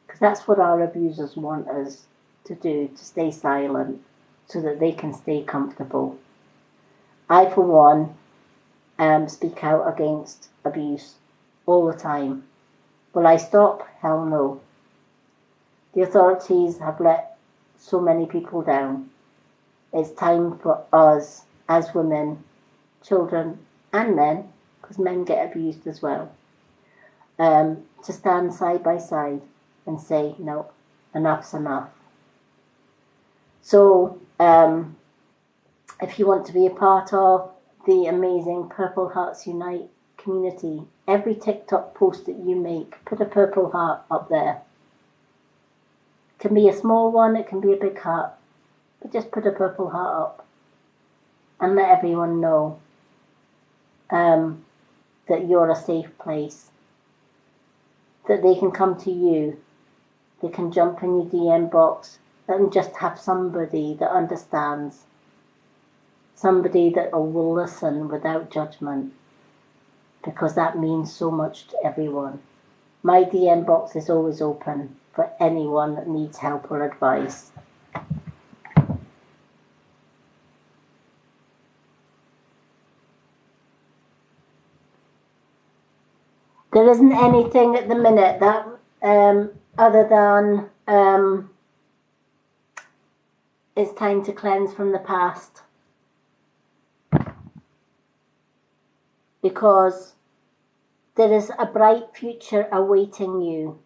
Because that's what our abusers want us to do, to stay silent so that they can stay comfortable. I, for one, speak out against abuse all the time. Will I stop? Hell no. The authorities have let so many people down. It's time for us, as women, children, and men, because men get abused as well, to stand side by side and say, no, enough's enough. So, if you want to be a part of the amazing Purple Hearts Unite community, every TikTok post that you make, put a purple heart up there. It can be a small one, it can be a big heart, but just put a purple heart up and let everyone know that you're a safe place, that they can come to you, they can jump in your DM box and just have somebody that understands, somebody that will listen without judgment, because that means so much to everyone. My DM box is always open for anyone that needs help or advice. There isn't anything at the minute that other than it's time to cleanse from the past, because there is a bright future awaiting you,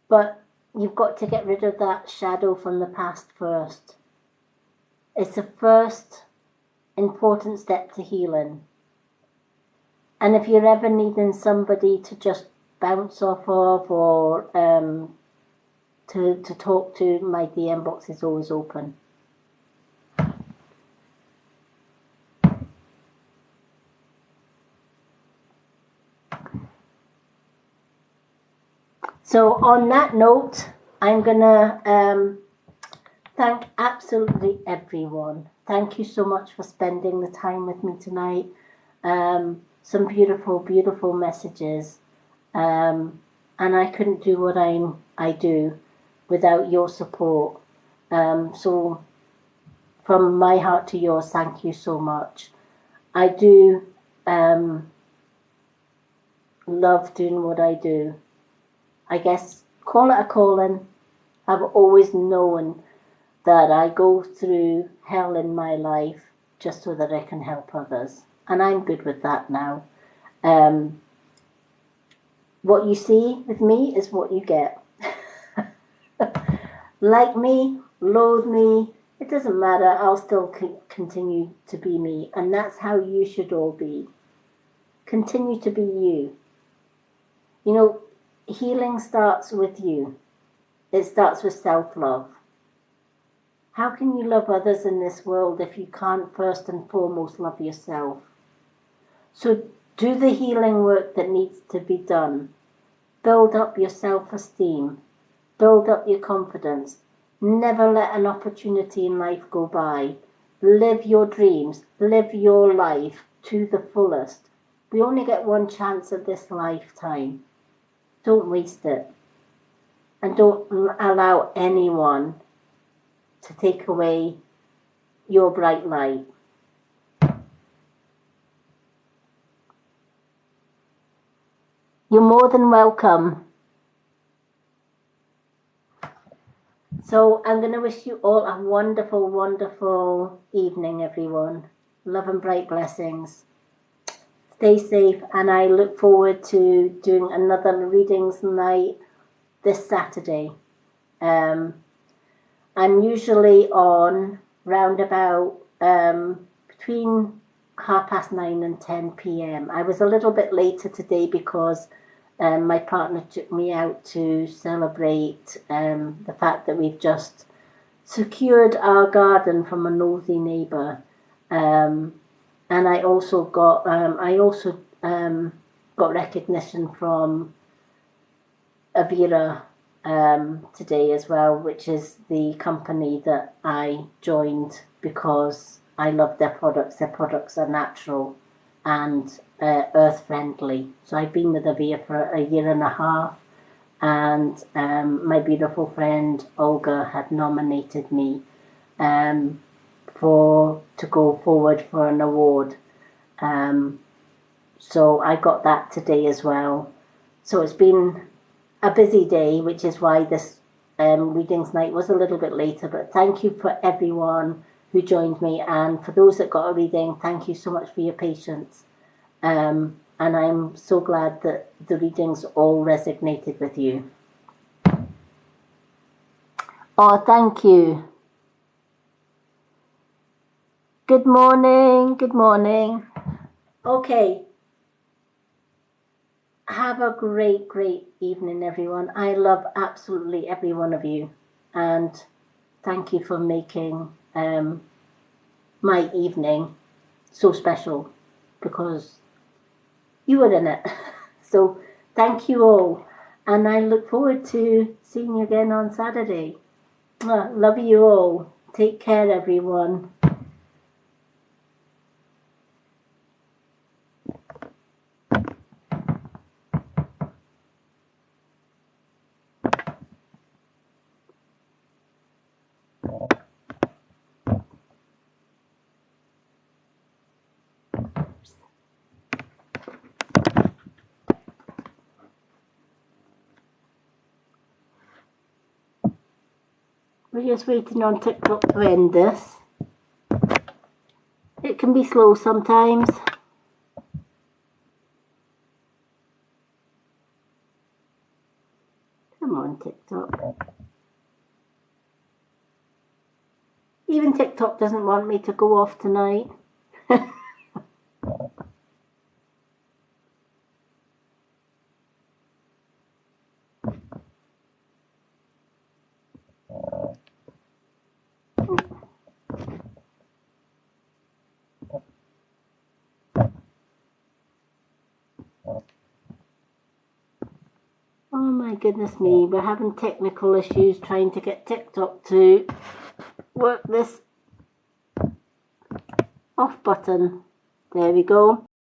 but you've got to get rid of that shadow from the past first. It's the first important step to healing. And if you're ever needing somebody to just bounce off of or to talk to, my DM box is always open. So on that note, I'm gonna thank absolutely everyone. Thank you so much for spending the time with me tonight. some beautiful, beautiful messages. And I couldn't do what I do without your support. So from my heart to yours, thank you so much. I do love doing what I do. I guess call it a calling. I've always known that I go through hell in my life just so that I can help others. And I'm good with that now. What you see with me is what you get. Like me, loathe me, it doesn't matter. I'll still continue to be me. And that's how you should all be. Continue to be you. You know, healing starts with you. It starts with self-love. How can you love others in this world if you can't first and foremost love yourself? So do the healing work that needs to be done. Build up your self-esteem. Build up your confidence. Never let an opportunity in life go by. Live your dreams. Live your life to the fullest. We only get one chance at this lifetime. Don't waste it. And don't allow anyone to take away your bright light. You're more than welcome. So I'm going to wish you all a wonderful, wonderful evening, everyone. Love and bright blessings. Stay safe, and I look forward to doing another readings night this Saturday. I'm usually on round about between 9:30 and 10 p.m. I was a little bit later today because my partner took me out to celebrate the fact that we've just secured our garden from a nosy neighbour, and I also got recognition from Avira today as well, which is the company that I joined because I love their products. Their products are natural and earth friendly. So I've been with Avira for a year and a half, and my beautiful friend Olga had nominated me to go forward for an award. So I got that today as well. So it's been a busy day, which is why this readings night was a little bit later. But thank you for everyone who joined me, and for those that got a reading, thank you so much for your patience. And I'm so glad that the readings all resonated with you. Oh, thank you. Good morning. Good morning. Okay. Have a great, great evening, everyone. I love absolutely every one of you. And thank you for making my evening so special, because you were in it. So thank you all. And I look forward to seeing you again on Saturday. Love you all. Take care, everyone. We're just waiting on TikTok to end this. It can be slow sometimes. Come on, TikTok. Even TikTok doesn't want me to go off tonight. Oh my goodness me, we're having technical issues trying to get TikTok to work this off button. There we go.